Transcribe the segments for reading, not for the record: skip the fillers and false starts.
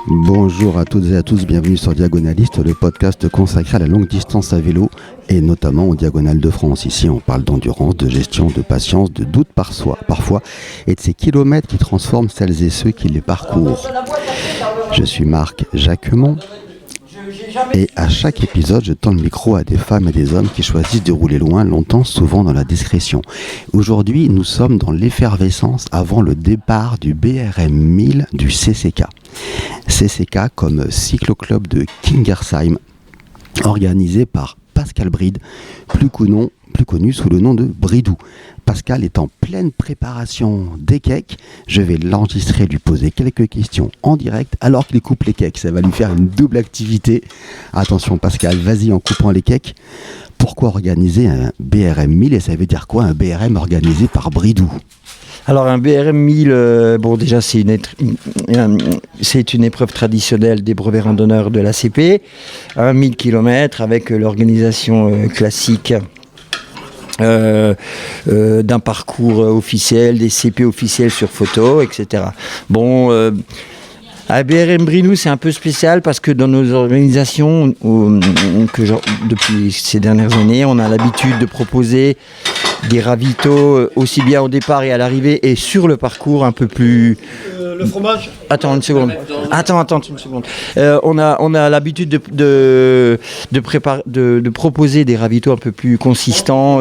Bonjour à toutes et à tous, bienvenue sur Diagonaliste, le podcast consacré à la longue distance à vélo et notamment aux Diagonales de France. Ici on parle d'endurance, de gestion, de patience, de doute parfois et de ces kilomètres qui transforment celles et ceux qui les parcourent. Je suis Marc Jacquemont et à chaque épisode je tends le micro à des femmes et des hommes qui choisissent de rouler loin, longtemps, souvent dans la discrétion. Aujourd'hui nous sommes dans l'effervescence avant le départ du BRM 1000 du CCK. CCK comme cycloclub de Kingersheim, organisé par Pascal Bride, plus connu sous le nom de Bridou. Pascal est en pleine préparation des cakes. Je vais l'enregistrer, lui poser quelques questions en direct alors qu'il coupe les cakes. Ça va lui faire une double activité. Attention Pascal, vas-y en coupant les cakes. Pourquoi organiser un BRM 1000 et ça veut dire quoi un BRM organisé par Bridou ? Alors un BRM 1000, déjà c'est une épreuve traditionnelle des brevets randonneurs de l'ACP, 1000 km avec l'organisation classique d'un parcours officiel, des CP officiels sur photo, etc. À BRM Bridou, c'est un peu spécial parce que dans nos organisations, depuis ces dernières années, on a l'habitude de proposer des ravitaux aussi bien au départ et à l'arrivée et sur le parcours un peu plus... Le fromage. Attends une seconde. On a l'habitude de proposer des ravitaux un peu plus consistants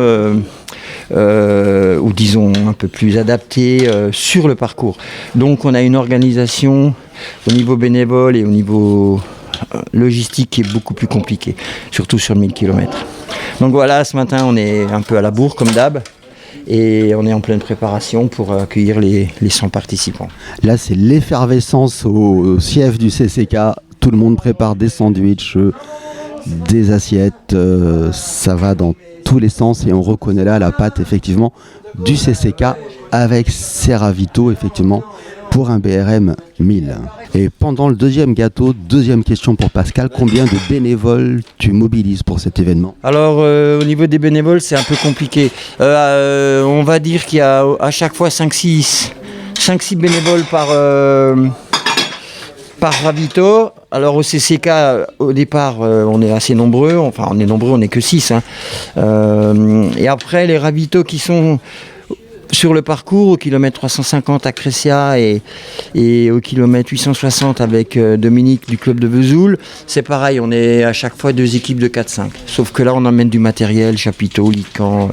ou disons un peu plus adaptés sur le parcours. Donc on a une organisation au niveau bénévole et au niveau logistique qui est beaucoup plus compliquée, surtout sur 1000 km. Donc voilà, ce matin on est un peu à la bourre comme d'hab et on est en pleine préparation pour accueillir les 100 participants. Là c'est l'effervescence au siège du CCK, tout le monde prépare des sandwichs, des assiettes, ça va dans tous les sens et on reconnaît là la patte effectivement du CCK avec ses ravitaux effectivement pour un BRM 1000. Et pendant le deuxième gâteau, deuxième question pour Pascal, combien de bénévoles tu mobilises pour cet événement ? Alors au niveau des bénévoles c'est un peu compliqué. On va dire qu'il y a à chaque fois 5-6 bénévoles par ravito. Alors au CCK au départ on est assez nombreux, on n'est que 6. Et après les ravitaux qui sont sur le parcours, au kilomètre 350 à Crescia et au kilomètre 860 avec Dominique du club de Vesoul, c'est pareil, on est à chaque fois 2 équipes de 4-5. Sauf que là, on emmène du matériel, chapiteaux, licans,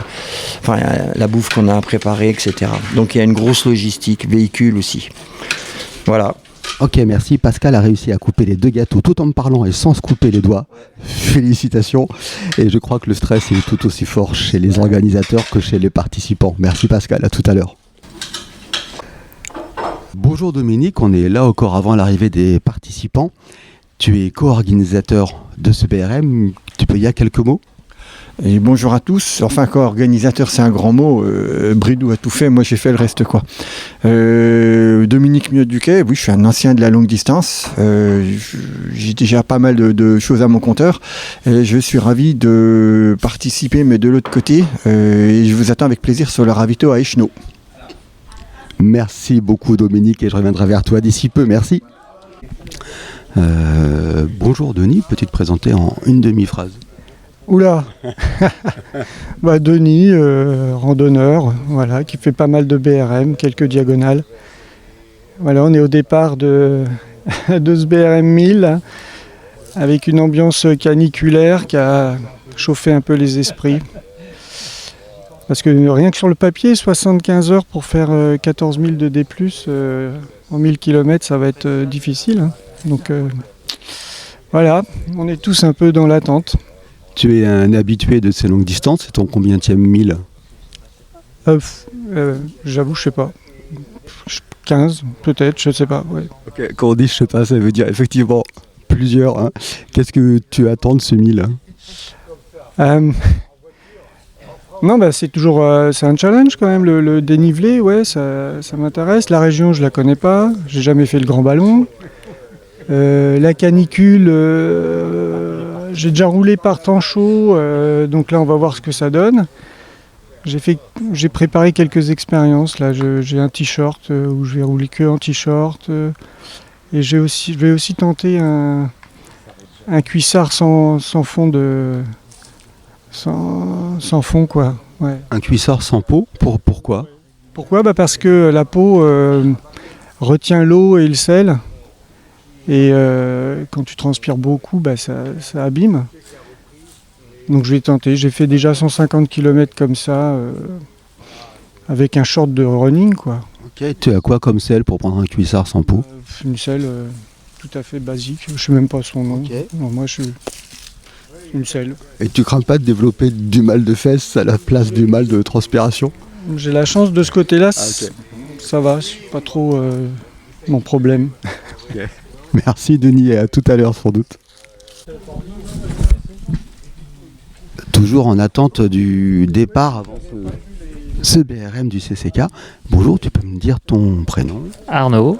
la bouffe qu'on a préparée, etc. Donc il y a une grosse logistique, véhicule aussi. Voilà. Ok, merci. Pascal a réussi à couper les 2 gâteaux tout en me parlant et sans se couper les doigts. Félicitations. Et je crois que le stress est tout aussi fort chez les organisateurs que chez les participants. Merci Pascal, à tout à l'heure. Bonjour Dominique, on est là encore avant l'arrivée des participants. Tu es co-organisateur de ce BRM. Tu peux y dire quelques mots ? Et bonjour à tous. Enfin, co-organisateur, c'est un grand mot. Bridou a tout fait, moi j'ai fait le reste, quoi. Dominique Mieux-Duquet, oui, je suis un ancien de la longue distance. J'ai déjà pas mal de choses à mon compteur. Et je suis ravi de participer, mais de l'autre côté. Et je vous attends avec plaisir sur le ravito à Echno. Merci beaucoup Dominique et je reviendrai vers toi d'ici peu. Merci. Bonjour Denis, peux-tu te présenter en une demi-phrase ? Oula. Denis, randonneur, voilà, qui fait pas mal de BRM, quelques diagonales. Voilà, on est au départ de ce BRM 1000 avec une ambiance caniculaire qui a chauffé un peu les esprits. Parce que rien que sur le papier, 75 heures pour faire 14 000 de D+, en 1000 km, ça va être difficile. Donc voilà, on est tous un peu dans l'attente. Tu es un habitué de ces longues distances, c'est ton combienième 1000 ? J'avoue, je sais pas. 15 peut-être, je sais pas. Ouais. Okay. Quand on dit je sais pas, ça veut dire effectivement plusieurs. Hein. Qu'est-ce que tu attends de ce 1000 ? Non, c'est toujours c'est un challenge quand même, le dénivelé, ouais, ça m'intéresse. La région, je la connais pas, j'ai jamais fait le Grand Ballon. La canicule, j'ai déjà roulé par temps chaud, donc là on va voir ce que ça donne. J'ai préparé quelques expériences, là j'ai un t-shirt où je vais rouler que en t-shirt. Et je vais aussi tenter un cuissard sans fond sans fond quoi. Ouais. Un cuissard sans peau, pourquoi? Pourquoi ? Parce que la peau retient l'eau et le sel. Et quand tu transpires beaucoup, ça abîme. Donc je vais tenter. J'ai fait déjà 150 km comme ça, avec un short de running, quoi. Ok, tu as quoi comme sel pour prendre un cuissard sans peau? Une selle tout à fait basique. Je ne sais même pas son nom. Ok. Non, moi, je suis une selle. Et tu crains pas de développer du mal de fesses à la place du mal de transpiration? J'ai la chance de ce côté-là. Ok. Ça va, c'est pas trop mon problème. Merci Denis, et à tout à l'heure sans doute. Toujours en attente du départ avant ce BRM du CCK. Bonjour, tu peux me dire ton prénom? Arnaud.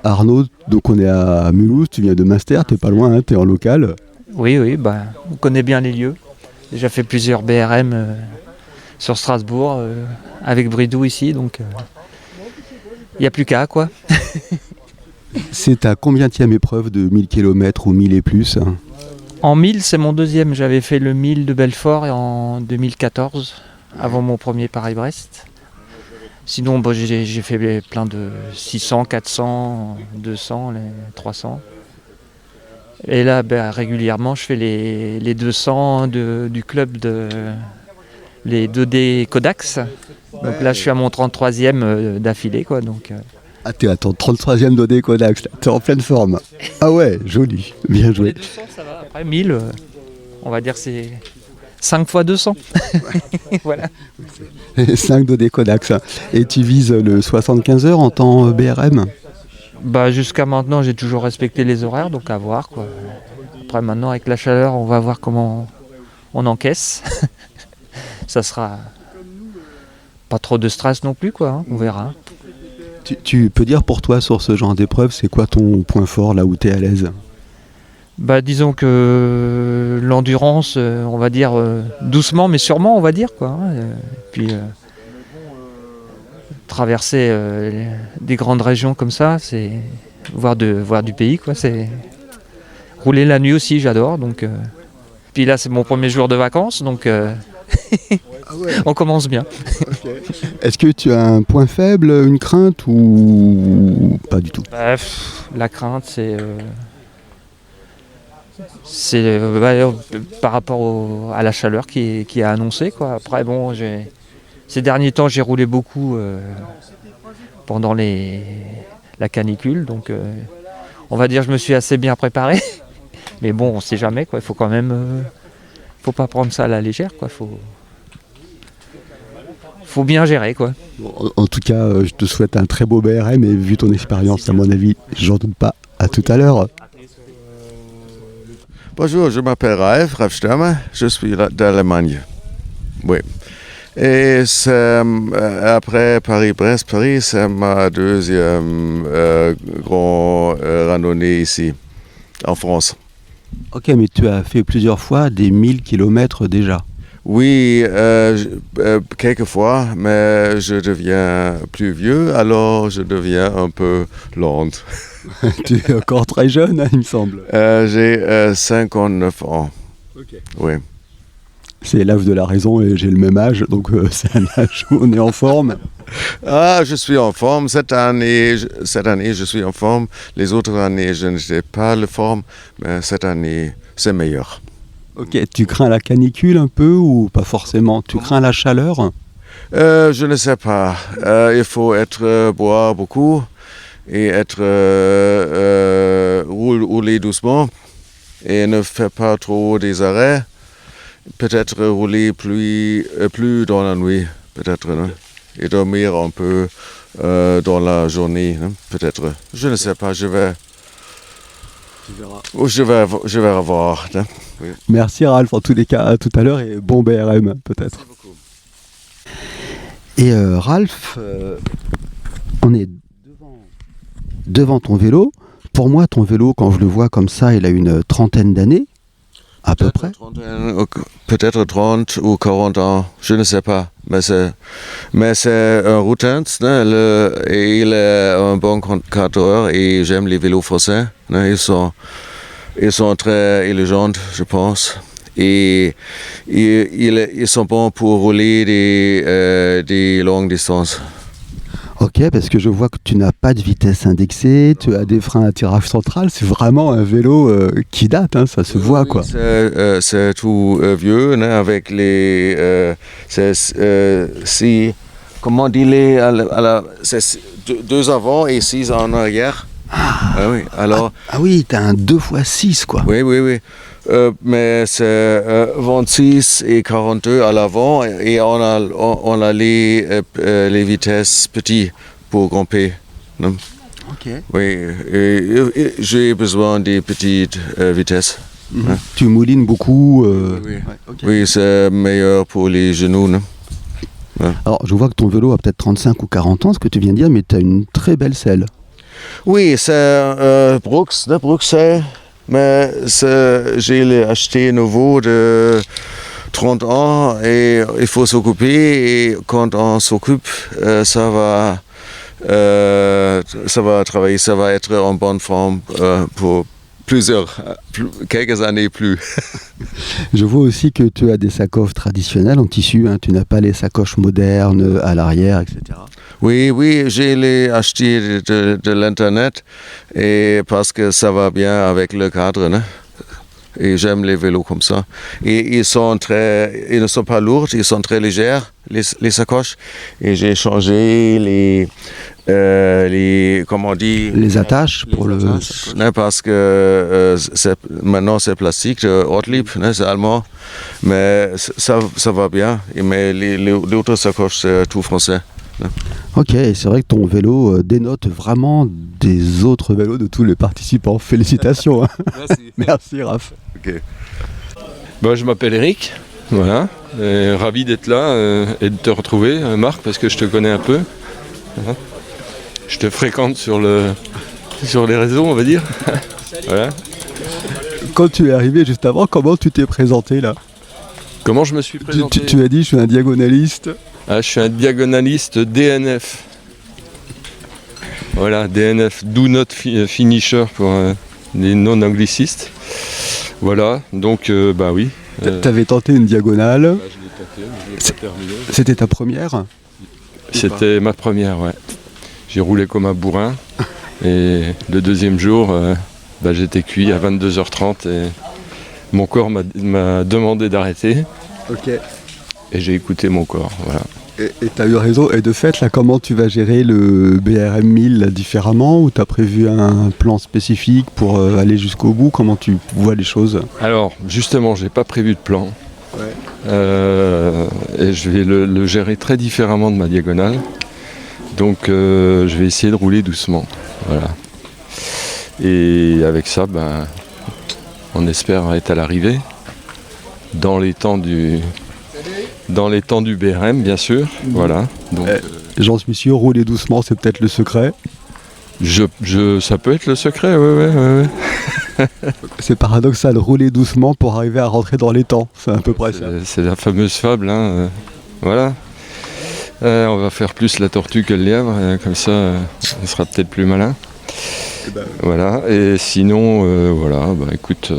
Arnaud, donc on est à Mulhouse, tu viens de Münster, t'es pas loin, hein, t'es en local. Oui, on connaît bien les lieux. J'ai déjà fait plusieurs BRM sur Strasbourg, avec Bridou ici, donc il n'y a plus qu'à, quoi. C'est ta combienième épreuve de 1000 km ou 1000 et plus? En 1000, c'est mon deuxième. J'avais fait le 1000 de Belfort en 2014, avant mon premier Paris-Brest. Sinon, j'ai fait plein de 600, 400, 200, les 300. Et là, régulièrement, je fais les 200 du club les 2D Codax. Donc là, je suis à mon 33e d'affilée, quoi. Donc, Ah, t'es à ton 33e dodé Codax, là. T'es en pleine forme. Ah ouais, joli, bien joué. les 200, ça va. Après, 1000, on va dire c'est 5 fois 200. Voilà. 5 dodé Codax. Et tu vises le 75 heures en temps BRM? Jusqu'à maintenant, j'ai toujours respecté les horaires, donc à voir, quoi. Après, maintenant, avec la chaleur, on va voir comment on encaisse. Ça sera pas trop de stress non plus, quoi, hein, on verra. Tu peux dire pour toi sur ce genre d'épreuve, c'est quoi ton point fort, là où tu es à l'aise? Disons que l'endurance, on va dire doucement mais sûrement, on va dire, quoi. Puis traverser des grandes régions comme ça, c'est voir du pays, quoi. C'est rouler la nuit aussi, j'adore. Donc puis là, c'est mon premier jour de vacances, donc Ah ouais. on commence bien. Okay. Est-ce que tu as un point faible, une crainte ou pas du tout? La crainte, c'est par rapport à la chaleur qui est annoncée, quoi. Après, bon, ces derniers temps, j'ai roulé beaucoup pendant la canicule, donc on va dire que je me suis assez bien préparé. Mais bon, on ne sait jamais, quoi. Il faut quand même, faut pas prendre ça à la légère, quoi. Faut bien gérer, quoi. Bon, en tout cas, je te souhaite un très beau BRM et vu ton expérience, à mon avis, j'en doute pas. À tout à l'heure. Bonjour, je m'appelle Ralf Stammer, je suis d'Allemagne. Oui. Et après Paris-Brest-Paris, c'est ma deuxième grande randonnée ici, en France. Ok, mais tu as fait plusieurs fois des 1000 km déjà. Oui, quelquefois, mais je deviens plus vieux, alors je deviens un peu lente. Tu es encore très jeune, hein, il me semble. J'ai 59 ans. Okay. Oui. C'est l'âge de la raison et j'ai le même âge, donc c'est un âge où on est en forme. Ah, je suis en forme. Cette année, je suis en forme. Les autres années, je n'étais pas en forme, mais cette année, c'est meilleur. Ok, tu crains la canicule un peu ou pas forcément? Tu crains la chaleur? Je ne sais pas. Il faut boire beaucoup et rouler doucement et ne faire pas trop des arrêts. Peut-être rouler plus dans la nuit, peut-être, hein, et dormir un peu dans la journée, hein, peut-être. Je ne sais pas, je vais voir. Hein. Oui. Merci Ralph, en tous les cas, à tout à l'heure et bon BRM peut-être. Merci beaucoup. Et Ralph, on est devant ton vélo. Pour moi, ton vélo, quand je le vois comme ça, il a une trentaine d'années. À peu près. Peut-être 30 ou 40 ans, je ne sais pas. Mais c'est un routin, et il est un bon cadreur et j'aime les vélos français. Ils sont très élégants, je pense. Et ils sont bons pour rouler des longues distances. Ok, parce que je vois que tu n'as pas de vitesse indexée, tu as des freins à tirage central, c'est vraiment un vélo qui date, hein, ça se voit quoi. C'est tout vieux, avec les... comment on dit c'est 2 avant et 6 en arrière. Ah oui, alors... Ah oui, t'as un 2x6 quoi. Oui. Mais c'est 26 et 42 à l'avant et on a les vitesses petites pour grimper. Ok. Oui, et j'ai besoin des petites vitesses. Tu moulines beaucoup. Oui. Ouais, ok. Oui, c'est meilleur pour les genoux. Alors je vois que ton vélo a peut-être 35 ou 40 ans, ce que tu viens de dire, mais tu as une très belle selle. Oui, c'est Brooks, mais j'ai acheté nouveau de 30 ans et il faut s'occuper et quand on s'occupe, ça va travailler, ça va être en bonne forme pour quelques années plus. Je vois aussi que tu as des sacoches traditionnelles en tissu, hein, tu n'as pas les sacoches modernes à l'arrière, etc. Oui, j'ai les acheté de l'internet et parce que ça va bien avec le cadre, et j'aime les vélos comme ça. Et ils ne sont pas lourds, ils sont très légers, les sacoches. Et j'ai changé comment on dit, Les attaches pour le... parce que maintenant c'est plastique, Ortlieb, c'est allemand, mais ça va bien. Mais les autres sacoches c'est tout français. Ok, et c'est vrai que ton vélo dénote vraiment des autres vélos de tous les participants. Félicitations. Hein. Merci. Merci Raph. Okay. Je m'appelle Eric, voilà, ravi d'être là et de te retrouver, Marc, parce que je te connais un peu. Je te fréquente sur les réseaux, on va dire. Voilà. Quand tu es arrivé juste avant, comment tu t'es présenté là? Comment je me suis présenté? Tu as dit je suis un diagonaliste. Je suis un diagonaliste DNF. Voilà, DNF, Do Not Finisher pour les non-anglicistes. Voilà, donc oui. T'avais tenté une diagonale. Je l'ai tenté, mais je l'ai pas terminé. C'était ta première? C'était ma première, ouais. J'ai roulé comme un bourrin. Et le deuxième jour, j'étais cuit à 22h30 et mon corps m'a demandé d'arrêter. Ok. Et j'ai écouté mon corps, voilà. Et tu as eu raison. Et de fait, là, comment tu vas gérer le BRM 1000 là, différemment? Ou tu as prévu un plan spécifique pour aller jusqu'au bout? Comment tu vois les choses? Alors, justement, j'ai pas prévu de plan. Ouais. Et je vais le gérer très différemment de ma diagonale. Donc, je vais essayer de rouler doucement. Voilà. Et avec ça, on espère être à l'arrivée. Dans les temps du BRM, bien sûr. Voilà. Donc, j'en suis sûr, rouler doucement, c'est peut-être le secret. Ça peut être le secret, ouais. C'est paradoxal, rouler doucement pour arriver à rentrer dans les temps. C'est à peu près ça. C'est la fameuse fable, hein. Voilà. On va faire plus la tortue que le lièvre, comme ça, on sera peut-être plus malin. Voilà. Et sinon, écoute.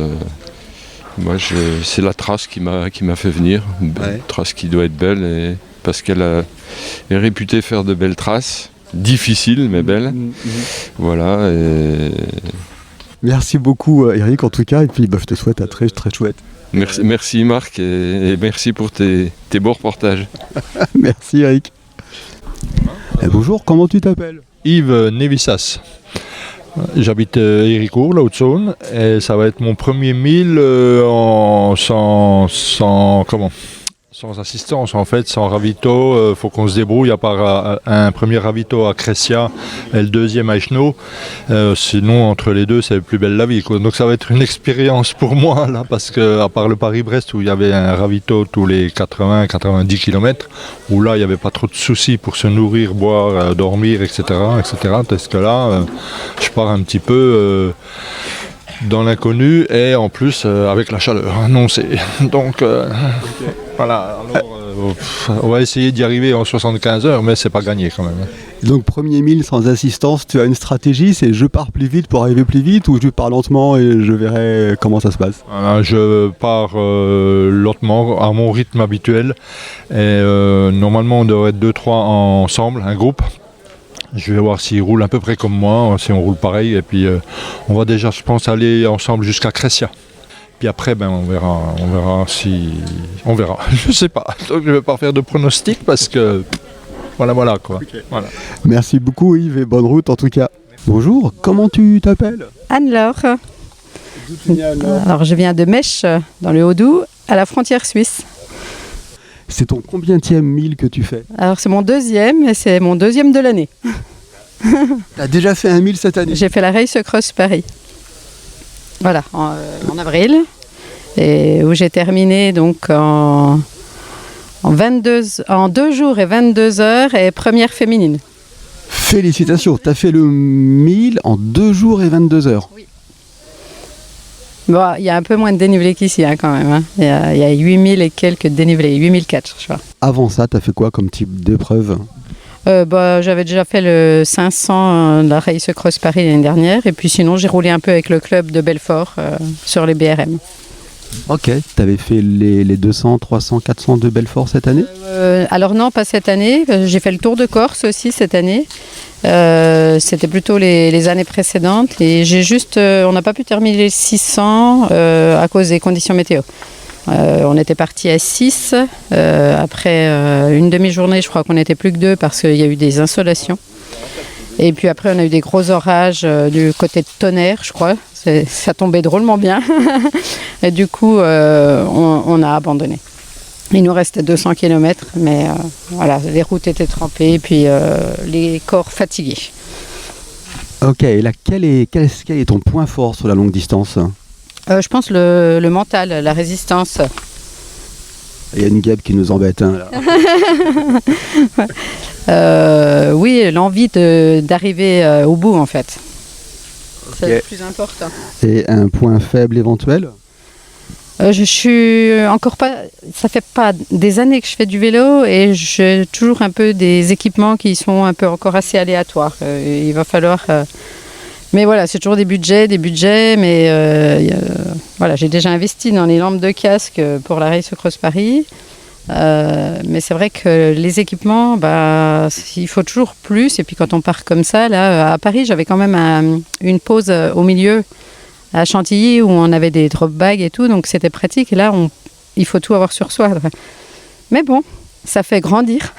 Moi, c'est la trace qui m'a fait venir, une trace qui doit être belle, parce qu'elle est réputée faire de belles traces, difficiles mais belles. Voilà. Et... Merci beaucoup Eric en tout cas, et puis je te souhaite un très très chouette. Merci Marc, et merci pour tes beaux reportages. Merci Eric. Bonjour, comment tu t'appelles? Yves Nevissas. J'habite Héricourt, la Haute-Saône, et ça va être mon premier 1000 sans assistance, en fait, sans ravito. Faut qu'on se débrouille, à part un premier ravito à Crescia et le deuxième à Echenot. Sinon, entre les deux, c'est plus belle la vie, quoi. Donc ça va être une expérience pour moi, là, parce que à part le Paris-Brest, où il y avait un ravito tous les 80-90 km, où là, il n'y avait pas trop de soucis pour se nourrir, boire, dormir, etc. Parce que là, je pars un petit peu dans l'inconnu et en plus avec la chaleur annoncée. Donc voilà, alors, on va essayer d'y arriver en 75 heures, mais c'est pas gagné quand même. Donc premier 1000 sans assistance, tu as une stratégie, c'est je pars plus vite pour arriver plus vite ou je pars lentement et je verrai comment ça se passe? Je pars lentement à mon rythme habituel et normalement on devrait être 2-3 ensemble, un groupe. Je vais voir s'ils roulent à peu près comme moi, si on roule pareil et puis on va déjà je pense aller ensemble jusqu'à Crescia. Puis après, on verra si... On verra, je sais pas. Donc je ne vais pas faire de pronostic parce que... Voilà quoi. Okay. Voilà. Merci beaucoup Yves et bonne route en tout cas. Bonjour, comment tu t'appelles? Anne-Laure. D'où tu viens, Anne-Laure? Alors je viens de Mèche, dans le Haut-Doubs, à la frontière suisse. C'est ton combienième 1000 que tu fais? Alors c'est mon deuxième et c'est mon deuxième de l'année. Tu as déjà fait un 1000 cette année? J'ai fait la Race Cross Paris. Voilà, en avril, et où j'ai terminé donc en 2 jours et 22 heures et première féminine. Félicitations, tu as fait le 1000 en 2 jours et 22 heures. Oui. Bon, il y a un peu moins de dénivelé qu'ici quand même. Hein. Il y a 8000 et quelques dénivelés, 8004 je crois. Avant ça, tu as fait quoi comme type d'épreuve? J'avais déjà fait le 500 de la Race Cross Paris l'année dernière et puis sinon j'ai roulé un peu avec le club de Belfort sur les BRM. Ok, tu avais fait les 200, 300, 400 de Belfort cette année? Alors non, pas cette année, j'ai fait le Tour de Corse aussi cette année. C'était plutôt les années précédentes et on n'a pas pu terminer les 600 à cause des conditions météo. On était parti à 6, après une demi-journée je crois qu'on n'était plus que 2 parce qu'il y a eu des insolations. Et puis après on a eu des gros orages du côté de Tonnerre je crois, ça tombait drôlement bien. Et du coup on a abandonné. Il nous restait 200 km mais voilà, les routes étaient trempées et puis les corps fatigués. Ok, et là quel est ton point fort sur la longue distance? Je pense le mental, la résistance. Il y a une guêpe qui nous embête. Hein, là. Oui, l'envie d'arriver au bout en fait. Okay. C'est le plus important. Et un point faible éventuel? Je suis encore pas. Ça fait pas des années que je fais du vélo et j'ai toujours un peu des équipements qui sont un peu encore assez aléatoires. Il va falloir. Mais voilà, c'est toujours des budgets, mais voilà, j'ai déjà investi dans les lampes de casque pour la Race Cross Paris. Mais c'est vrai que les équipements, il faut toujours plus. Et puis quand on part comme ça, là, à Paris, j'avais quand même une pause au milieu à Chantilly où on avait des drop bags et tout, donc c'était pratique. Et là, il faut tout avoir sur soi. Mais bon, ça fait grandir.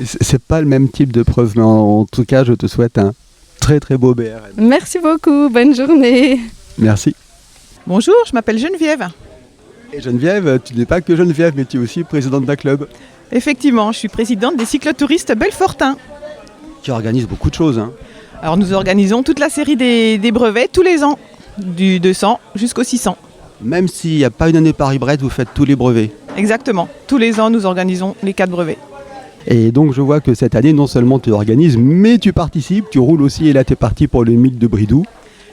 C'est pas le même type de preuve, mais en tout cas, je te souhaite un très très beau BRM. Merci beaucoup, bonne journée. Merci. Bonjour, je m'appelle Geneviève. Et Geneviève, tu n'es pas que Geneviève, mais tu es aussi présidente d'un club. Effectivement, je suis présidente des cyclotouristes Belfortins. Tu organises beaucoup de choses. Hein. Alors nous organisons toute la série des brevets tous les ans, du 200 jusqu'au 600. Même s'il n'y a pas une année Paris-Brest, vous faites tous les brevets. Exactement, tous les ans nous organisons les 4 brevets. Et donc je vois que cette année, non seulement tu organises, mais tu participes, tu roules aussi, et là tu es parti pour le 1000 de Bridoux.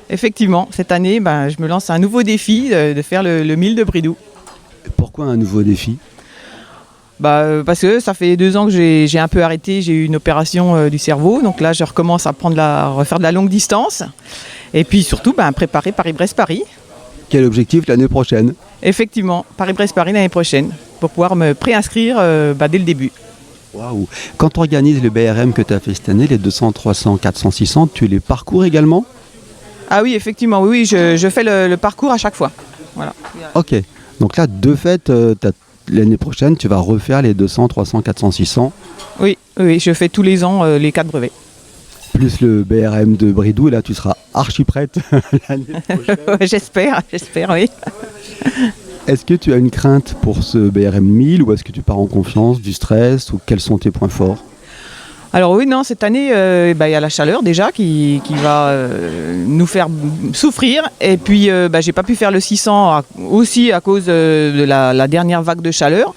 Effectivement, cette année, je me lance un nouveau défi de faire le 1000 de Bridoux. Pourquoi un nouveau défi ? Parce que ça fait 2 ans que j'ai un peu arrêté, j'ai eu une opération du cerveau, donc là je recommence à refaire de la longue distance. Et puis surtout, préparer Paris-Brest-Paris. Quel objectif l'année prochaine ? Effectivement, Paris-Brest-Paris l'année prochaine, pour pouvoir me préinscrire dès le début. Waouh ! Quand tu organises le BRM que tu as fait cette année, les 200, 300, 400, 600, tu les parcours également ? Ah oui, effectivement, oui, je fais le parcours à chaque fois. Voilà. Ok, donc là, de fait, l'année prochaine, tu vas refaire les 200, 300, 400, 600 ? Oui, je fais tous les ans les 4 brevets. Plus le BRM de Bridoux, là, tu seras archi prête l'année prochaine. J'espère, oui. Est-ce que tu as une crainte pour ce BRM 1000 ou est-ce que tu pars en confiance, du stress ou quels sont tes points forts ? Alors oui, non, cette année, y a la chaleur déjà qui va nous faire souffrir. Et puis, j'ai pas pu faire le 600 aussi à cause de la dernière vague de chaleur.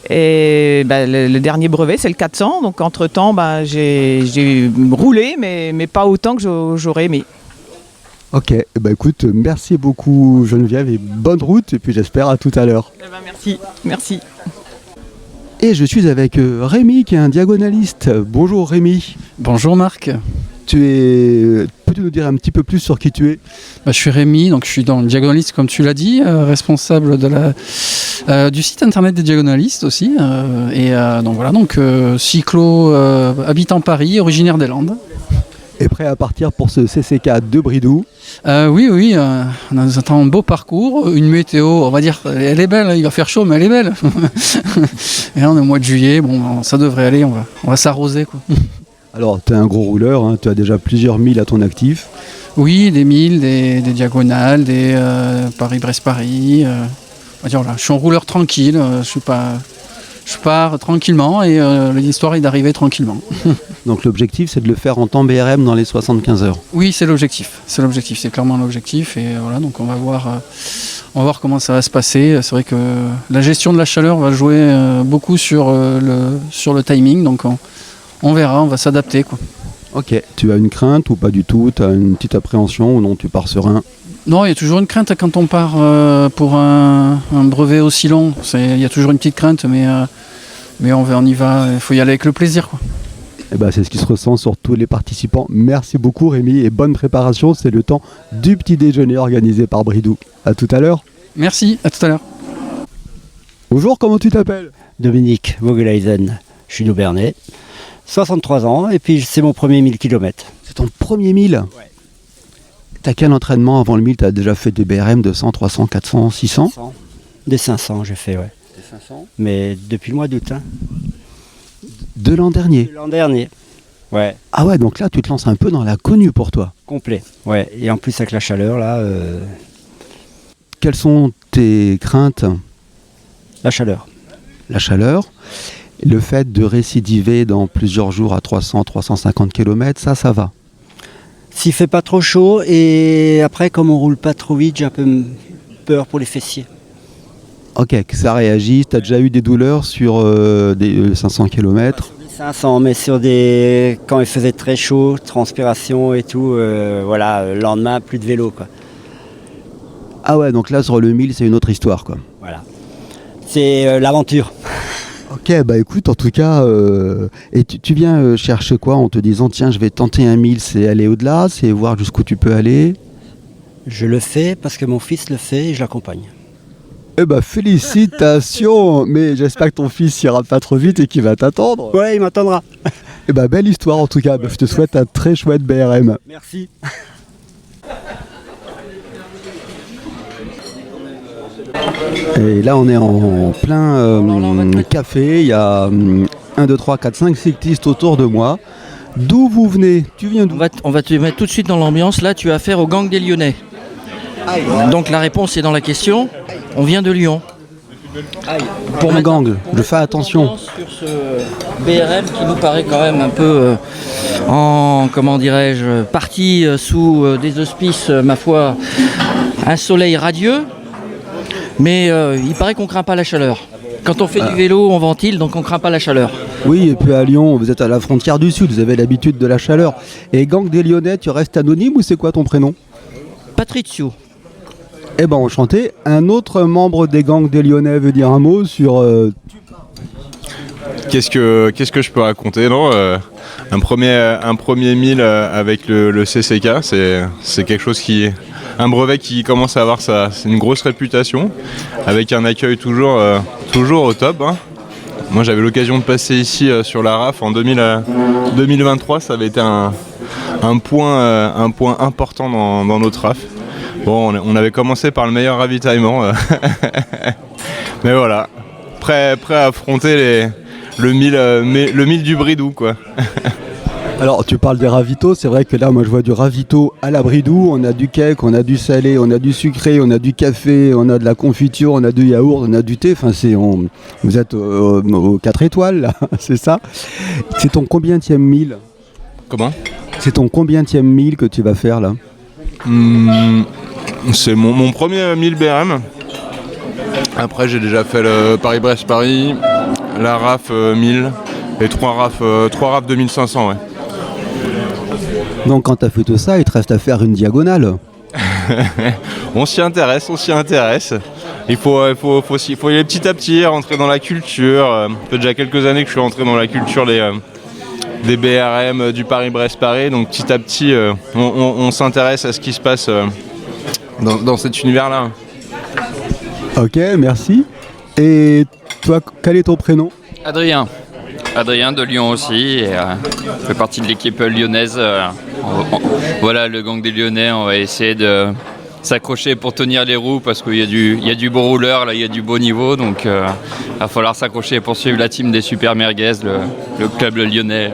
Et le dernier brevet, c'est le 400. Donc, entre-temps, j'ai roulé, mais pas autant que j'aurais aimé. Ok, écoute, merci beaucoup Geneviève et bonne route et puis j'espère à tout à l'heure. Merci. Et je suis avec Rémi qui est un diagonaliste. Bonjour Rémi. Bonjour Marc. Peux-tu nous dire un petit peu plus sur qui tu es? Je suis Rémi, donc je suis dans le diagonaliste comme tu l'as dit, responsable de du site internet des diagonalistes aussi. Donc voilà, cyclo, habitant Paris, originaire des Landes. Et prêt à partir pour ce CCK de Bridoux? Oui, on nous attend un beau parcours, une météo, on va dire, elle est belle, il va faire chaud mais elle est belle. Et là on est au mois de juillet, ça devrait aller, on va s'arroser quoi. Alors, tu es un gros rouleur, hein, tu as déjà plusieurs milles à ton actif. Oui, des milles, des diagonales, des Paris-Brest-Paris. On va dire, voilà, je suis un rouleur tranquille, je pars tranquillement et l'histoire est d'arriver tranquillement. Donc l'objectif, c'est de le faire en temps BRM dans les 75 heures. Oui, c'est l'objectif, c'est clairement l'objectif. Et voilà, donc on va voir comment ça va se passer. C'est vrai que la gestion de la chaleur va jouer beaucoup sur le timing, donc on verra, on va s'adapter quoi. Ok, tu as une crainte ou pas du tout? Tu as une petite appréhension ou non, tu pars serein? Non, il y a toujours une crainte quand on part pour un brevet aussi long. Il y a toujours une petite crainte, mais on y va, il faut y aller avec le plaisir quoi. C'est ce qui se ressent sur tous les participants. Merci beaucoup Rémi et bonne préparation, c'est le temps du petit déjeuner organisé par Bridoux. À tout à l'heure. Merci, à tout à l'heure. Bonjour, comment tu t'appelles? Dominique Vogeleisen, je suis d'Aubernais. 63 ans et puis c'est mon premier 1000 km. C'est ton premier 1000? Ouais. T'as quel entraînement avant le 1000? T'as déjà fait des BRM de 100, 300, 400, 600? Des 500 j'ai fait, ouais. Des 500? Mais depuis le mois d'août. De l'an dernier? De l'an dernier, ouais. Ah ouais, donc là tu te lances un peu dans l'inconnu pour toi. Complet, ouais. Et en plus avec la chaleur là... Quelles sont tes craintes? La chaleur. La chaleur. Le fait de récidiver dans plusieurs jours à 300, 350 km, ça va. S'il fait pas trop chaud et après comme on roule pas trop vite, j'ai un peu peur pour les fessiers. Ok, que ça réagisse. Tu as déjà eu des douleurs sur des 500 km? Pas sur des 500, mais quand il faisait très chaud, transpiration et tout, le lendemain, plus de vélo quoi. Ah ouais, donc là sur le 1000, c'est une autre histoire quoi. Voilà. C'est l'aventure. Ok, écoute, en tout cas, et tu viens chercher quoi en te disant tiens, je vais tenter un 1000, c'est aller au-delà, c'est voir jusqu'où tu peux aller? Je le fais parce que mon fils le fait et je l'accompagne. Félicitations. Mais j'espère que ton fils ira pas trop vite et qu'il va t'attendre. Ouais, il m'attendra. Belle histoire en tout cas, je te souhaite un très chouette BRM. Merci. Et là on est en plein café, il y a 1, 2, 3, 4, 5 cyclistes autour de moi. D'où vous venez? Tu viens d'où? On va te mettre tout de suite dans l'ambiance, là tu as affaire au gang des Lyonnais. Donc la réponse est dans la question, on vient de Lyon. Pour un gang, je fais attention. Sur ce BRM qui nous paraît quand même un peu parti sous des auspices, ma foi, un soleil radieux. Mais il paraît qu'on craint pas la chaleur. Quand on fait du vélo, on ventile, donc on craint pas la chaleur. Oui, et puis à Lyon, vous êtes à la frontière du Sud, vous avez l'habitude de la chaleur. Et gang des Lyonnais, tu restes anonyme ou c'est quoi ton prénom? Patrizio. Enchanté. Un autre membre des gangs des Lyonnais veut dire un mot sur... Qu'est-ce que je peux raconter? Non, un premier 1000 avec le CCK, c'est quelque chose un brevet qui commence à avoir une grosse réputation, avec un accueil toujours au top. Hein. Moi j'avais l'occasion de passer ici sur la RAF en 2023, ça avait été un point important dans notre RAF. Bon, on avait commencé par le meilleur ravitaillement, mais voilà, prêt à affronter le 1000 du Bridoux quoi. Alors tu parles des ravitaux, c'est vrai que là moi je vois du ravito à la Bridoux, on a du cake, on a du salé, on a du sucré, on a du café, on a de la confiture, on a du yaourt, on a du thé, vous êtes aux 4 étoiles là, c'est ça. C'est ton combienième 1000? Comment? C'est ton combienième 1000 que tu vas faire là? C'est mon premier 1000 BRM. Après j'ai déjà fait le Paris-Brest-Paris, la RAF 1000 et 3 RAF 2500 ouais. Donc quand tu as fait tout ça, il te reste à faire une diagonale. On s'y intéresse. Il faut y aller petit à petit, rentrer dans la culture. Ça fait déjà quelques années que je suis rentré dans la culture des BRM, du Paris-Brest-Paris. Donc petit à petit, on s'intéresse à ce qui se passe dans cet univers-là. Ok, merci. Et toi, quel est ton prénom ? Adrien de Lyon aussi, et fait partie de l'équipe lyonnaise. Voilà, le gang des Lyonnais, on va essayer de s'accrocher pour tenir les roues parce qu'il y a du beau rouleur, là, il y a du beau niveau, donc il va falloir s'accrocher pour suivre la team des Super Merguez, le club lyonnais.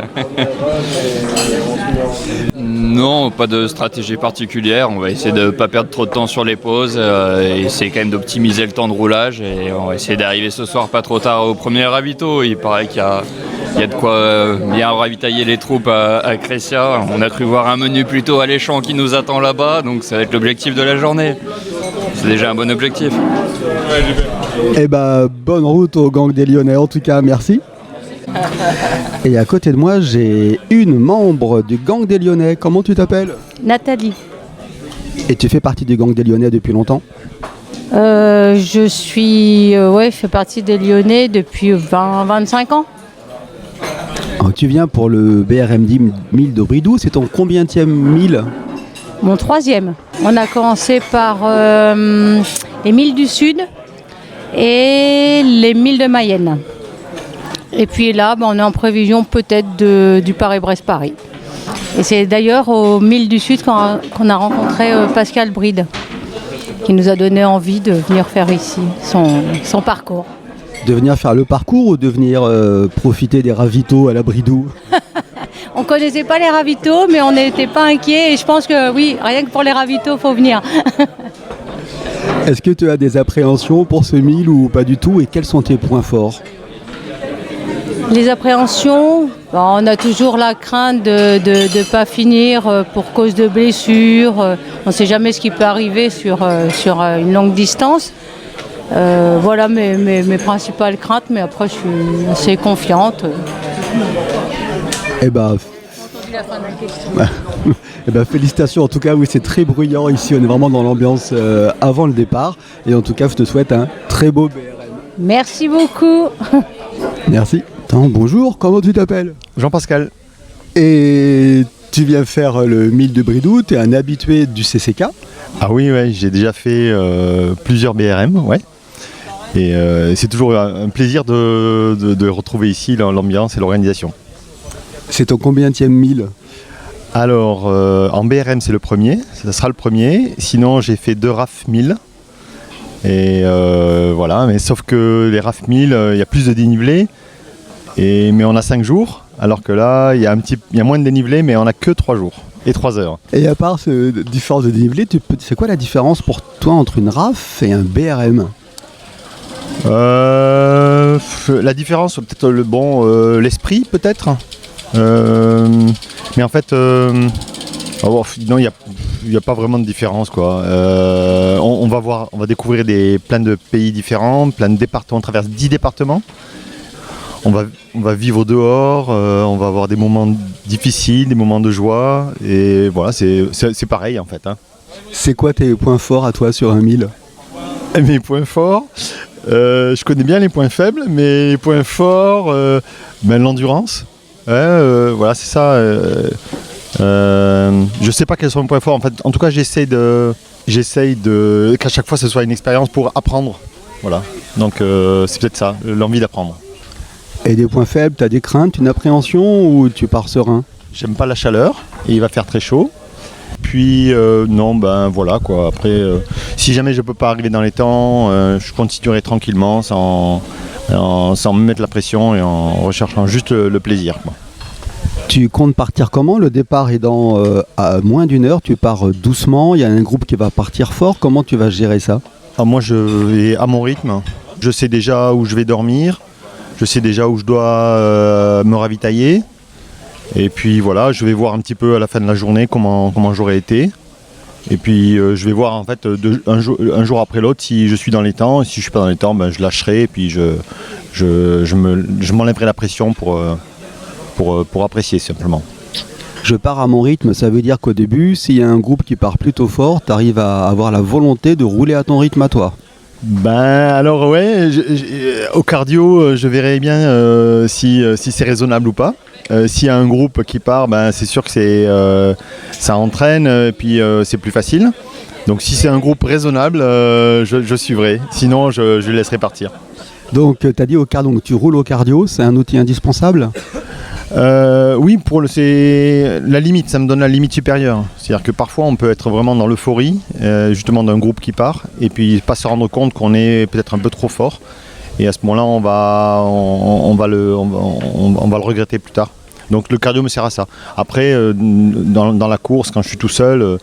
Non, pas de stratégie particulière, on va essayer de ne pas perdre trop de temps sur les pauses, et essayer quand même d'optimiser le temps de roulage, et on va essayer d'arriver ce soir pas trop tard au premier ravito. Il paraît qu'il y a de quoi bien ravitailler les troupes à Crescia. On a cru voir un menu plutôt alléchant qui nous attend là-bas, donc ça va être l'objectif de la journée. C'est déjà un bon objectif. Eh ben, bonne route au gang des Lyonnais, en tout cas, merci. Et à côté de moi, j'ai une membre du gang des Lyonnais. Comment tu t'appelles ? Nathalie. Et tu fais partie du gang des Lyonnais depuis longtemps ? Je fais partie des Lyonnais depuis 25 ans. Alors, tu viens pour le BRM 1000 de Bridoux, c'est ton combienième 1000 ? Mon 3e. On a commencé par les 1000 du Sud et les 1000 de Mayenne. Et puis là, on est en prévision peut-être du Paris-Brest-Paris. Et c'est d'ailleurs aux 1000 du Sud qu'on a rencontré Pascal Bride, qui nous a donné envie de venir faire ici son parcours. De venir faire le parcours ou de venir profiter des ravitaux à la Bridoux ? On ne connaissait pas les ravitaux, mais on n'était pas inquiets. Et je pense que oui, rien que pour les ravitaux, il faut venir. Est-ce que tu as des appréhensions pour ce 1000 ou pas du tout ? Et quels sont tes points forts ? Les appréhensions, on a toujours la crainte de ne pas finir pour cause de blessures. On ne sait jamais ce qui peut arriver sur une longue distance. Voilà mes principales craintes, mais après je suis assez confiante. Eh ben, félicitations en tout cas, oui c'est très bruyant ici, on est vraiment dans l'ambiance avant le départ. Et en tout cas je te souhaite un très beau BRM. Merci beaucoup. Merci. Bonjour, comment tu t'appelles ? Jean-Pascal. Et tu viens faire le 1000 de Bridoux, tu es un habitué du CCK ? Ah oui, ouais, j'ai déjà fait plusieurs BRM, ouais. Et c'est toujours un plaisir de retrouver ici l'ambiance et l'organisation. C'est ton combienième 1000 ? Alors, en BRM, c'est le premier, ça sera le premier. Sinon, j'ai fait 2 RAF 1000. Et voilà, mais sauf que les RAF 1000, il y a plus de dénivelé. Mais on a 5 jours, alors que là, il y a moins de dénivelé, mais on n'a que 3 jours et 3 heures. Et à part cette différence de dénivelé, c'est quoi la différence pour toi entre une RAF et un BRM ? La différence, peut-être l'esprit, peut-être. Mais en fait, non, il n'y a pas vraiment de différence, quoi. On va découvrir plein de pays différents, plein de départements, on traverse 10 départements. On va vivre dehors, on va avoir des moments difficiles, des moments de joie, et voilà, c'est pareil en fait. Hein. C'est quoi tes points forts à toi sur un 1000 ? Mes points forts, je connais bien les points faibles, mais les points forts, l'endurance. Voilà, c'est ça. Je sais pas quels sont mes points forts. En fait, en tout cas, j'essaye qu'à chaque fois ce soit une expérience pour apprendre. Voilà. Donc c'est peut-être ça, l'envie d'apprendre. Et des points faibles, tu as des craintes, une appréhension ou tu pars serein ? J'aime pas la chaleur et il va faire très chaud. Puis non, voilà quoi. Après, si jamais je peux pas arriver dans les temps, je continuerai tranquillement sans me mettre la pression et en recherchant juste le plaisir, quoi. Tu comptes partir comment ? Le départ est à moins d'1 heure, tu pars doucement, il y a un groupe qui va partir fort, comment tu vas gérer ça ? Moi je vais à mon rythme, je sais déjà où je vais dormir, je sais déjà où je dois me ravitailler. Et puis voilà, je vais voir un petit peu à la fin de la journée comment j'aurais été. Et puis je vais voir en fait un jour après l'autre si je suis dans les temps. Et si je suis pas dans les temps, je lâcherai et puis je m'enlèverai la pression pour apprécier simplement. Je pars à mon rythme, ça veut dire qu'au début, s'il y a un groupe qui part plutôt fort, tu arrives à avoir la volonté de rouler à ton rythme à toi. Ben alors ouais, au cardio, je verrai bien si c'est raisonnable ou pas. S'il y a un groupe qui part, ben, c'est sûr que ça entraîne et puis c'est plus facile. Donc si c'est un groupe raisonnable, je suivrai. Sinon, je laisserai partir. Donc tu as dit au cardio, donc tu roules au cardio, c'est un outil indispensable? Oui, c'est la limite, ça me donne la limite supérieure. C'est-à-dire que parfois on peut être vraiment dans l'euphorie, justement d'un groupe qui part, et puis pas se rendre compte qu'on est peut-être un peu trop fort. Et à ce moment-là, on va le regretter plus tard. Donc le cardio me sert à ça. Après, dans la course, quand je suis tout seul,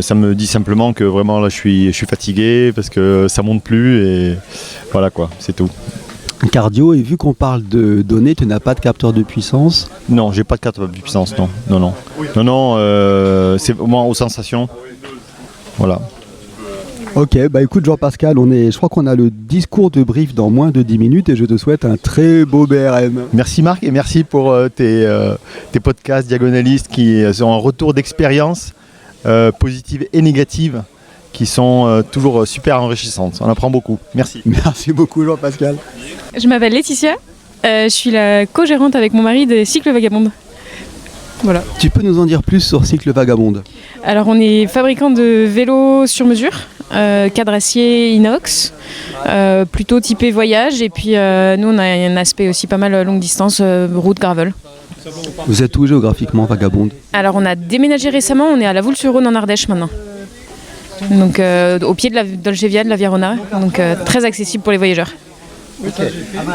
ça me dit simplement que vraiment là je suis fatigué parce que ça monte plus et voilà quoi, c'est tout. Cardio, et vu qu'on parle de données, tu n'as pas de capteur de puissance? Non, j'ai pas de capteur de puissance, non. C'est vraiment aux sensations. Voilà. Ok, bah écoute Jean-Pascal, je crois qu'on a le discours de brief dans moins de 10 minutes et je te souhaite un très beau BRM. Merci Marc et merci pour tes podcasts diagonalistes qui sont un retour d'expérience positive et négative qui sont toujours super enrichissantes. On apprend beaucoup. Merci. Merci beaucoup Jean-Pascal. Je m'appelle Laetitia, je suis la co-gérante avec mon mari des Cycles Vagabondes. Voilà. Tu peux nous en dire plus sur Cycles Vagabondes? Alors on est fabricant de vélos sur mesure, cadre acier inox, plutôt typé voyage, et puis nous on a un aspect aussi pas mal longue distance, route gravel. Vous êtes où géographiquement Vagabondes? Alors on a déménagé récemment, on est à la Voulte-sur-Rhône en Ardèche maintenant. Donc au pied de la Dolcevia de la Vierona, donc très accessible pour les voyageurs. Okay.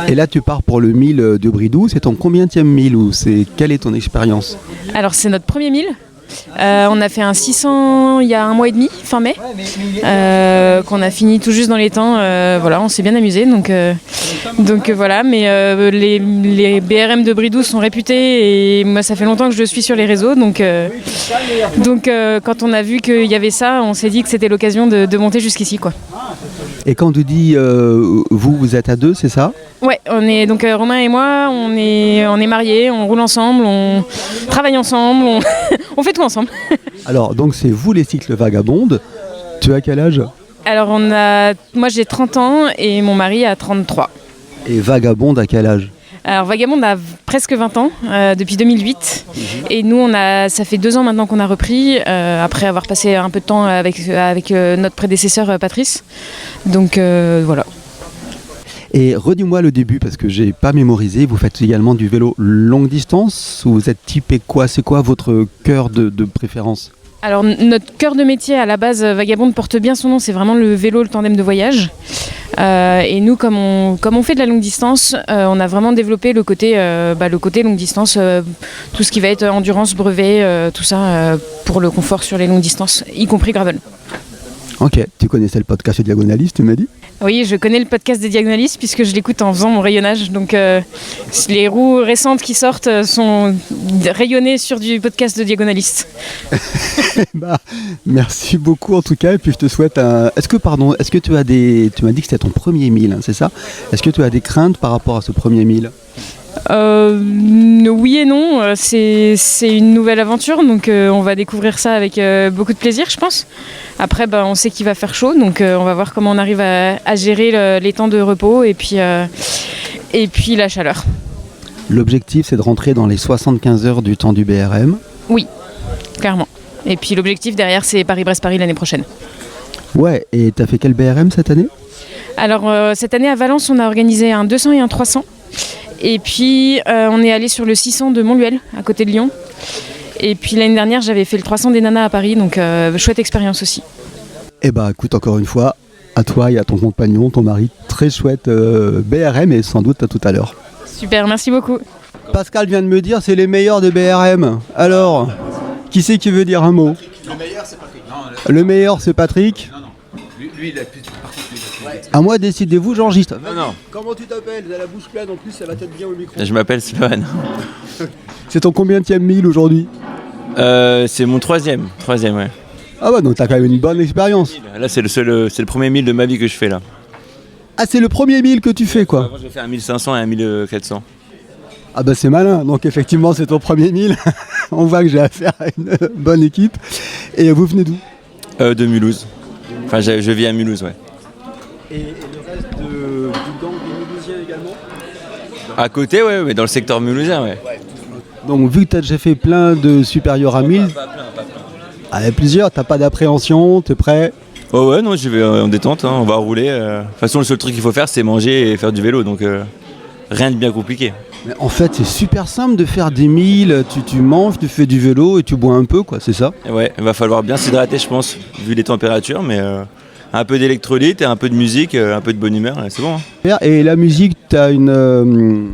Et là tu pars pour le 1000 de Bridoux, c'est ton combienième 1000 ou quelle est ton expérience? Alors c'est notre premier 1000. On a fait un 600 il y a un mois et demi, fin mai, qu'on a fini tout juste dans les temps. Voilà, on s'est bien amusé. Donc voilà, mais les BRM de Bridoux sont réputés et moi ça fait longtemps que je suis sur les réseaux. Donc quand on a vu qu'il y avait ça, on s'est dit que c'était l'occasion de monter jusqu'ici, quoi. Et quand tu dis vous êtes à deux, c'est ça? Ouais, on est donc Romain et moi, on est mariés, on roule ensemble, on travaille ensemble, on fait tout ensemble. Alors donc c'est vous les Cycles Vagabondes. Tu as quel âge? Alors moi j'ai 30 ans et mon mari a 33. Et Vagabonde à quel âge? Alors Vagabonde a presque 20 ans, depuis 2008. Et nous, ça fait 2 ans maintenant qu'on a repris, après avoir passé un peu de temps avec notre prédécesseur Patrice. Donc voilà. Et redis-moi le début, parce que j'ai pas mémorisé, vous faites également du vélo longue distance, ou vous êtes typé quoi? C'est quoi votre cœur de préférence? Alors notre cœur de métier à la base, Vagabonde porte bien son nom, c'est vraiment le vélo, le tandem de voyage. Et nous, comme on fait de la longue distance, on a vraiment développé le côté longue distance, tout ce qui va être endurance, brevet, tout ça pour le confort sur les longues distances, y compris gravel. Ok, tu connaissais le podcast Diagonaliste, tu m'as dit? Oui, je connais le podcast des Diagonalistes puisque je l'écoute en faisant mon rayonnage. Donc les roues récentes qui sortent sont rayonnées sur du podcast de Diagonalistes. Merci beaucoup en tout cas, et puis je te souhaite un... Est-ce que tu as tu m'as dit que c'était ton premier 1000, hein, c'est ça? Est-ce que tu as des craintes par rapport à ce premier 1000? Oui et non, c'est une nouvelle aventure, donc on va découvrir ça avec beaucoup de plaisir, je pense. Après, on sait qu'il va faire chaud, donc on va voir comment on arrive à gérer les temps de repos et puis la chaleur. L'objectif, c'est de rentrer dans les 75 heures du temps du BRM? Oui, clairement. Et puis l'objectif derrière, c'est Paris-Brest-Paris l'année prochaine. Ouais, et t'as fait quel BRM cette année? Alors cette année à Valence, on a organisé un 200 et un 300. Et puis on est allé sur le 600 de Montluel, à côté de Lyon. Et puis l'année dernière, j'avais fait le 300 des Nanas à Paris, donc chouette expérience aussi. Eh bah écoute, encore une fois, à toi et à ton compagnon, ton mari, très chouette BRM et sans doute à tout à l'heure. Super, merci beaucoup. Pascal vient de me dire c'est les meilleurs de BRM. Alors, qui c'est qui veut dire un mot? Le meilleur c'est Patrick. Le meilleur c'est Patrick? Non. Lui il a plus. À moi, décidez-vous, Jean-Giste. Non. Comment tu t'appelles? T'as la bouche pleine, en plus, ça va peut-être bien au micro. Je m'appelle Sloan. C'est ton combienième 1000 aujourd'hui? C'est mon troisième, ouais. Ah bah donc t'as quand même une bonne expérience. Là c'est le premier 1000 de ma vie que je fais là. Ah, c'est le premier 1000 que tu fais, quoi? Avant j'ai fait un 1500 et un 1400. Ah bah c'est malin, donc effectivement c'est ton premier 1000. On voit que j'ai affaire à une bonne équipe. Et vous venez d'où? De Mulhouse. Enfin, je vis à Mulhouse, ouais. Et le reste du gang des Mulhousiens également? À côté, ouais, mais dans le secteur mulhousien, ouais. Donc vu que tu as déjà fait plein de supérieurs à 1000, avec plusieurs, t'as pas d'appréhension, t'es prêt? Oh ouais, non, je vais en détente, hein, on va rouler. De toute façon, le seul truc qu'il faut faire, c'est manger et faire du vélo, donc rien de bien compliqué. Mais en fait, c'est super simple de faire des 1000, tu manges, tu fais du vélo et tu bois un peu, quoi, c'est ça? Ouais, il va falloir bien s'hydrater, je pense, vu les températures, mais un peu d'électrolyte et un peu de musique, un peu de bonne humeur, c'est bon. Hein. Et la musique, t'as une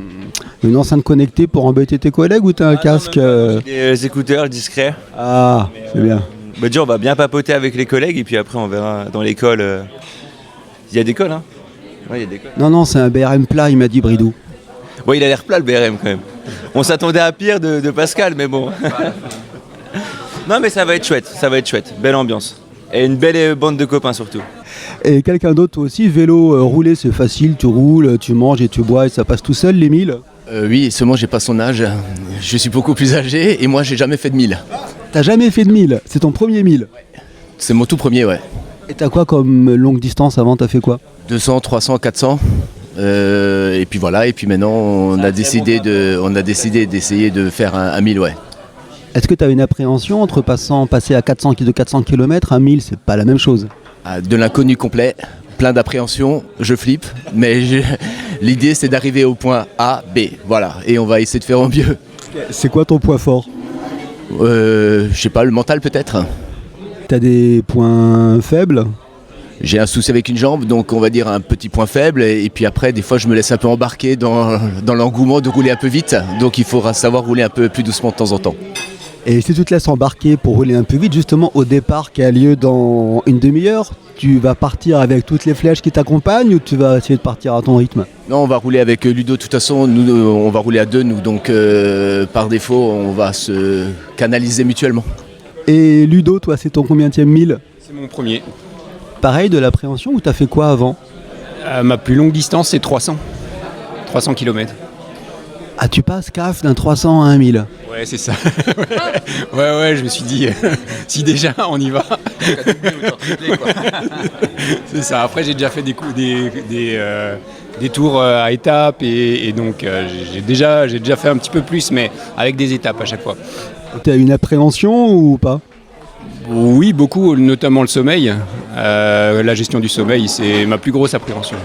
enceinte connectée pour embêter tes collègues ou t'as un casque? Les écouteurs discrets. Ah, c'est bien. Bah, déjà, on va bien papoter avec les collègues et puis après, on verra dans l'école. Il y a des cols, hein? Ouais, il y a des cols. Non, c'est un BRM plat, il m'a dit Bridou. Bon, il a l'air plat le BRM quand même. On s'attendait à pire de Pascal, mais bon. Non, mais ça va être chouette. Belle ambiance. Et une belle bande de copains surtout. Et quelqu'un d'autre aussi, vélo, rouler c'est facile, tu roules, tu manges et tu bois et ça passe tout seul les 1000? Oui, seulement j'ai pas son âge. Je suis beaucoup plus âgé et moi j'ai jamais fait de 1000. T'as jamais fait de 1000? C'est ton premier 1000? C'est mon tout premier, ouais. Et t'as quoi comme longue distance avant? T'as fait quoi? 200, 300, 400. Et puis voilà, et puis maintenant on a décidé d'essayer de faire un 1000, ouais. Est-ce que tu as une appréhension entre passer à 400 km à 1000, c'est pas la même chose? De l'inconnu complet, plein d'appréhension, je flippe, mais l'idée c'est d'arriver au point A, B, voilà, et on va essayer de faire au mieux. C'est quoi ton point fort? Je sais pas, le mental peut-être. T'as des points faibles? J'ai un souci avec une jambe, donc on va dire un petit point faible, et puis après des fois je me laisse un peu embarquer dans l'engouement de rouler un peu vite, donc il faudra savoir rouler un peu plus doucement de temps en temps. Et si tu te laisses embarquer pour rouler un peu vite, justement au départ qui a lieu dans une demi-heure, tu vas partir avec toutes les flèches qui t'accompagnent ou tu vas essayer de partir à ton rythme? Non, on va rouler avec Ludo, de toute façon, nous, on va rouler à deux, nous, donc par défaut, on va se canaliser mutuellement. Et Ludo, toi, c'est ton combienième 1000? C'est mon premier. Pareil, de l'appréhension ou t'as fait quoi avant? Ma plus longue distance, c'est 300 km. Ah, tu passes CAF d'un 300 à un 1000? Ouais, c'est ça. ouais, je me suis dit, si déjà on y va. C'est ça. Après, j'ai déjà fait des tours à étapes et donc j'ai déjà fait un petit peu plus, mais avec des étapes à chaque fois. Tu as une appréhension ou pas? Oui, beaucoup, notamment le sommeil. La gestion du sommeil, c'est ma plus grosse appréhension.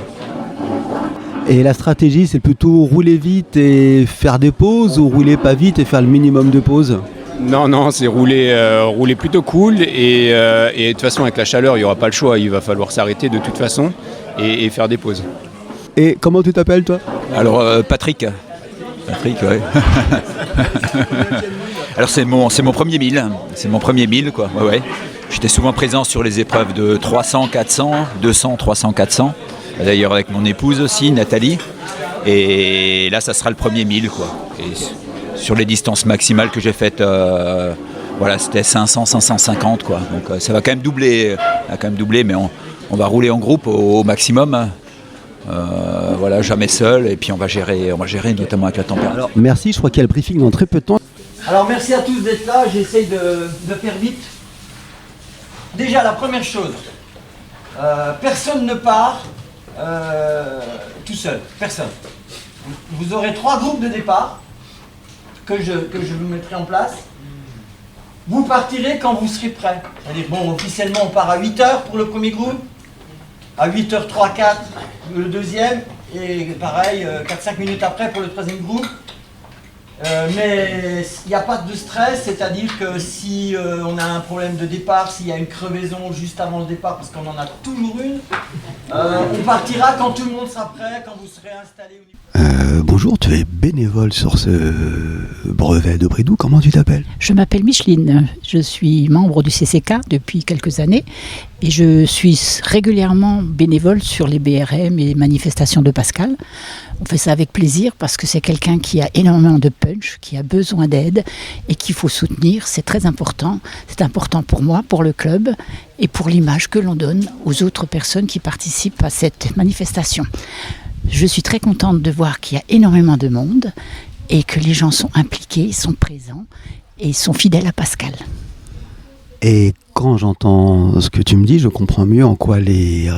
Et la stratégie, c'est plutôt rouler vite et faire des pauses ou rouler pas vite et faire le minimum de pauses? Non, c'est rouler plutôt cool et de toute façon avec la chaleur, il n'y aura pas le choix, il va falloir s'arrêter de toute façon et faire des pauses. Et comment tu t'appelles toi? Alors Patrick, ouais. Alors c'est mon premier 1000, quoi. Ouais. J'étais souvent présent sur les épreuves de 300, 400, 200, 300, 400. D'ailleurs avec mon épouse aussi, Nathalie. Et là, ça sera le premier 1000, quoi. Et sur les distances maximales que j'ai faites, c'était 500, 550, quoi. Donc ça va quand même doubler, mais on va rouler en groupe au maximum. Jamais seul. Et puis on va gérer notamment avec la température. Alors, merci, je crois qu'il y a le briefing dans très peu de temps. Alors merci à tous d'être là, j'essaye de faire vite. Déjà la première chose, personne ne part tout seul, personne. Vous aurez 3 groupes de départ que je vous mettrai en place. Vous partirez quand vous serez prêts. C'est-à-dire, officiellement on part à 8h pour le premier groupe, à 8h03, 4 le deuxième, et pareil, 4-5 minutes après pour le troisième groupe. Mais il n'y a pas de stress, c'est-à-dire que si on a un problème de départ, s'il y a une crevaison juste avant le départ, parce qu'on en a toujours une, on partira quand tout le monde sera prêt, quand vous serez installés. Bonjour, tu es bénévole sur ce brevet de Bridou, comment tu t'appelles? Je m'appelle Micheline, je suis membre du CCK depuis quelques années et je suis régulièrement bénévole sur les BRM et les manifestations de Pascal. On fait ça avec plaisir parce que c'est quelqu'un qui a énormément de punch, qui a besoin d'aide et qu'il faut soutenir, c'est très important. C'est important pour moi, pour le club et pour l'image que l'on donne aux autres personnes qui participent à cette manifestation. Je suis très contente de voir qu'il y a énormément de monde et que les gens sont impliqués, sont présents et ils sont fidèles à Pascal. Et quand j'entends ce que tu me dis, je comprends mieux en quoi les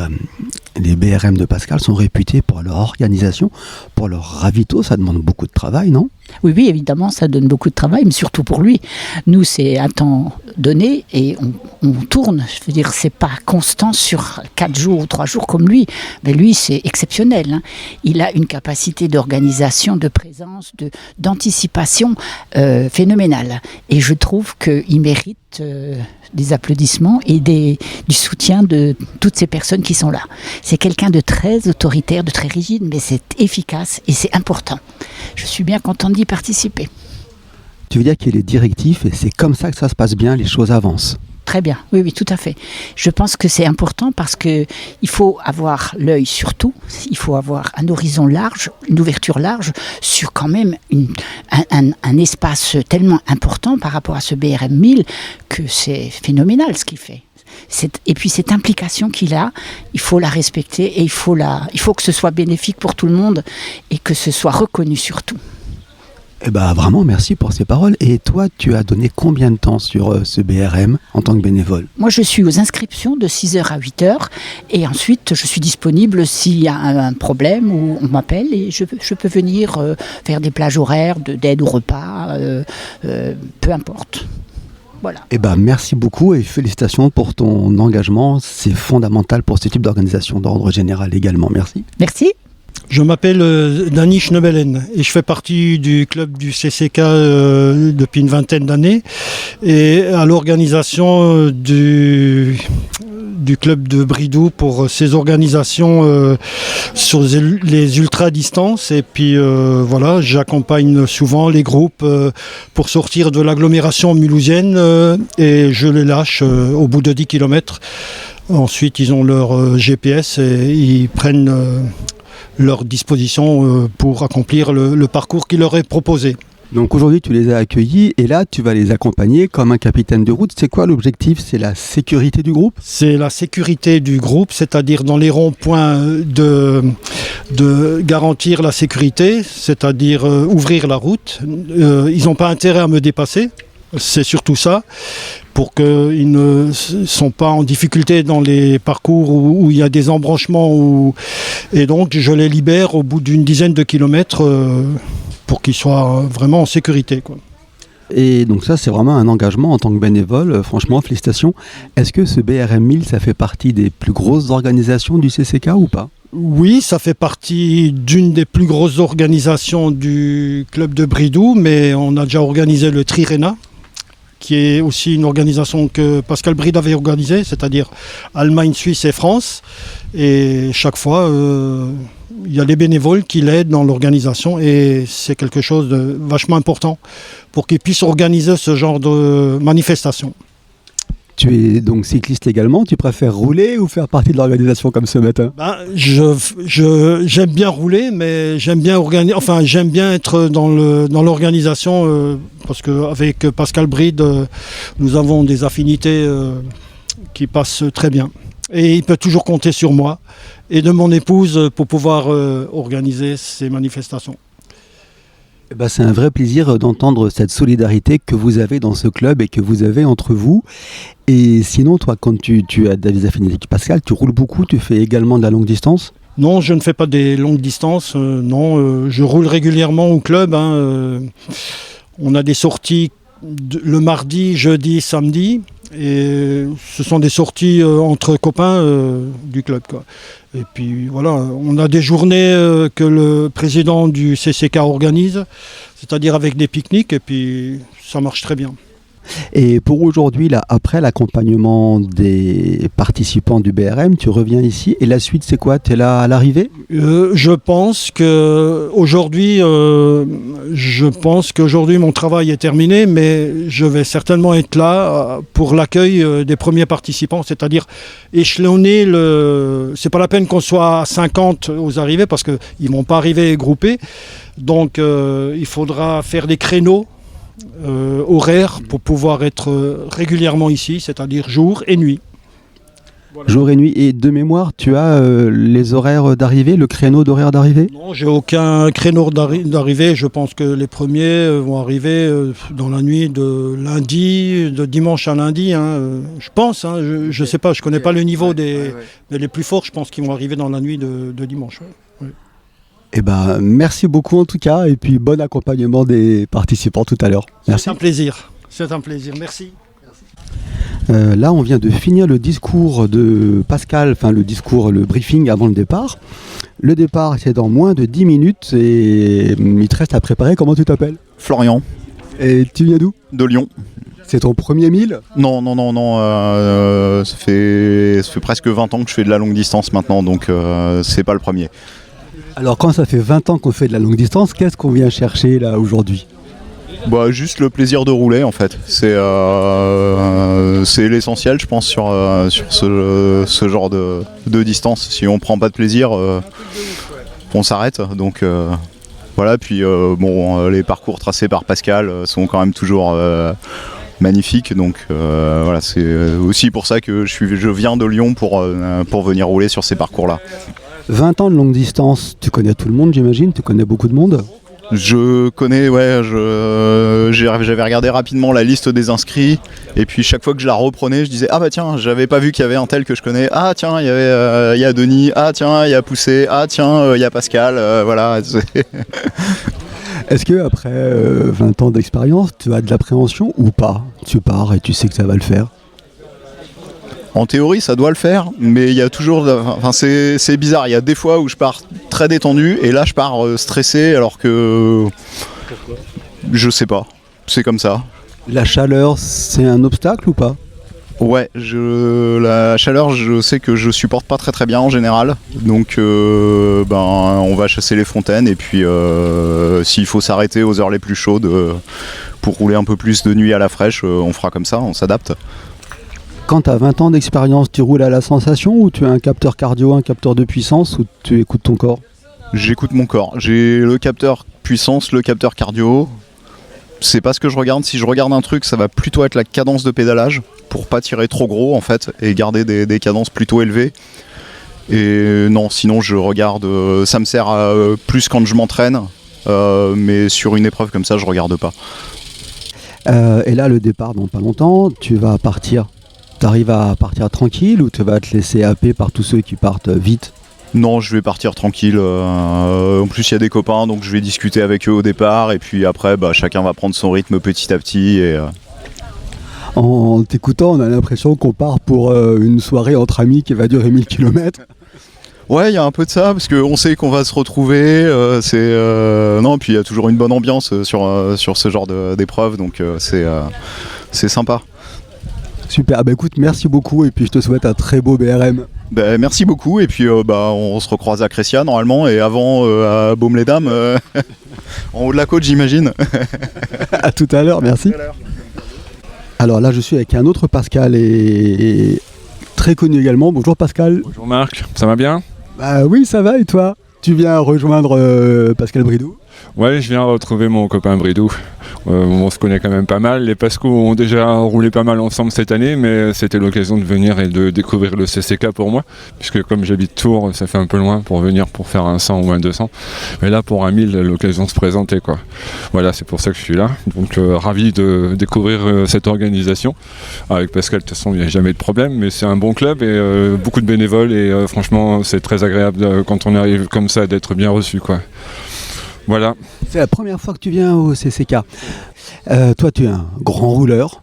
BRM de Pascal sont réputés pour leur organisation, pour leur ravito. Ça demande beaucoup de travail, non ? Oui, évidemment, ça donne beaucoup de travail, mais surtout pour lui. Nous, c'est un temps donné et on tourne. Je veux dire, c'est pas constant sur 4 jours ou 3 jours comme lui. Mais lui, c'est exceptionnel. Hein. Il a une capacité d'organisation, de présence, d'anticipation phénoménale. Et je trouve qu'il mérite des applaudissements et du soutien de toutes ces personnes qui sont là. C'est quelqu'un de très autoritaire, de très rigide, mais c'est efficace et c'est important. Je suis bien contente d'y participer. Tu veux dire qu'il est directif et c'est comme ça que ça se passe bien, les choses avancent. Très bien, oui, tout à fait. Je pense que c'est important parce qu'il faut avoir l'œil sur tout, il faut avoir un horizon large, une ouverture large sur quand même un espace tellement important par rapport à ce BRM 1000 que c'est phénoménal ce qu'il fait. Et puis cette implication qu'il a, il faut la respecter et il faut que ce soit bénéfique pour tout le monde et que ce soit reconnu surtout. Eh ben vraiment, merci pour ces paroles. Et toi, tu as donné combien de temps sur ce BRM en tant que bénévole ? Moi, je suis aux inscriptions de 6h à 8h. Et ensuite, je suis disponible s'il y a un problème ou on m'appelle. Et je peux venir faire des plages horaires d'aide au repas, peu importe. Voilà. Eh ben, merci beaucoup et félicitations pour ton engagement. C'est fondamental pour ce type d'organisation d'ordre général également. Merci. Merci. Je m'appelle Danish Nebelen et je fais partie du club du CCK depuis une vingtaine d'années et à l'organisation du club de Bridou pour ces organisations sur les ultra-distances. Et puis voilà, j'accompagne souvent les groupes pour sortir de l'agglomération mulhousienne et je les lâche au bout de 10 km. Ensuite, ils ont leur GPS et ils prennent leur disposition pour accomplir le parcours qui leur est proposé. Donc aujourd'hui tu les as accueillis et là tu vas les accompagner comme un capitaine de route. C'est quoi l'objectif ? C'est la sécurité du groupe ? C'est la sécurité du groupe, c'est-à-dire dans les ronds-points de garantir la sécurité, c'est-à-dire ouvrir la route. Ils n'ont pas intérêt à me dépasser. C'est surtout ça, pour qu'ils ne sont pas en difficulté dans les parcours où il y a des embranchements. Et donc je les libère au bout d'une dizaine de kilomètres pour qu'ils soient vraiment en sécurité, quoi. Et donc ça, c'est vraiment un engagement en tant que bénévole. Franchement, félicitations. Est-ce que ce BRM 1000, ça fait partie des plus grosses organisations du CCK ou pas ? Oui, ça fait partie d'une des plus grosses organisations du club de Bridou, mais on a déjà organisé le Trirena, qui est aussi une organisation que Pascal Bride avait organisée, c'est-à-dire Allemagne, Suisse et France. Et chaque fois, il y a des bénévoles qui l'aident dans l'organisation et c'est quelque chose de vachement important pour qu'ils puissent organiser ce genre de manifestation. Tu es donc cycliste également, tu préfères rouler ou faire partie de l'organisation comme ce matin ? J'aime bien rouler, mais j'aime bien être dans l'organisation parce qu'avec Pascal Bride, nous avons des affinités qui passent très bien. Et il peut toujours compter sur moi et de mon épouse pour pouvoir organiser ces manifestations. Eh ben, c'est un vrai plaisir d'entendre cette solidarité que vous avez dans ce club et que vous avez entre vous. Et sinon, toi, quand tu as des affinités avec Pascal, tu roules beaucoup, tu fais également de la longue distance ? Non, je ne fais pas des longues distances. Je roule régulièrement au club. On a des sorties le mardi, jeudi, samedi. Et ce sont des sorties entre copains du club, quoi. Et puis voilà, on a des journées que le président du CCK organise, c'est-à-dire avec des pique-niques, et puis ça marche très bien. Et pour aujourd'hui, là, après l'accompagnement des participants du BRM, tu reviens ici et la suite c'est quoi ? Tu es là à l'arrivée ? Je pense qu'aujourd'hui mon travail est terminé, mais je vais certainement être là pour l'accueil des premiers participants, c'est-à-dire échelonner c'est pas la peine qu'on soit à 50 aux arrivées parce qu'ils ne vont pas arriver groupés, donc il faudra faire des créneaux horaires pour pouvoir être régulièrement ici, c'est-à-dire jour et nuit. Jour et nuit. Et de mémoire, tu as les horaires d'arrivée, le créneau d'horaire d'arrivée? Non, j'ai aucun créneau d'arrivée. Je pense que les premiers vont arriver dans la nuit de dimanche à lundi. Je pense, je ne sais pas, je ne connais pas le niveau des les plus forts. Je pense qu'ils vont arriver dans la nuit de dimanche. Ouais. Eh ben, merci beaucoup en tout cas, et puis bon accompagnement des participants tout à l'heure. Merci. C'est un plaisir. C'est un plaisir. Merci. Là, on vient de finir le discours de Pascal, le briefing avant le départ. Le départ, c'est dans moins de 10 minutes et il te reste à préparer. Comment tu t'appelles? Florian. Et tu viens d'où? De Lyon. C'est ton premier 1000? Non. Ça fait presque 20 ans que je fais de la longue distance maintenant, donc c'est pas le premier. Alors, quand ça fait 20 ans qu'on fait de la longue distance, qu'est-ce qu'on vient chercher là aujourd'hui? Juste le plaisir de rouler en fait. C'est l'essentiel je pense sur ce genre de distance. Si on prend pas de plaisir, on s'arrête. Donc voilà, puis les parcours tracés par Pascal sont quand même toujours magnifiques. Donc voilà, c'est aussi pour ça que je viens de Lyon pour venir rouler sur ces parcours-là. 20 ans de longue distance, tu connais tout le monde j'imagine? Tu connais beaucoup de monde? Je connais, j'avais regardé rapidement la liste des inscrits et puis chaque fois que je la reprenais, je disais ah bah tiens, j'avais pas vu qu'il y avait un tel que je connais. Ah tiens, il y a Denis. Ah tiens, il y a Poussé. Ah tiens, il y a Pascal. Voilà. Est-ce que après 20 ans d'expérience, tu as de l'appréhension ou pas? Tu pars et tu sais que ça va le faire? En théorie, ça doit le faire, mais il y a toujours... c'est bizarre, il y a des fois où je pars très détendu, et là je pars stressé, alors que... Je sais pas, c'est comme ça. La chaleur, c'est un obstacle ou pas? Ouais, la chaleur, je sais que je supporte pas très bien en général, donc on va chasser les fontaines, et puis s'il faut s'arrêter aux heures les plus chaudes pour rouler un peu plus de nuit à la fraîche, on fera comme ça, on s'adapte. Quand tu as 20 ans d'expérience, tu roules à la sensation ou tu as un capteur cardio, un capteur de puissance ou tu écoutes ton corps? J'écoute mon corps. J'ai le capteur puissance, le capteur cardio. C'est pas ce que je regarde. Si je regarde un truc, ça va plutôt être la cadence de pédalage pour pas tirer trop gros en fait et garder des cadences plutôt élevées. Et non, sinon je regarde. Ça me sert plus quand je m'entraîne, mais sur une épreuve comme ça, je regarde pas. Et là, le départ dans pas longtemps, tu vas partir. T'arrives à partir tranquille ou tu vas te laisser happer par tous ceux qui partent vite? Non, je vais partir tranquille. En plus, il y a des copains, donc je vais discuter avec eux au départ. Et puis après, chacun va prendre son rythme petit à petit. Et, En t'écoutant, on a l'impression qu'on part pour une soirée entre amis qui va durer 1000 km. Ouais, il y a un peu de ça, parce qu'on sait qu'on va se retrouver. Non, puis il y a toujours une bonne ambiance sur ce genre d'épreuve, donc c'est sympa. Super, écoute, merci beaucoup et puis je te souhaite un très beau BRM. Merci beaucoup et puis on se recroise à Crescia normalement et avant à Baume-les-Dames, en haut de la côte j'imagine. À tout à l'heure, merci. Alors là je suis avec un autre Pascal et très connu également. Bonjour Pascal. Bonjour Marc, ça va bien? Oui ça va et toi? Tu viens rejoindre Pascal Bridou? Ouais, je viens retrouver mon copain Bridou. On se connaît quand même pas mal. Les Pascos ont déjà roulé pas mal ensemble cette année, mais c'était l'occasion de venir et de découvrir le CCK pour moi, puisque comme j'habite Tours, ça fait un peu loin pour venir pour faire un 100 ou un 200. Mais là, pour un 1000, l'occasion de se présenter, quoi. Voilà, c'est pour ça que je suis là. Donc, ravi de découvrir cette organisation. Avec Pascal, de toute façon, il n'y a jamais de problème, mais c'est un bon club et beaucoup de bénévoles et franchement, c'est très agréable quand on arrive comme ça d'être bien reçu, quoi. Voilà. C'est la première fois que tu viens au CCK. Toi, tu es un grand rouleur.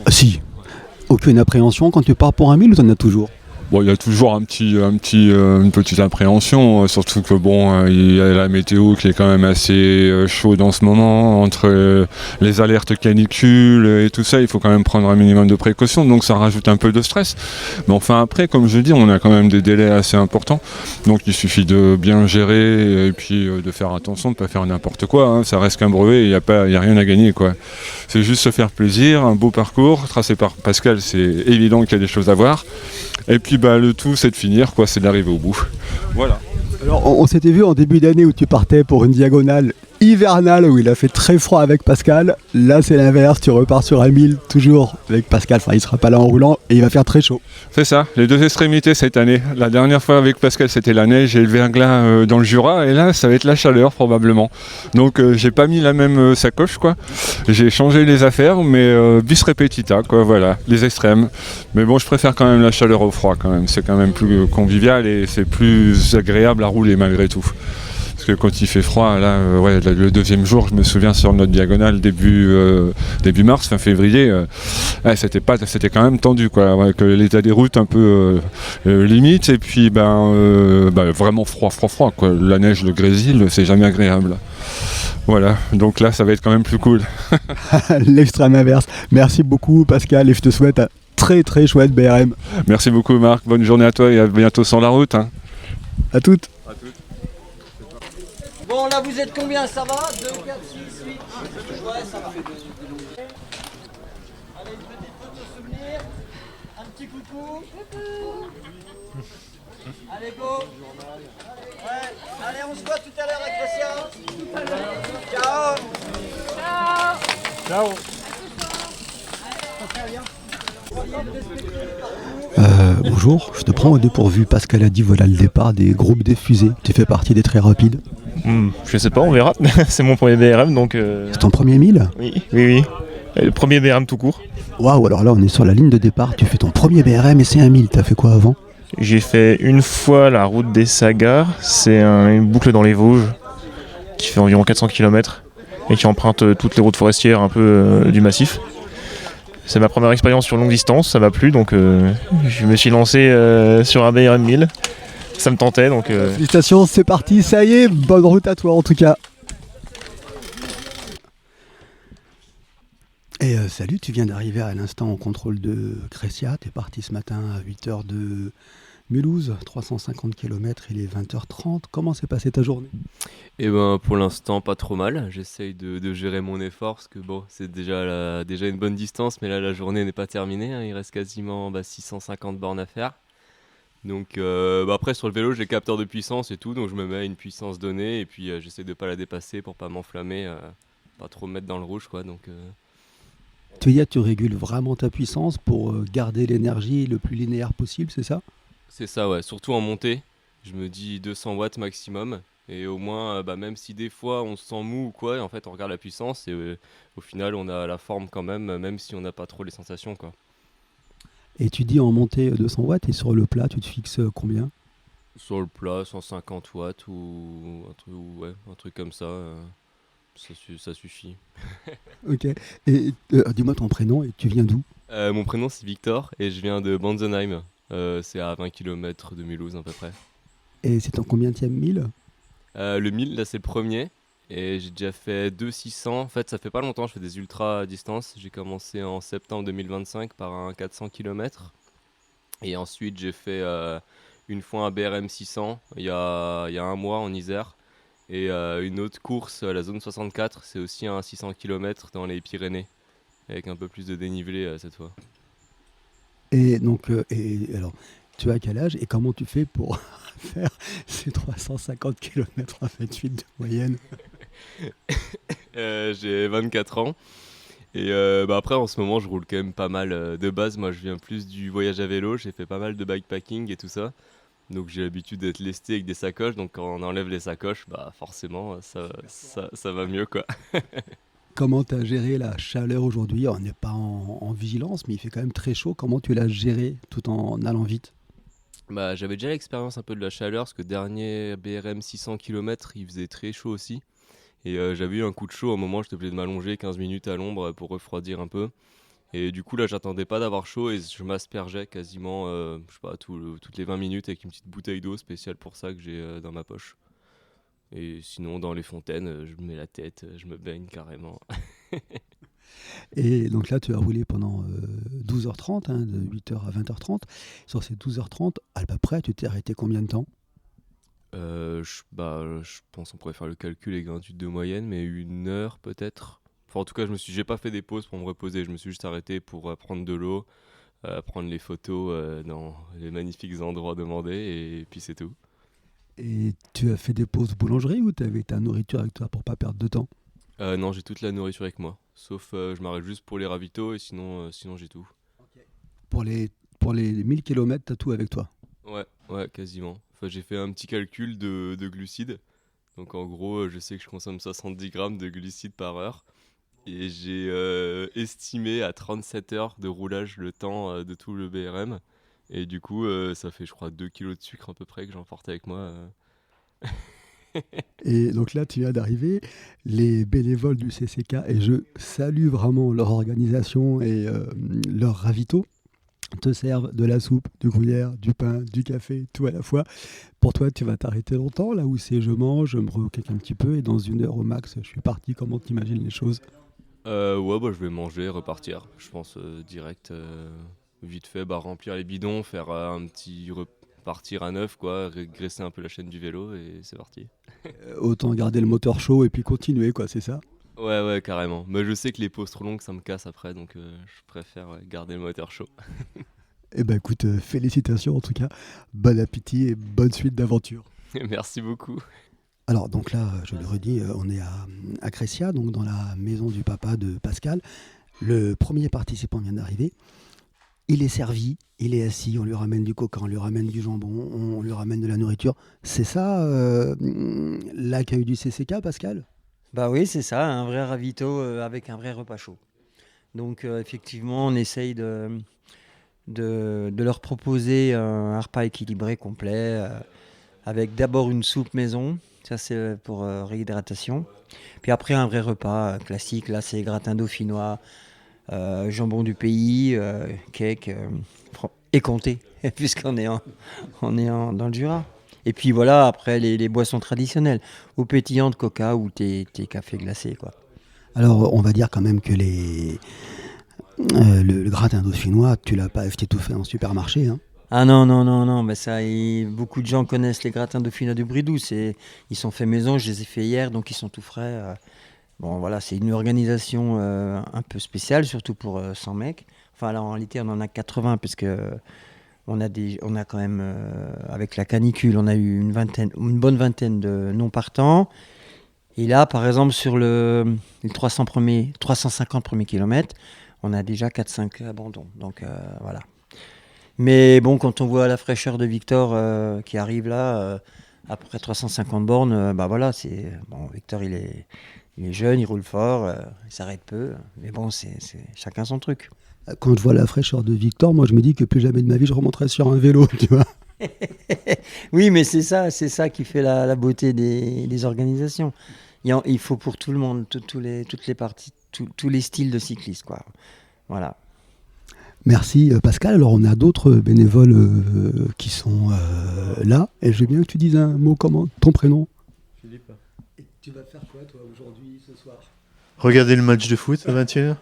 Si. Aucune appréhension quand tu pars pour un 1000 ou tu en as toujours? Bon, il y a toujours une petite appréhension, surtout que il y a la météo qui est quand même assez chaude en ce moment, entre les alertes canicules et tout ça, il faut quand même prendre un minimum de précautions, donc ça rajoute un peu de stress. Mais enfin après, comme je dis, on a quand même des délais assez importants, donc il suffit de bien gérer et puis de faire attention, de ne pas faire n'importe quoi, hein. Ça reste qu'un brevet, il n'y a rien à gagner, quoi. C'est juste se faire plaisir, un beau parcours, tracé par Pascal, c'est évident qu'il y a des choses à voir. Et puis le tout c'est de finir, quoi, c'est d'arriver au bout. Voilà. Alors on s'était vu en début d'année où tu partais pour une diagonale hivernale où il a fait très froid avec Pascal. Là, c'est l'inverse. Tu repars sur un 1000 toujours avec Pascal. Enfin, il sera pas là en roulant et il va faire très chaud. C'est ça, les deux extrémités cette année. La dernière fois avec Pascal, c'était la neige et le verglas dans le Jura. Et là, ça va être la chaleur probablement. Donc, j'ai pas mis la même sacoche, quoi. J'ai changé les affaires, mais bis repetita, quoi. Voilà, les extrêmes. Mais bon, je préfère quand même la chaleur au froid, quand même. C'est quand même plus convivial et c'est plus agréable à rouler malgré tout. Parce que quand il fait froid, là, le deuxième jour, je me souviens sur notre diagonale début mars, fin février, c'était quand même tendu, quoi, avec l'état des routes un peu limite, et puis vraiment froid, quoi. La neige, le grésil, c'est jamais agréable. Voilà, donc là, ça va être quand même plus cool. L'extrême inverse. Merci beaucoup, Pascal, et je te souhaite un très très chouette BRM. Merci beaucoup, Marc. Bonne journée à toi et à bientôt sur la route. Hein. À toutes. Bon, là, vous êtes combien? Ça va? 2, 4, 6, 8. Ouais, ça va. Allez, une petite photo souvenir. Un petit coucou. Allez, go. Ouais. Allez, on se voit tout à l'heure avec Christian. Ciao. Ciao. Bonjour, je te prends au dépourvu. Pascal a dit voilà le départ des groupes des fusées. Tu fais partie des très rapides. Je sais pas, on verra. C'est mon premier BRM donc. C'est ton premier 1000? Oui. Le premier BRM tout court. Waouh, alors là on est sur la ligne de départ. Tu fais ton premier BRM et c'est un 1000. T'as fait quoi avant? J'ai fait une fois la route des Sagas. C'est une boucle dans les Vosges qui fait environ 400 km et qui emprunte toutes les routes forestières un peu du massif. C'est ma première expérience sur longue distance, ça m'a plu, donc je me suis lancé sur un BRM 1000. Ça me tentait, donc... Félicitations, c'est parti, ça y est, bonne route à toi en tout cas. Et salut, tu viens d'arriver à l'instant au contrôle de Crescia, tu es parti ce matin à 8h de Mulhouse, 350 km, il est 20h30. Comment s'est passée ta journée? Eh ben pour l'instant pas trop mal, j'essaye de gérer mon effort parce que bon c'est déjà une bonne distance, mais là la journée n'est pas terminée, hein. Il reste quasiment 650 bornes à faire. Donc après sur le vélo j'ai capteur de puissance et tout, donc je me mets à une puissance donnée et puis j'essaie de pas la dépasser pour pas m'enflammer, pas trop me mettre dans le rouge quoi. Donc Tu régules vraiment ta puissance pour garder l'énergie le plus linéaire possible, c'est ça? c'est ça ouais, surtout en montée, je me dis 200 watts maximum. Et au moins, même si des fois on se sent mou ou quoi, en fait on regarde la puissance et au final on a la forme quand même si on n'a pas trop les sensations quoi. Et tu dis en montée 200 watts et sur le plat tu te fixes combien? Sur le plat 150 watts ou un truc comme ça, ça suffit. Ok, et dis-moi ton prénom et tu viens d'où? Mon prénom c'est Victor et je viens de Banzenheim, c'est à 20 km de Mulhouse à peu près. Et c'est ton combienième 1000? Le 1000 là c'est le premier et j'ai déjà fait 2 600. En fait ça fait pas longtemps, je fais des ultra distance. J'ai commencé en septembre 2025 par un 400 km et ensuite j'ai fait une fois un BRM 600 il y a un mois en Isère et une autre course, la zone 64, c'est aussi un 600 km dans les Pyrénées avec un peu plus de dénivelé cette fois. Et donc, alors, tu as quel âge et comment tu fais pour faire ces 350 km à 28 de moyenne? J'ai 24 ans et après en ce moment je roule quand même pas mal de base. Moi je viens plus du voyage à vélo, j'ai fait pas mal de bikepacking et tout ça. Donc j'ai l'habitude d'être lesté avec des sacoches, donc quand on enlève les sacoches, forcément ça va mieux quoi. Comment tu as géré la chaleur aujourd'hui? On n'est pas en vigilance, mais il fait quand même très chaud. Comment tu l'as géré tout en allant vite? J'avais déjà l'expérience un peu de la chaleur, parce que dernier BRM 600 km, il faisait très chaud aussi. Et j'avais eu un coup de chaud, à un moment j'étais obligé de m'allonger 15 minutes à l'ombre pour refroidir un peu. Et du coup là j'attendais pas d'avoir chaud et je m'aspergeais quasiment toutes les 20 minutes avec une petite bouteille d'eau spéciale pour ça que j'ai dans ma poche. Et sinon dans les fontaines, je mets la tête, je me baigne carrément. Et donc là, tu as roulé pendant 12h30, de 8h à 20h30. Sur ces 12h30, à peu près, tu t'es arrêté combien de temps? Je pense qu'on pourrait faire le calcul avec 28 de moyenne, mais 1 heure peut-être. Enfin, en tout cas, j'ai pas fait des pauses pour me reposer. Je me suis juste arrêté pour prendre de l'eau, prendre les photos dans les magnifiques endroits demandés, et puis c'est tout. Et tu as fait des pauses boulangerie ou tu avais ta nourriture avec toi pour pas perdre de temps? Non, j'ai toute la nourriture avec moi. Sauf je m'arrête juste pour les ravitaux et sinon j'ai tout. Pour les 1000 km, tu as tout avec toi? Ouais, quasiment. Enfin, j'ai fait un petit calcul de glucides. Donc en gros, je sais que je consomme 70 grammes de glucides par heure. Et j'ai estimé à 37 heures de roulage le temps de tout le BRM. Et du coup, ça fait, je crois, 2 kilos de sucre à peu près que j'emporte avec moi. Et donc là, tu viens d'arriver, les bénévoles du CCK, et je salue vraiment leur organisation et leur ravito, te servent de la soupe, du gruyère, du pain, du café, tout à la fois. Pour toi, tu vas t'arrêter longtemps, là où c'est je mange, je me requête un petit peu, et dans 1 heure au max, je suis parti. Comment t'imagines les choses? Ouais, bah, je vais manger, repartir. Je pense direct, vite fait, remplir les bidons, faire un petit repartir à neuf, quoi, graisser un peu la chaîne du vélo et c'est parti. Autant garder le moteur chaud et puis continuer, quoi, c'est ça? Ouais, carrément. Mais je sais que les pauses trop longues, ça me casse après, donc je préfère garder le moteur chaud. Eh ben écoute, félicitations en tout cas, bon appétit et bonne suite d'aventure. Merci beaucoup. Alors donc là, je le redis, on est à Crescia, donc dans la maison du papa de Pascal. Le premier participant vient d'arriver. Il est servi, il est assis, on lui ramène du coca, on lui ramène du jambon, on lui ramène de la nourriture. C'est ça l'accueil du CCK, Pascal? Bah oui, c'est ça, un vrai ravito avec un vrai repas chaud. Donc effectivement, on essaye de leur proposer un repas équilibré, complet, avec d'abord une soupe maison, ça c'est pour réhydratation. Puis après un vrai repas classique, là c'est gratin dauphinois, jambon du pays, cake et comté, puisqu'on est dans le Jura. Et puis voilà, après les boissons traditionnelles, eau pétillante, coca ou tes cafés glacés, quoi. Alors on va dire quand même que le gratin dauphinois, tu l'as pas acheté tout fait en supermarché, hein? Ah non, mais ça, beaucoup de gens connaissent les gratins dauphinois du Bridou, ils sont faits maison, je les ai faits hier, donc ils sont tout frais. Bon voilà, c'est une organisation un peu spéciale, surtout pour 100 mecs. Enfin là en réalité on en a 80 parce que on a quand même, avec la canicule, on a eu une bonne vingtaine de non partants. Et là par exemple sur les 350 premiers kilomètres, on a déjà 4-5 abandons. Donc voilà. Mais bon, quand on voit la fraîcheur de Victor qui arrive là, après 350 bornes, voilà, Victor il est jeune, il roule fort, il s'arrête peu. Mais bon, c'est chacun son truc. Quand je vois la fraîcheur de Victor, moi je me dis que plus jamais de ma vie je remonterai sur un vélo, tu vois. Oui, mais c'est ça qui fait la beauté des organisations. Il faut pour tout le monde, toutes les parties, tous les styles de cyclistes, quoi. Voilà. Merci Pascal. Alors on a d'autres bénévoles qui sont là. Et je veux bien que tu dises un mot, ton prénom? Philippe. Et tu vas faire quoi toi aujourd'hui, ce soir? Regarder le match de foot à 21h.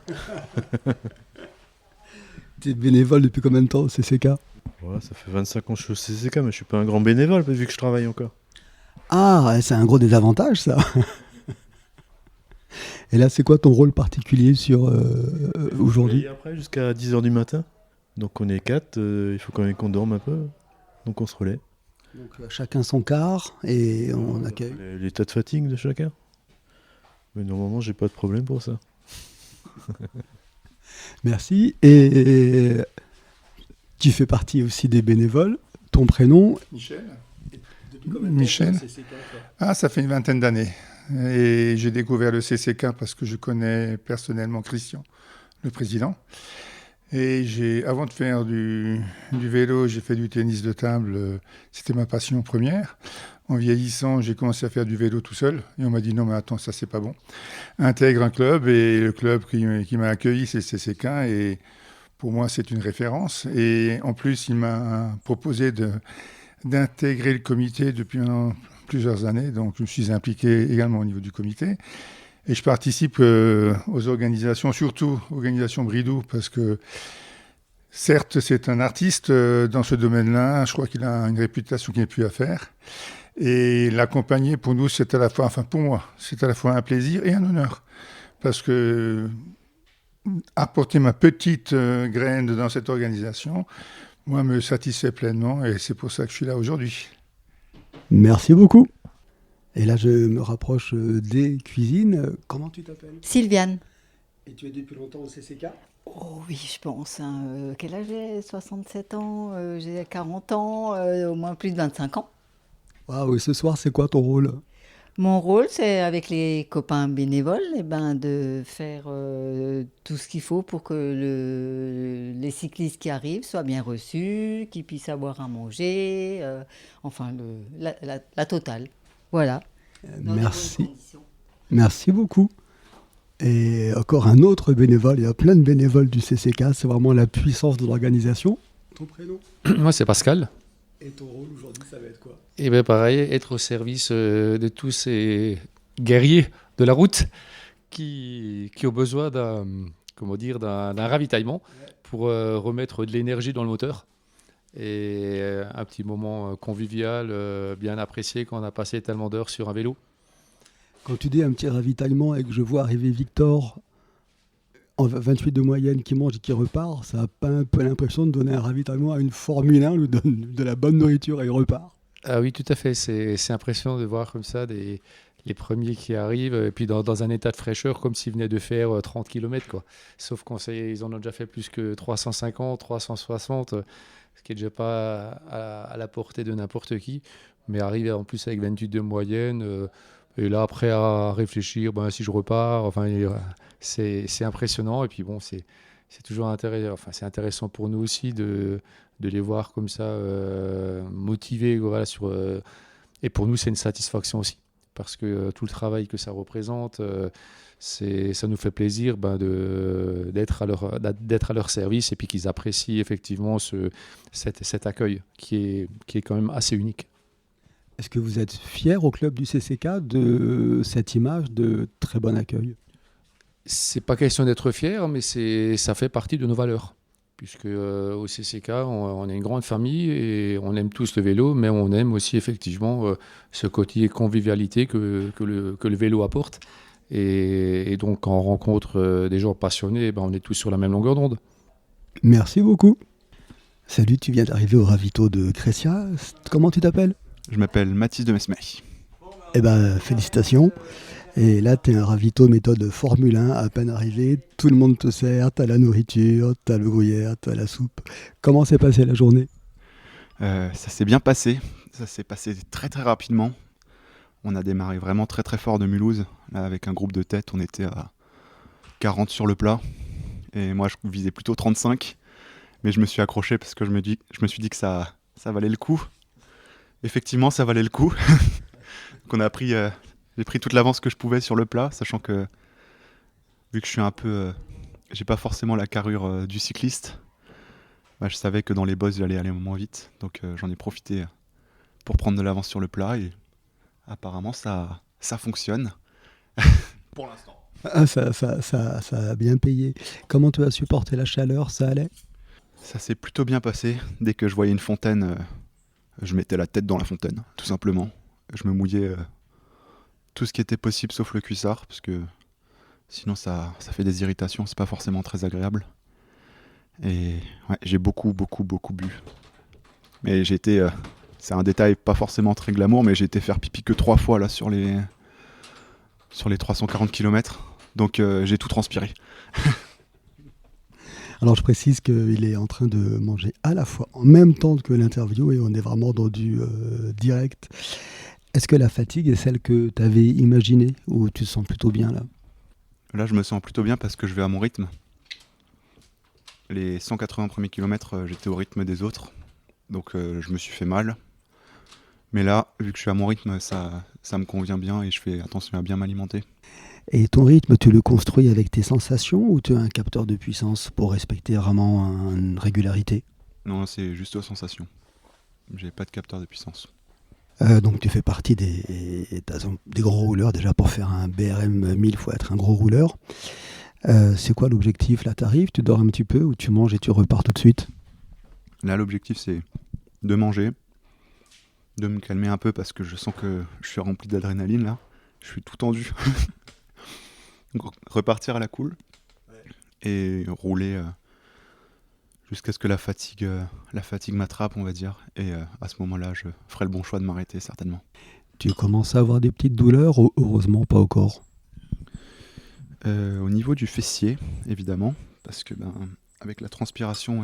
Tu es bénévole depuis combien de temps au CCK? Ouais, ça fait 25 ans que je suis au CCK, mais je suis pas un grand bénévole vu que je travaille encore. Ah, c'est un gros désavantage ça. Et là, c'est quoi ton rôle particulier sur aujourd'hui? Après, jusqu'à 10h du matin. Donc on est 4, il faut quand même qu'on dorme un peu. Donc on se relaie. Donc chacun son quart et on accueille. L'état de fatigue de chacun. Mais normalement, j'ai pas de problème pour ça. Merci. Et tu fais partie aussi des bénévoles. Ton prénom? Michel. Michel. Ah, ça fait une vingtaine d'années. Et j'ai découvert le CCK parce que je connais personnellement Christian, le président. Et avant de faire du vélo, j'ai fait du tennis de table. C'était ma passion première. En vieillissant, j'ai commencé à faire du vélo tout seul. Et on m'a dit non, mais attends, ça c'est pas bon. Intègre un club. Et le club qui m'a accueilli, c'est le CCK. Et pour moi, c'est une référence. Et en plus, il m'a proposé d'intégrer le comité depuis plusieurs années. Donc, je me suis impliqué également au niveau du comité. Et je participe aux organisations, surtout organisations Bridou, parce que certes, c'est un artiste dans ce domaine-là. Je crois qu'il a une réputation qui n'est plus à faire. Et l'accompagner, pour nous, c'est à la fois, enfin pour moi, c'est à la fois un plaisir et un honneur. Parce que apporter ma petite graine dans cette organisation, moi, me satisfait pleinement. Et c'est pour ça que je suis là aujourd'hui. Merci beaucoup. Et là, je me rapproche des cuisines. Comment tu t'appelles ? Sylviane. Et tu es depuis longtemps au CCK ? Oh oui, je pense. Quel âge j'ai ? 67 ans, j'ai 40 ans, au moins plus de 25 ans. Waouh, et ce soir, c'est quoi ton rôle ? Mon rôle, c'est avec les copains bénévoles, de faire tout ce qu'il faut pour que les cyclistes qui arrivent soient bien reçus, qu'ils puissent avoir à manger, la totale. Voilà. Merci. Merci beaucoup. Et encore un autre bénévole, il y a plein de bénévoles du CCK, c'est vraiment la puissance de l'organisation. Ton prénom ? Moi, c'est Pascal. Et ton rôle aujourd'hui, ça va être quoi ? Et bien pareil, être au service de tous ces guerriers de la route qui ont besoin d'un ravitaillement pour remettre de l'énergie dans le moteur. Et un petit moment convivial, bien apprécié quand on a passé tellement d'heures sur un vélo. Quand tu dis un petit ravitaillement et que je vois arriver Victor en 28 de moyenne qui mange et qui repart, ça n'a pas un peu l'impression de donner un ravitaillement à une Formule 1, lui donne de la bonne nourriture et il repart. Ah oui, tout à fait. C'est impressionnant de voir comme ça les premiers qui arrivent, et puis dans un état de fraîcheur, comme s'ils venaient de faire 30 km, quoi. Sauf qu'ils en ont déjà fait plus que 350, 360, ce qui est déjà pas à la portée de n'importe qui, mais arriver en plus avec 28 de moyenne, et là après à réfléchir, si je repars, c'est impressionnant, et puis bon, c'est toujours intéressant pour nous aussi de les voir comme ça, motivés, voilà, et pour nous c'est une satisfaction aussi, parce que tout le travail que ça représente, ça nous fait plaisir d'être à leur service, et puis qu'ils apprécient effectivement cet accueil qui est quand même assez unique. Est-ce que vous êtes fier au club du CCK de cette image de très bon accueil ? C'est pas question d'être fier, mais ça fait partie de nos valeurs. Puisque au CCK, on est une grande famille et on aime tous le vélo, mais on aime aussi effectivement ce côté convivialité que le vélo apporte. Et donc, quand on rencontre des gens passionnés, on est tous sur la même longueur d'onde. Merci beaucoup. Salut, tu viens d'arriver au ravito de Crescia. Comment tu t'appelles ? Je m'appelle Mathis de Mesmay. Eh ben, félicitations. Et là, tu es un ravito méthode Formule 1, à peine arrivé, tout le monde te sert, tu as la nourriture, tu as le gruyère, tu as la soupe. Comment s'est passée la journée ? Ça s'est bien passé, ça s'est passé très très rapidement. On a démarré vraiment très très fort de Mulhouse. Là, avec un groupe de tête, on était à 40 sur le plat. Et moi, je visais plutôt 35. Mais je me suis accroché parce que je me suis dit que ça valait le coup. Effectivement, ça valait le coup. Donc j'ai pris toute l'avance que je pouvais sur le plat, sachant que vu que je suis un peu, j'ai pas forcément la carrure du cycliste, je savais que dans les bosses j'allais aller moins vite, donc j'en ai profité pour prendre de l'avance sur le plat et apparemment ça fonctionne pour l'instant. Ah, ça a bien payé. Comment tu as supporté la chaleur, ça allait ? Ça s'est plutôt bien passé. Dès que je voyais une fontaine, je mettais la tête dans la fontaine, tout simplement. Je me mouillais tout ce qui était possible sauf le cuissard, parce que sinon ça fait des irritations, c'est pas forcément très agréable. Et ouais, j'ai beaucoup bu. Mais j'ai été, c'est un détail pas forcément très glamour, mais j'ai été faire pipi que 3 fois là sur les 340 km, donc j'ai tout transpiré. Alors je précise qu'il est en train de manger à la fois en même temps que l'interview et on est vraiment dans du direct. Est-ce que la fatigue est celle que tu avais imaginée ou tu te sens plutôt bien là ? Là je me sens plutôt bien parce que je vais à mon rythme. Les 180 premiers kilomètres, j'étais au rythme des autres, donc je me suis fait mal. Mais là, vu que je suis à mon rythme, ça me convient bien et je fais attention à bien m'alimenter. Et ton rythme, tu le construis avec tes sensations ou tu as un capteur de puissance pour respecter vraiment une régularité ? Non, c'est juste aux sensations. J'ai pas de capteur de puissance. Donc tu fais partie des gros rouleurs. Déjà pour faire un BRM 1000, il faut être un gros rouleur. C'est quoi l'objectif ? Là, tu arrives, tu dors un petit peu ou tu manges et tu repars tout de suite ? Là, l'objectif, c'est de manger, de me calmer un peu parce que je sens que je suis rempli d'adrénaline là. Je suis tout tendu. Donc, repartir à la cool et rouler jusqu'à ce que la fatigue m'attrape, on va dire. Et à ce moment-là, je ferai le bon choix de m'arrêter, certainement. Tu commences à avoir des petites douleurs, heureusement pas au corps. Au niveau du fessier, évidemment, parce que avec la transpiration,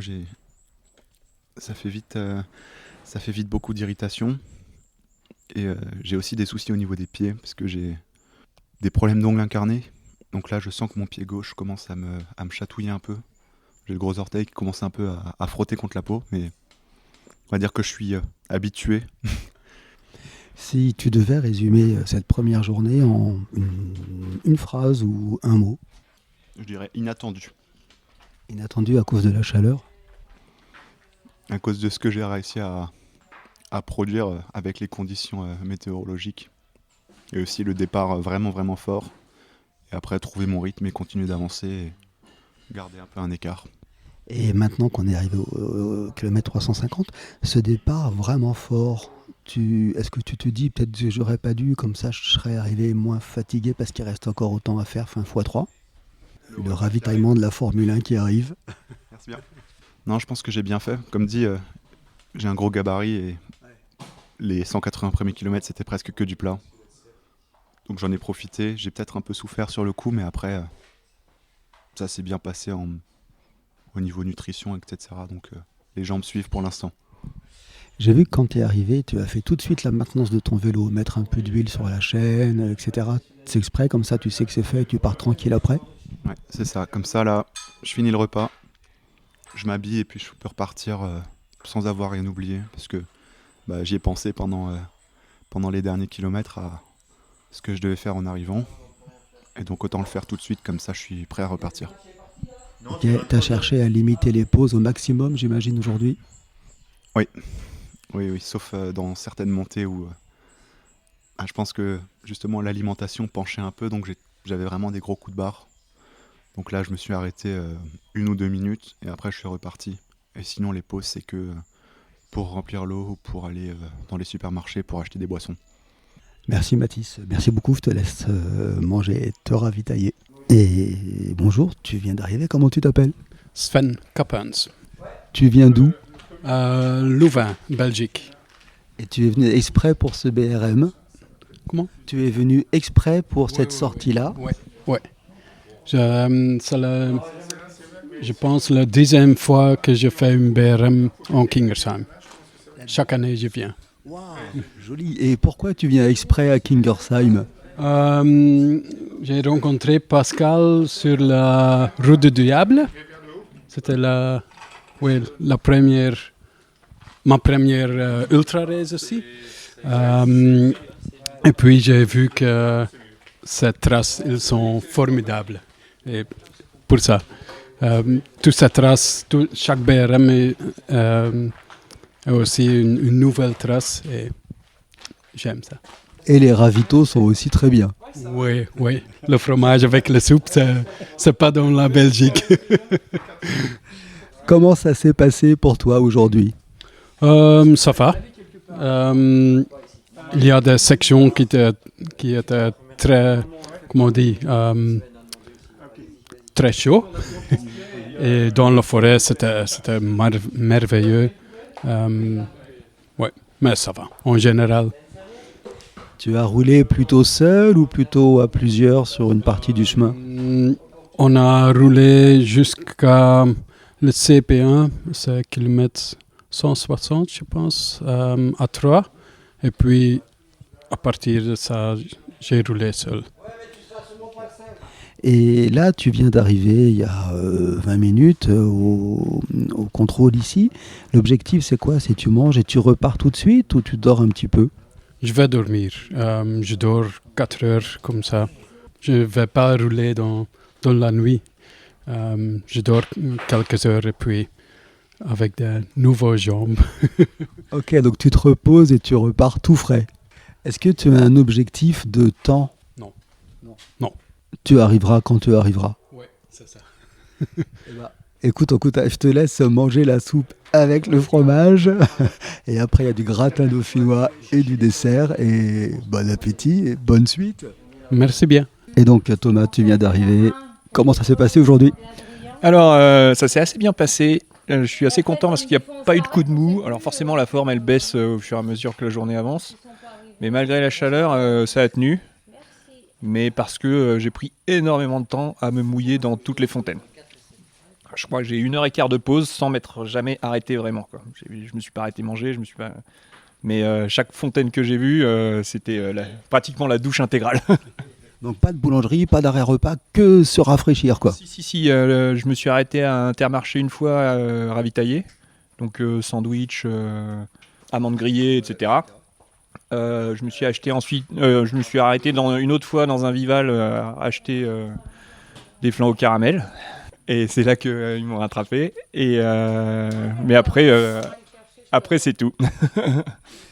ça fait vite beaucoup d'irritation. Et j'ai aussi des soucis au niveau des pieds, parce que j'ai des problèmes d'ongles incarnés. Donc là, je sens que mon pied gauche commence à me chatouiller un peu. J'ai le gros orteil qui commence un peu à frotter contre la peau, mais on va dire que je suis habitué. Si tu devais résumer cette première journée en une phrase ou un mot. Je dirais inattendu. Inattendu à cause de la chaleur? À cause de ce que j'ai réussi à produire avec les conditions météorologiques. Et aussi le départ vraiment vraiment fort. Et après trouver mon rythme et continuer d'avancer et garder un peu un écart. Et maintenant qu'on est arrivé au kilomètre 350, ce départ vraiment fort, est-ce que tu te dis peut-être que j'aurais pas dû, comme ça je serais arrivé moins fatigué parce qu'il reste encore autant à faire, x3? Le ravitaillement de la Formule 1 qui arrive. Merci bien. Non, je pense que j'ai bien fait. Comme dit, j'ai un gros gabarit et les 180 premiers kilomètres c'était presque que du plat. Donc j'en ai profité, j'ai peut-être un peu souffert sur le coup, mais après ça s'est bien passé au niveau nutrition, etc. Donc les jambes suivent pour l'instant. J'ai vu que quand tu es arrivé, tu as fait tout de suite la maintenance de ton vélo, mettre un peu d'huile sur la chaîne, etc. C'est exprès, comme ça tu sais que c'est fait et tu pars tranquille après? Ouais, c'est ça. Comme ça, là, je finis le repas, je m'habille et puis je peux repartir sans avoir rien oublié. Parce que j'y ai pensé pendant les derniers kilomètres à ce que je devais faire en arrivant. Et donc autant le faire tout de suite, comme ça je suis prêt à repartir. Ok, tu as cherché à limiter les pauses au maximum, j'imagine, aujourd'hui? Oui, sauf dans certaines montées où je pense que justement l'alimentation penchait un peu, donc j'avais vraiment des gros coups de barre. Donc là je me suis arrêté 1 ou 2 minutes et après je suis reparti. Et sinon les pauses c'est que pour remplir l'eau ou pour aller dans les supermarchés pour acheter des boissons. Merci Mathis, merci beaucoup, je te laisse manger et te ravitailler. Et bonjour, tu viens d'arriver, comment tu t'appelles? Sven Kappens. Tu viens d'où? Louvain, Belgique. Et tu es venu exprès pour ce BRM? Comment? Tu es venu exprès pour cette sortie-là? Oui. C'est je pense la 10e fois que je fais une BRM en Kingersheim. Chaque année, je viens. Wow, joli. Et pourquoi tu viens exprès à Kingersheim? J'ai rencontré Pascal sur la route du diable. C'était ma première ultra race aussi. Et puis j'ai vu que ces traces, elles sont formidables. Et pour ça, toute cette trace, chaque BRM est aussi une nouvelle trace et j'aime ça. Et les ravitaux sont aussi très bien. Oui. Le fromage avec la soupe, c'est pas dans la Belgique. Comment ça s'est passé pour toi aujourd'hui? Ça va. Il y a des sections qui étaient très, comment on dit, très chaud. Et dans la forêt, c'était merveilleux. Mais ça va, en général. Tu as roulé plutôt seul ou plutôt à plusieurs sur une partie du chemin? On a roulé jusqu'à le CP1, c'est kilomètre 160, je pense, à 3. Et puis, à partir de ça, j'ai roulé seul. Et là, tu viens d'arriver il y a 20 minutes au contrôle ici. L'objectif, c'est quoi? C'est tu manges et tu repars tout de suite ou tu dors un petit peu? Je vais dormir. Je dors 4 heures comme ça. Je ne vais pas rouler dans la nuit. Je dors quelques heures et puis avec de nouvelles jambes. Ok, donc tu te reposes et tu repars tout frais. Est-ce que tu as un objectif de temps? Non. Tu arriveras quand tu arriveras. Oui, c'est ça. Écoute, je te laisse manger la soupe avec le fromage. Et après, il y a du gratin dauphinois et du dessert. Et bon appétit et bonne suite. Merci bien. Et donc, Thomas, tu viens d'arriver. Comment ça s'est passé aujourd'hui? Alors, ça s'est assez bien passé. Je suis assez content parce qu'il n'y a pas eu de coup de mou. Alors forcément la forme elle baisse au fur et à mesure que la journée avance. Mais malgré la chaleur, ça a tenu. Mais parce que j'ai pris énormément de temps à me mouiller dans toutes les fontaines. Je crois que j'ai 1h15 de pause sans m'être jamais arrêté vraiment, quoi. Je me suis pas arrêté manger, mais chaque fontaine que j'ai vue, c'était pratiquement la douche intégrale. Donc pas de boulangerie, pas d'arrêt-repas, que se rafraîchir quoi. Si, je me suis arrêté à Intermarché une fois ravitaillé. Donc sandwich, amandes grillées, etc. Je me suis acheté ensuite, je me suis arrêté une autre fois dans un Vival acheter des flancs au caramel. Et c'est là qu'ils m'ont rattrapé. Mais après c'est tout.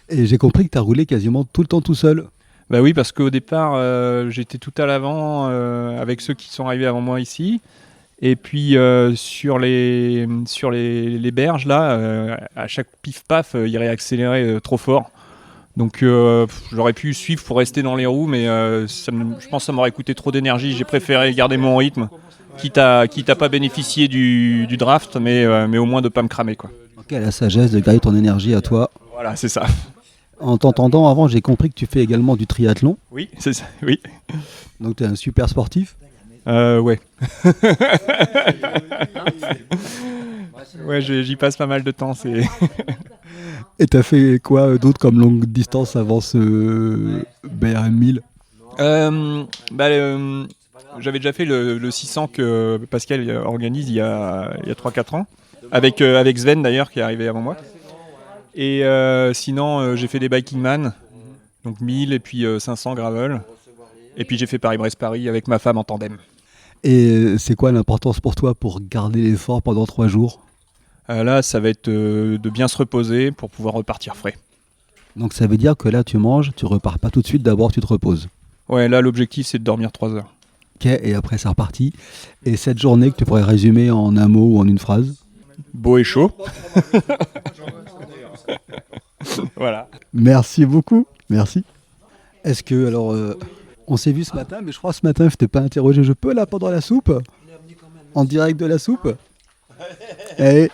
Et j'ai compris que tu as roulé quasiment tout le temps tout seul. Bah oui, parce qu'au départ, j'étais tout à l'avant avec ceux qui sont arrivés avant moi ici. Et puis sur les berges, là, à chaque pif-paf, ils réaccéléraient trop fort. Donc j'aurais pu suivre pour rester dans les roues, mais je pense que ça m'aurait coûté trop d'énergie. J'ai préféré garder mon rythme, quitte à pas bénéficier du draft, mais au moins de pas me cramer, quoi. Ok, la sagesse de garder ton énergie à toi. Voilà, c'est ça. En t'entendant avant, j'ai compris que tu fais également du triathlon. Oui, c'est ça, oui. Donc tu es un super sportif. Ouais. Ouais, j'y passe pas mal de temps. Et t'as fait quoi d'autre comme longue distance avant ce BRM 1000 J'avais déjà fait le 600 que Pascal organise il y a 3-4 ans, avec Sven d'ailleurs qui est arrivé avant moi. Et sinon, j'ai fait des Biking Man, donc 1000 et puis 500 gravel. Et puis j'ai fait Paris-Brest-Paris avec ma femme en tandem. Et c'est quoi l'importance pour toi pour garder l'effort pendant 3 jours ? Là, ça va être de bien se reposer pour pouvoir repartir frais. Donc ça veut dire que là, tu manges, tu repars pas tout de suite, d'abord tu te reposes. Ouais, là, l'objectif, c'est de dormir 3 heures. Ok, et après, c'est reparti. Et cette journée que tu pourrais résumer en un mot ou en une phrase ? Beau et chaud. Voilà. Merci beaucoup. Merci. Est-ce que, alors, on s'est vu ce matin, mais je crois que ce matin, je t'ai pas interrogé. Je peux là pendant la soupe ? En direct de la soupe ? Et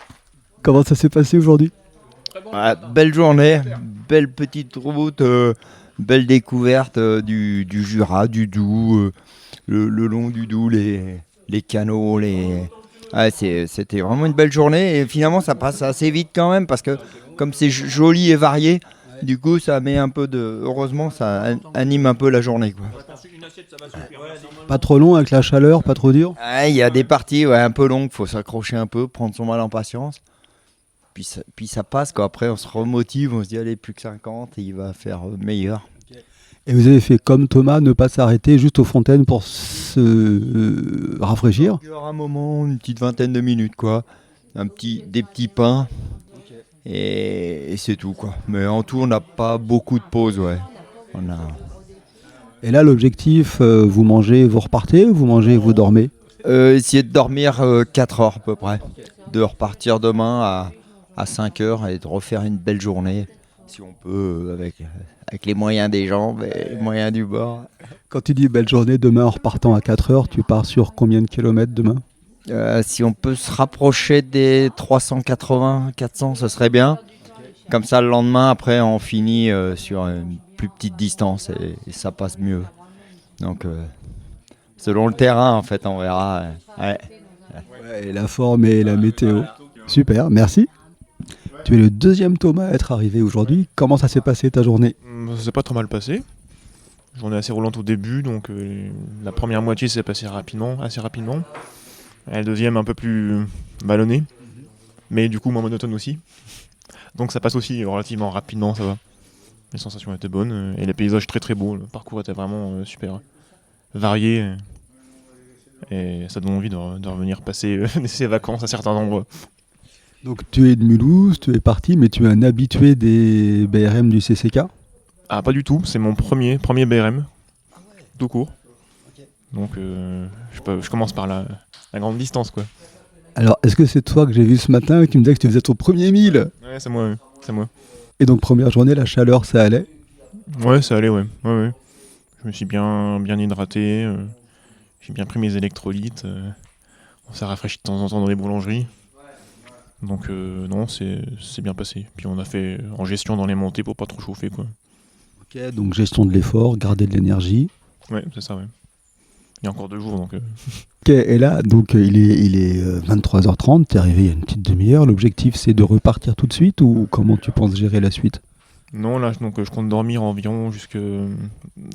comment ça s'est passé aujourd'hui ? Belle journée, belle petite route, belle découverte du Jura, du Doubs, le long du Doubs, les canaux, c'était vraiment une belle journée et finalement ça passe assez vite quand même parce que comme c'est joli et varié, du coup ça met un peu de... Heureusement ça anime un peu la journée, quoi. Pas trop long avec la chaleur, pas trop dur ? Il y a des parties un peu longues, faut s'accrocher un peu, prendre son mal en patience. Puis ça passe, quoi. Après on se remotive, on se dit allez plus que 50 et il va faire meilleur. Et vous avez fait comme Thomas, ne pas s'arrêter juste aux fontaines pour se rafraîchir ? Il y aura un moment, une petite vingtaine de minutes, quoi. Des petits pains et c'est tout, quoi. Mais en tout on n'a pas beaucoup de pauses, ouais. Et là l'objectif, vous mangez, vous repartez ou vous mangez, vous dormez ? Essayer de dormir 4 heures à peu près. De repartir demain à 5 heures et de refaire une belle journée, si on peut, avec les moyens des jambes et les moyens du bord. Quand tu dis belle journée, demain en repartant à 4 heures, tu pars sur combien de kilomètres demain ? Si on peut se rapprocher des 380, 400, ce serait bien. Comme ça, le lendemain, après, on finit sur une plus petite distance et ça passe mieux. Donc, selon le terrain, en fait, on verra. Ouais, et la forme et la météo. Super, merci. Tu es le deuxième Thomas à être arrivé aujourd'hui. Comment ça s'est passé ta journée ? Ça s'est pas trop mal passé. Journée assez roulante au début, donc la première moitié s'est passée assez rapidement. Et la deuxième un peu plus ballonnée, mais du coup moins monotone aussi. Donc ça passe aussi relativement rapidement, ça va. Les sensations étaient bonnes et les paysages très très beaux. Le parcours était vraiment super varié et ça donne envie de revenir passer ses vacances à certains endroits. Donc tu es de Mulhouse, tu es parti, mais tu es un habitué des BRM du CCK ? Ah, pas du tout, c'est mon premier BRM, tout court. Donc je commence par la grande distance, quoi. Alors, est-ce que c'est toi que j'ai vu ce matin et que tu me disais que tu faisais ton premier 1000 ? Ouais, c'est moi, c'est moi. Et donc première journée, la chaleur, ça allait ? Ouais, ça allait, ouais. Je me suis bien hydraté, j'ai bien pris mes électrolytes, on s'est rafraîchi de temps en temps dans les boulangeries. Donc non, c'est bien passé. Puis on a fait en gestion dans les montées pour pas trop chauffer, quoi. Ok, donc gestion de l'effort, garder de l'énergie. Ouais, c'est ça, ouais. Il y a encore 2 jours, donc... Ok, et là, donc il est 23h30, t'es arrivé il y a une petite demi-heure. L'objectif, c'est de repartir tout de suite ou comment tu penses gérer la suite? Non, là, donc, je compte dormir environ jusqu'à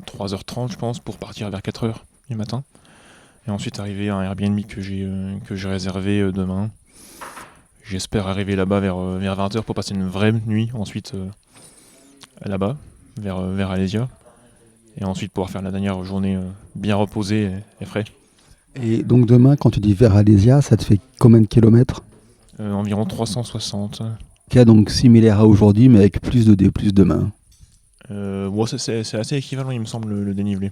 3h30, je pense, pour partir vers 4h du matin. Et ensuite arriver à un Airbnb que j'ai réservé demain. J'espère arriver là-bas vers 20h pour passer une vraie nuit ensuite là-bas, vers Alésia. Et ensuite pouvoir faire la dernière journée bien reposée et frais. Et donc demain, quand tu dis vers Alésia, ça te fait combien de kilomètres? Environ 360. Ok, donc similaire à aujourd'hui, mais avec plus de D, plus de main. Ouais, c'est assez équivalent, il me semble, le dénivelé.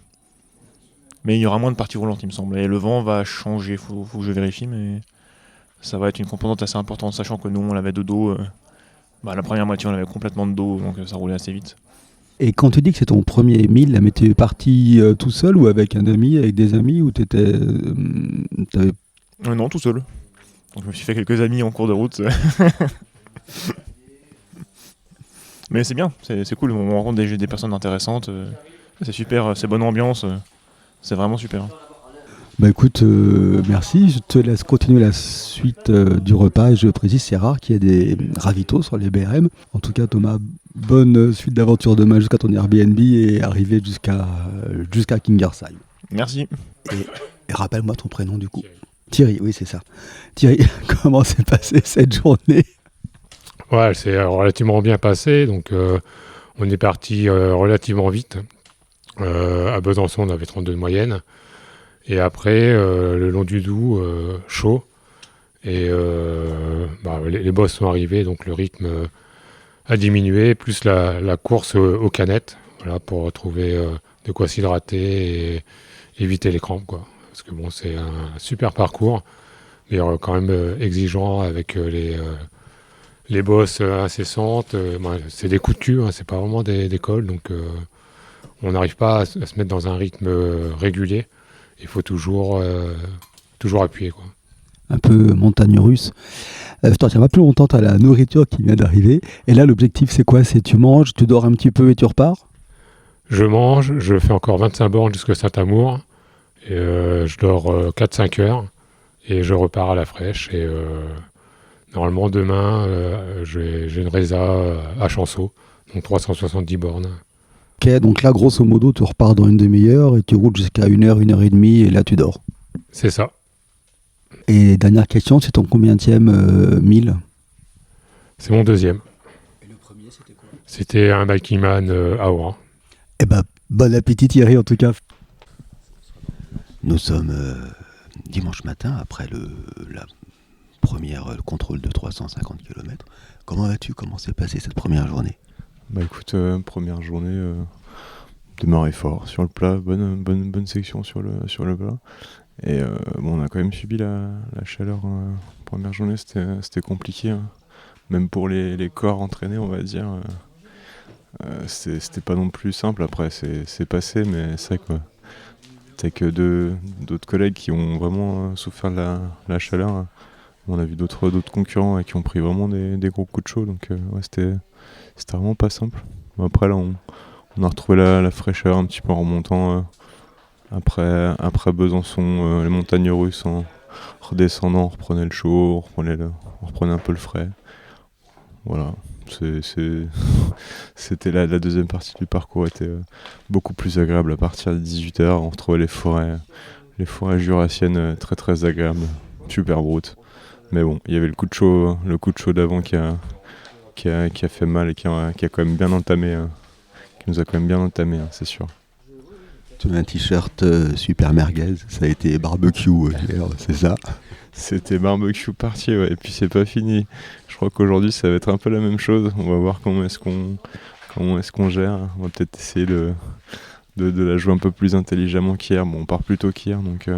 Mais il y aura moins de parties roulantes, il me semble. Et le vent va changer, faut que je vérifie, mais ça va être une composante assez importante, sachant que nous, on avait de dos. La première moitié, on avait complètement de dos, donc ça roulait assez vite. Et quand tu dis que c'est ton premier 1000, mais tu es parti tout seul ou avec un ami, avec des amis, ou t'avais... Non, tout seul. Donc je me suis fait quelques amis en cours de route. Mais c'est bien, c'est cool, on rencontre des personnes intéressantes. C'est super, c'est bonne ambiance, c'est vraiment super. Bah écoute, merci, je te laisse continuer la suite du repas. Et je précise, c'est rare qu'il y ait des ravitaux sur les BRM. En tout cas, Thomas, bonne suite d'aventure demain jusqu'à ton Airbnb et arriver jusqu'à Kingersheim. Merci. Et rappelle-moi ton prénom du coup. Thierry, oui c'est ça. Thierry, comment s'est passée cette journée? Ouais, c'est relativement bien passé, donc on est parti relativement vite. À Besançon, on avait 32 de moyenne. Et après, le long du Doubs, chaud. Et les bosses sont arrivés, donc le rythme a diminué, plus la course aux canettes, voilà, pour trouver de quoi s'hydrater et éviter les crampes, quoi. Parce que bon, c'est un super parcours, mais quand même exigeant avec les bosses incessantes. C'est des coups de cul, hein, c'est pas vraiment des cols, donc on n'arrive pas à se mettre dans un rythme régulier. Il faut toujours appuyer, quoi. Un peu montagne russe. Je t'en tiens pas plus longtemps, t'as la nourriture qui vient d'arriver. Et là, l'objectif, c'est quoi? C'est tu manges, tu dors un petit peu et tu repars? Je mange, je fais encore 25 bornes jusqu'à Saint-Amour. Et je dors 4-5 heures. Et je repars à la fraîche. Et normalement, demain, j'ai une résa à Chanceau. Donc 370 bornes. Ok, donc là, grosso modo, tu repars dans une demi-heure et tu roules jusqu'à 1h, 1h30 et là, tu dors. C'est ça. Et dernière question, c'est ton combienième 1000? C'est mon deuxième. Et le premier, c'était quoi? C'était un Balkyman Aura. Eh ben, bon appétit Thierry en tout cas. Nous sommes dimanche matin après le contrôle de 350 km. Comment vas-tu? Comment s'est passée cette première journée? Bah écoute, première journée, démarré fort sur le plat, bonne section sur le plat. Et on a quand même subi la chaleur. Première journée, c'était compliqué, hein. Même pour les corps entraînés, on va dire. C'était pas non plus simple. Après, c'est passé, mais c'est vrai que t'as que d'autres collègues qui ont vraiment souffert de la chaleur, hein. On a vu d'autres concurrents qui ont pris vraiment des gros coups de chaud, donc ouais, c'était vraiment pas simple. Après là, on a retrouvé la fraîcheur un petit peu en remontant après Besançon, les montagnes russes, en redescendant, on reprenait le chaud, on reprenait un peu le frais. Voilà, c'était la deuxième partie du parcours était beaucoup plus agréable à partir de 18h. On retrouvait les forêts jurassiennes très très agréables, super brutes. Mais bon, il y avait le coup de chaud d'avant qui a fait mal et qui a quand même bien entamé, qui nous a quand même bien entamé, hein, c'est sûr. Tu as un t-shirt super merguez, ça a été barbecue hier, c'est ça? C'était barbecue party, ouais, et puis c'est pas fini. Je crois qu'aujourd'hui ça va être un peu la même chose. On va voir comment est-ce qu'on gère. On va peut-être essayer de la jouer un peu plus intelligemment qu'hier. Bon, on part plus tôt qu'hier, donc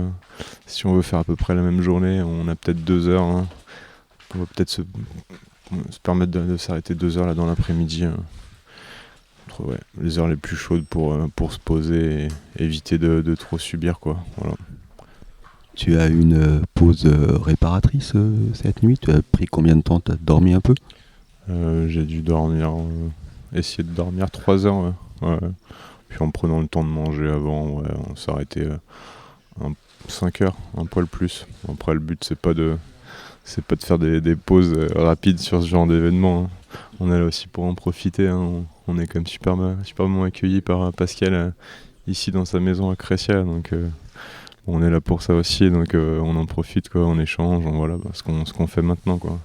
si on veut faire à peu près la même journée, on a peut-être 2 heures. Hein. On va peut-être se permettre de s'arrêter 2 heures là dans l'après-midi. Entre les heures les plus chaudes pour se poser et éviter de trop subir, quoi. Voilà. Tu as une pause réparatrice cette nuit? Tu as pris combien de temps? Tu as dormi un peu? J'ai dû dormir, essayer de dormir 3 heures. Ouais. Puis en prenant le temps de manger avant, on s'arrêtait 5 heures, un poil plus. Après, le but, c'est pas de faire des pauses rapides sur ce genre d'événement. Hein. On est là aussi pour en profiter. Hein. On est quand même superbement accueillis par Pascal ici dans sa maison à Crescia. Donc on est là pour ça aussi. Donc on en profite, quoi, on échange, voilà, ce qu'on fait maintenant, quoi.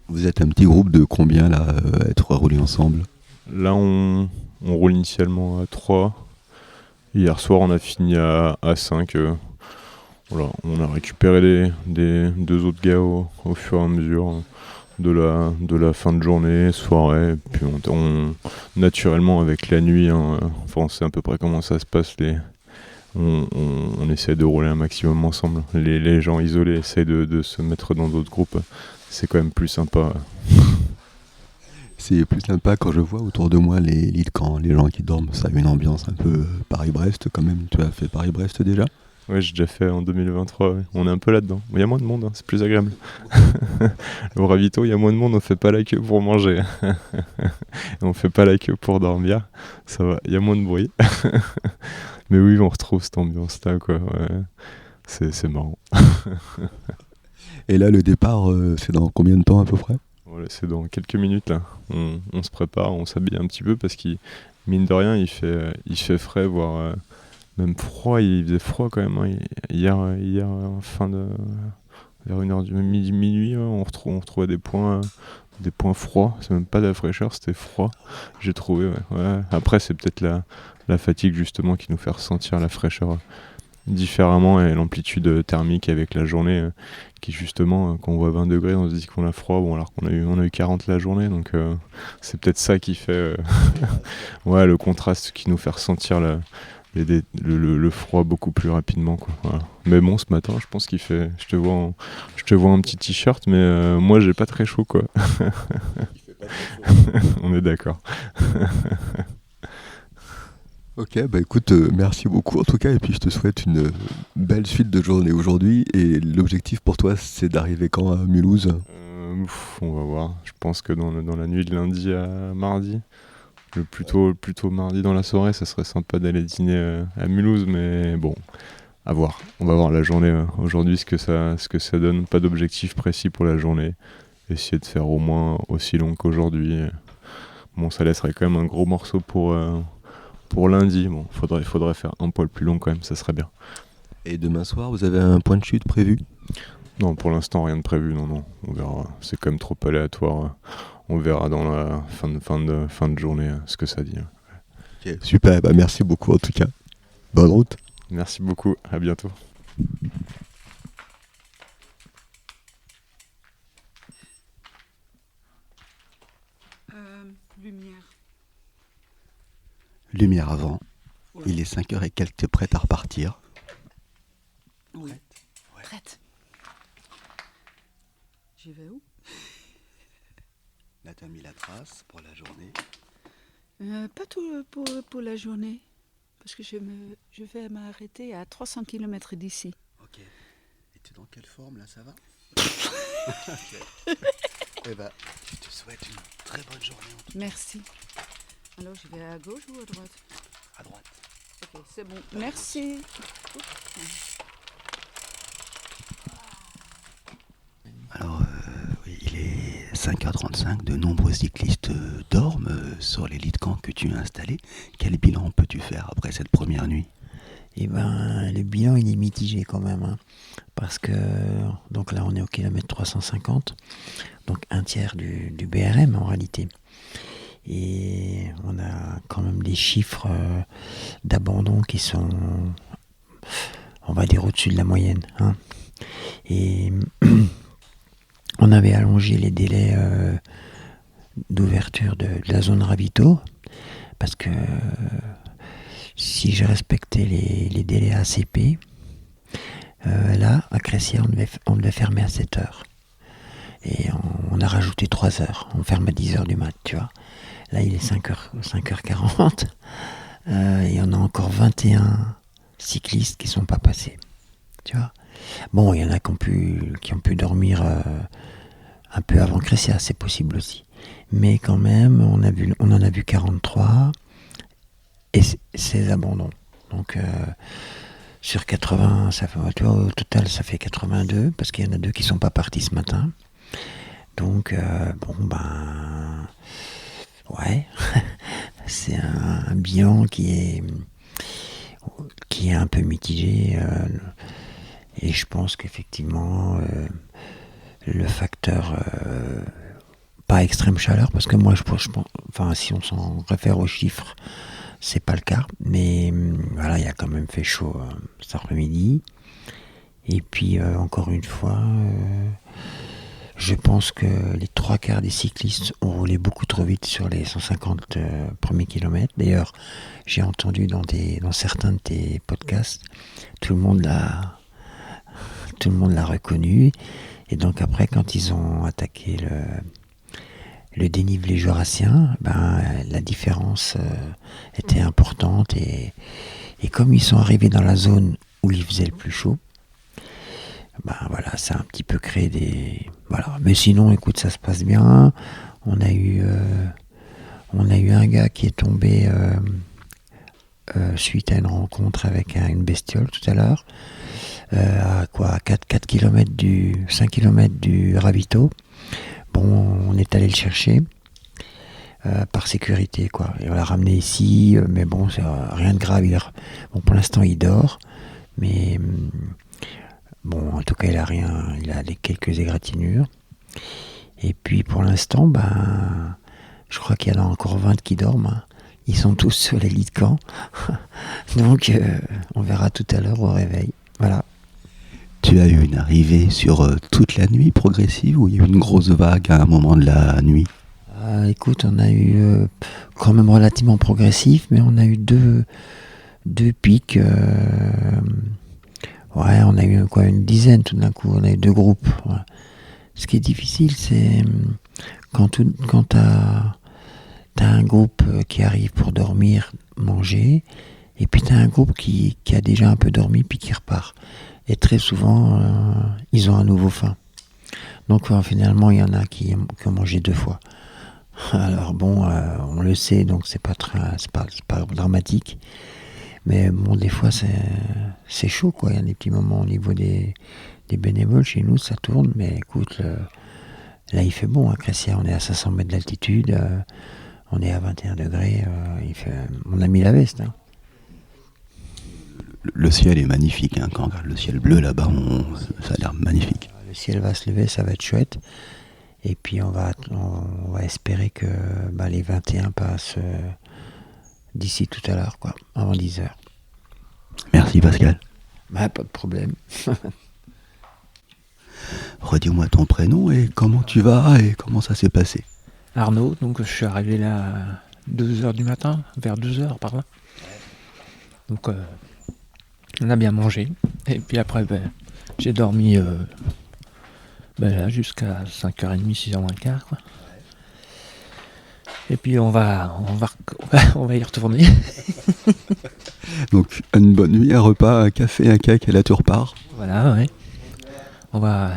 Vous êtes un petit groupe de combien là, à être roulés ensemble? Là, on roule initialement à 3. Hier soir, on a fini à 5. Voilà, on a récupéré les 2 autres gars au fur et à mesure de la fin de journée, soirée. Puis naturellement, avec la nuit, hein, on sait à peu près comment ça se passe. On essaie de rouler un maximum ensemble. Les gens isolés essayent de se mettre dans d'autres groupes. C'est quand même plus sympa. C'est plus sympa quand je vois autour de moi les lits de camp, les gens qui dorment. Ça a une ambiance un peu Paris-Brest quand même. Tu as fait Paris-Brest déjà? Ouais, j'ai déjà fait en 2023. Ouais. On est un peu là-dedans. Il y a moins de monde, hein, c'est plus agréable. Au ravito, il y a moins de monde, on fait pas la queue pour manger. On fait pas la queue pour dormir. Ça va, il y a moins de bruit. Mais oui, on retrouve cette ambiance-là, quoi. Ouais. C'est marrant. Et là, le départ, c'est dans combien de temps à peu près? Voilà, c'est dans quelques minutes là. On se prépare, on s'habille un petit peu parce qu'il, mine de rien, il fait frais, voire même froid. Il faisait froid quand même. Hein. Hier, fin de vers 1h du minuit, on retrouvait des points froids. C'est même pas de la fraîcheur, c'était froid. J'ai trouvé. Ouais. Après, c'est peut-être la fatigue justement qui nous fait ressentir la fraîcheur différemment et l'amplitude thermique avec la journée qui justement quand on voit 20 degrés on se dit qu'on a froid, bon, alors qu'on a eu 40 la journée, donc c'est peut-être ça qui fait ouais, le contraste qui nous fait ressentir le froid beaucoup plus rapidement, quoi. Voilà. Mais bon, ce matin je pense qu'il fait, je te vois un petit t-shirt, mais moi j'ai pas très chaud, quoi. On est d'accord. Ok, bah écoute, merci beaucoup en tout cas, et puis je te souhaite une belle suite de journée aujourd'hui. Et l'objectif pour toi, c'est d'arriver quand à Mulhouse? On va voir. Je pense que dans la nuit de lundi à mardi, le plus tôt mardi dans la soirée, ça serait sympa d'aller dîner à Mulhouse, mais bon, à voir. On va voir la journée aujourd'hui, ce que ça donne. Pas d'objectif précis pour la journée. Essayer de faire au moins aussi long qu'aujourd'hui. Bon, ça laisserait quand même un gros morceau pour lundi. Bon, faudrait faire un poil plus long quand même, ça serait bien. Et demain soir, vous avez un point de chute prévu? Non, pour l'instant, rien de prévu, non. On verra. C'est quand même trop aléatoire. On verra dans la fin de journée ce que ça dit. Ok, super, bah merci beaucoup en tout cas. Bonne route. Merci beaucoup, à bientôt. Lumière avant. Ouais. Il est 5h et quelques, t'es prête à repartir? Oui. Prête. J'y vais où? Là, t'as mis la trace pour la journée? Pas tout pour la journée. Parce que je vais m'arrêter à 300 km d'ici. Ok. Et t'es dans quelle forme là, ça va? Eh ben, je te souhaite une très bonne journée. En tout cas. Merci. Alors, je vais à gauche ou à droite? À droite. Ok, c'est bon. Merci. Alors, oui, il est 5h35. De nombreux cyclistes dorment sur les lits de camp que tu as installés. Quel bilan peux-tu faire après cette première nuit? Eh ben, le bilan il est mitigé quand même, hein, parce que donc là on est au kilomètre 350, donc un tiers du BRM en réalité. Et on a quand même des chiffres d'abandon qui sont, on va dire, au-dessus de la moyenne. Hein. Et on avait allongé les délais d'ouverture de la zone ravito, parce que si je respectais les délais ACP, là, à Crescia, on devait fermer à 7 heures. Et on a rajouté 3 heures. On ferme à 10 heures du mat, tu vois. Là, il est 5h40. Et on a encore 21 cyclistes qui ne sont pas passés. Tu vois. Bon, il y en a qui ont pu dormir un peu avant Cressia, c'est possible aussi. Mais quand même, on en a vu 43 et 16 abandons. Donc sur 80, ça fait, tu vois, au total, ça fait 82 parce qu'il y en a 2 qui sont pas partis ce matin. Donc ouais, c'est un bilan qui est un peu mitigé. Et je pense qu'effectivement, le facteur pas extrême chaleur, parce que moi, je pense, enfin, si on s'en réfère aux chiffres, c'est pas le cas. Mais voilà, il a quand même fait chaud cet après-midi. Et puis, encore une fois, je pense que les 3/4 des cyclistes ont roulé beaucoup trop vite sur les 150 premiers kilomètres. D'ailleurs, j'ai entendu dans certains de tes podcasts, tout le monde l'a reconnu. Et donc après, quand ils ont attaqué le dénivelé jurassien, la différence était importante. Et comme ils sont arrivés dans la zone où il faisait le plus chaud, voilà, ça a un petit peu créé des... Voilà. Mais sinon, écoute, ça se passe bien. On a eu un gars qui est tombé suite à une rencontre avec une bestiole tout à l'heure. À 4 km 5 km du ravito. Bon, on est allé le chercher par sécurité, quoi. Et on l'a ramené ici, mais bon, c'est rien de grave. Bon, pour l'instant, il dort, mais bon, en tout cas, il a quelques égratignures. Et puis, pour l'instant, je crois qu'il y en a encore 20 qui dorment. Hein. Ils sont tous sur les lits de camp. Donc, on verra tout à l'heure au réveil. Voilà. Tu as eu une arrivée sur toute la nuit progressive ou il y a eu une grosse vague à un moment de la nuit? Écoute, on a eu quand même relativement progressif, mais on a eu deux pics. Ouais, on a eu une dizaine tout d'un coup. On a eu 2 groupes. Ouais. Ce qui est difficile, c'est quand t'as un groupe qui arrive pour dormir, manger, et puis t'as un groupe qui a déjà un peu dormi puis qui repart. Et très souvent, ils ont à nouveau faim. Donc finalement, il y en a qui ont mangé 2 fois. Alors bon, on le sait, donc c'est pas dramatique. Mais bon, des fois, c'est chaud, quoi. Il y a des petits moments au niveau des bénévoles. Chez nous, ça tourne. Mais écoute, là, il fait bon. À Cressia, on est à 500 mètres d'altitude. On est à 21 degrés. On a mis la veste, hein. Le ciel est magnifique, hein. Quand on regarde le ciel bleu là-bas, ça a l'air magnifique. Le ciel va se lever, ça va être chouette. Et puis on va espérer que les 21 passent d'ici tout à l'heure, quoi, avant 10h. Merci Pascal. Pas de problème. Redis-moi ton prénom et comment tu vas et comment ça s'est passé. Arnaud, donc je suis arrivé là à 2h du matin, vers 2h par là. Donc on a bien mangé. Et puis après, j'ai dormi là, jusqu'à 5h30, 6h moins le quart, quoi. Et puis on va y retourner. Donc une bonne nuit, un repas, un café, un cake et là tu repars. Voilà, ouais. On va...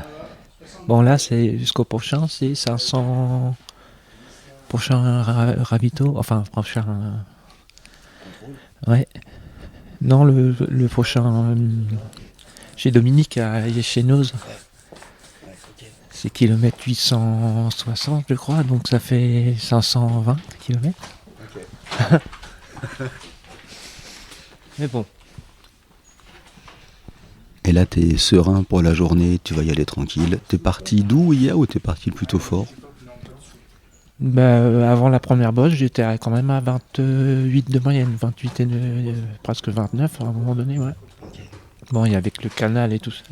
Bon là, c'est jusqu'au prochain, c'est 500... Prochain ravito, enfin prochain... Ouais. Non, le prochain... Chez Dominique, à Yéchénoz. C'est kilomètre 860, je crois, donc ça fait 520 km. Okay. Mais bon. Et là, t'es serein pour la journée, tu vas y aller tranquille. T'es parti d'où hier ou t'es parti plutôt fort? Avant la première bosse, j'étais quand même à 28 de moyenne, 28 et presque 29 à un moment donné, ouais. Okay. Bon, il y avait avec le canal et tout ça.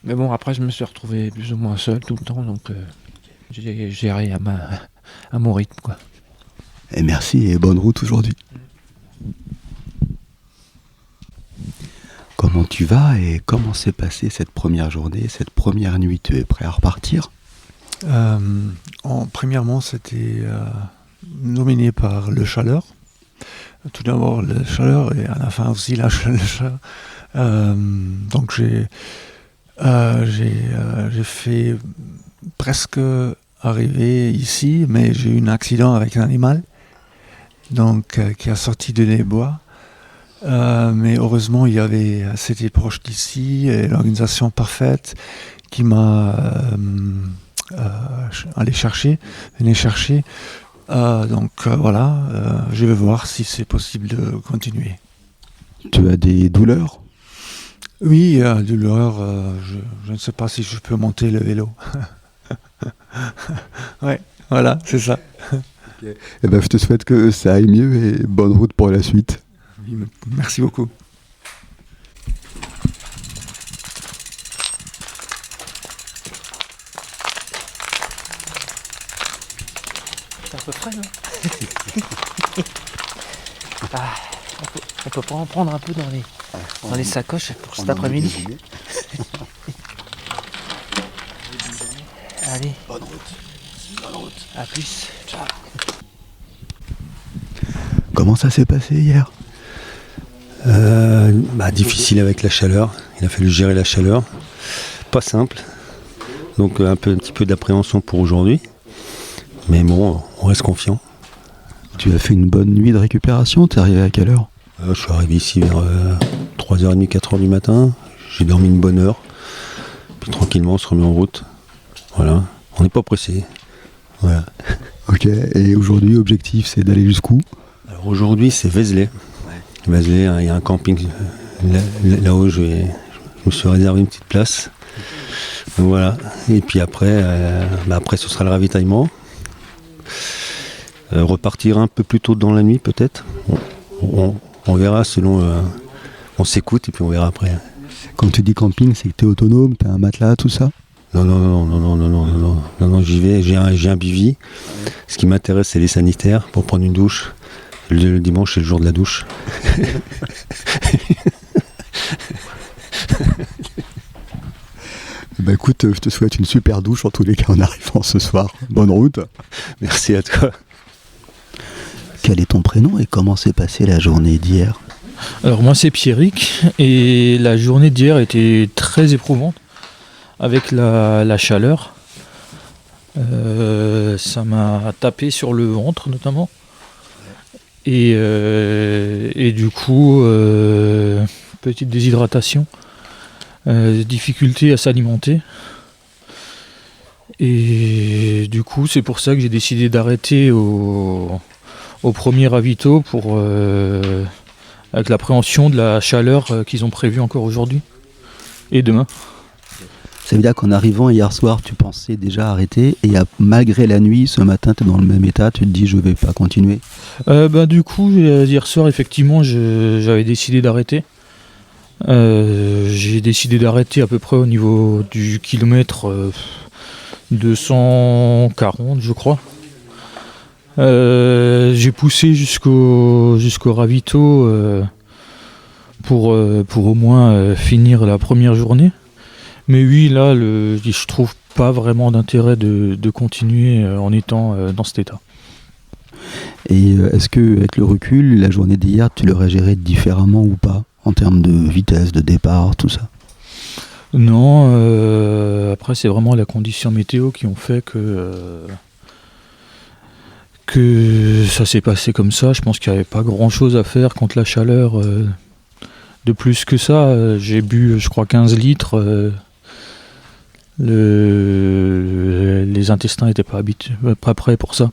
Mais bon, après, je me suis retrouvé plus ou moins seul tout le temps, donc j'ai géré à mon rythme, quoi. Et merci et bonne route aujourd'hui. Comment tu vas et comment s'est passée cette première journée, cette première nuit? Tu es prêt à repartir? Premièrement, c'était nominé par le chaleur. Tout d'abord le chaleur et à la fin aussi la chaleur. Donc j'ai fait presque arriver ici, mais j'ai eu un accident avec un animal, donc qui a sorti des bois. Mais heureusement, c'était proche d'ici, et l'organisation parfaite qui m'a venu chercher. Voilà, je vais voir si c'est possible de continuer. Tu as des douleurs? Oui, douleur, je ne sais pas si je peux monter le vélo. Ouais, voilà, c'est ça. Okay. Eh ben, je te souhaite que ça aille mieux et bonne route pour la suite. Oui, merci beaucoup. C'est un peu frais, non? On peut pas en prendre un peu dans les sacoches pour cet après-midi. Allez. Bonne route. À plus. Ciao. Comment ça s'est passé hier? Difficile avec la chaleur. Il a fallu gérer la chaleur. Pas simple. Donc un petit peu d'appréhension pour aujourd'hui. Mais bon, on reste confiant. Tu as fait une bonne nuit de récupération? T'es arrivé à quelle heure? Je suis arrivé ici vers 3h30, 4h du matin. J'ai dormi une bonne heure. Puis tranquillement, on se remet en route. Voilà. On n'est pas pressé. Voilà. Ok. Et aujourd'hui, objectif, c'est d'aller jusqu'où? Alors aujourd'hui, c'est Vézelay. Vézelay, il y a un camping là-haut. Je me suis réservé une petite place. Donc voilà. Et puis après, ce sera le ravitaillement. Repartir un peu plus tôt dans la nuit peut-être. On verra selon. On s'écoute et puis on verra après. Quand tu dis camping, c'est que tu es autonome, tu as un matelas, tout ça? Non, j'y vais, j'ai un bivy. Ce qui m'intéresse, c'est les sanitaires pour prendre une douche. Le dimanche, c'est le jour de la douche. Bah écoute, je te souhaite une super douche en tous les cas en arrivant ce soir. Bonne route. Merci à toi. Quel est ton prénom et comment s'est passée la journée d'hier? Alors moi c'est Pierrick et la journée d'hier était très éprouvante avec la chaleur. Ça m'a tapé sur le ventre notamment. Et du coup, petite déshydratation, difficulté à s'alimenter. Et du coup, c'est pour ça que j'ai décidé d'arrêter au premier ravito avec l'appréhension de la chaleur qu'ils ont prévue encore aujourd'hui et demain. Ça veut dire qu'en arrivant hier soir, tu pensais déjà arrêter et malgré la nuit, ce matin, tu es dans le même état, tu te dis je vais pas continuer? Du coup, hier soir, effectivement, j'avais décidé d'arrêter. J'ai décidé d'arrêter à peu près au niveau du kilomètre 240, je crois. J'ai poussé jusqu'au ravito pour au moins finir la première journée. Mais oui, là, je trouve pas vraiment d'intérêt de continuer en étant dans cet état. Et est-ce que, avec le recul, la journée d'hier, tu l'aurais gérée différemment ou pas, en termes de vitesse, de départ, tout ça? Non, après c'est vraiment la condition météo qui ont fait que ça s'est passé comme ça. Je pense qu'il n'y avait pas grand chose à faire contre la chaleur. De plus que ça, j'ai bu, je crois, 15 litres. Les intestins n'étaient pas prêts pour ça.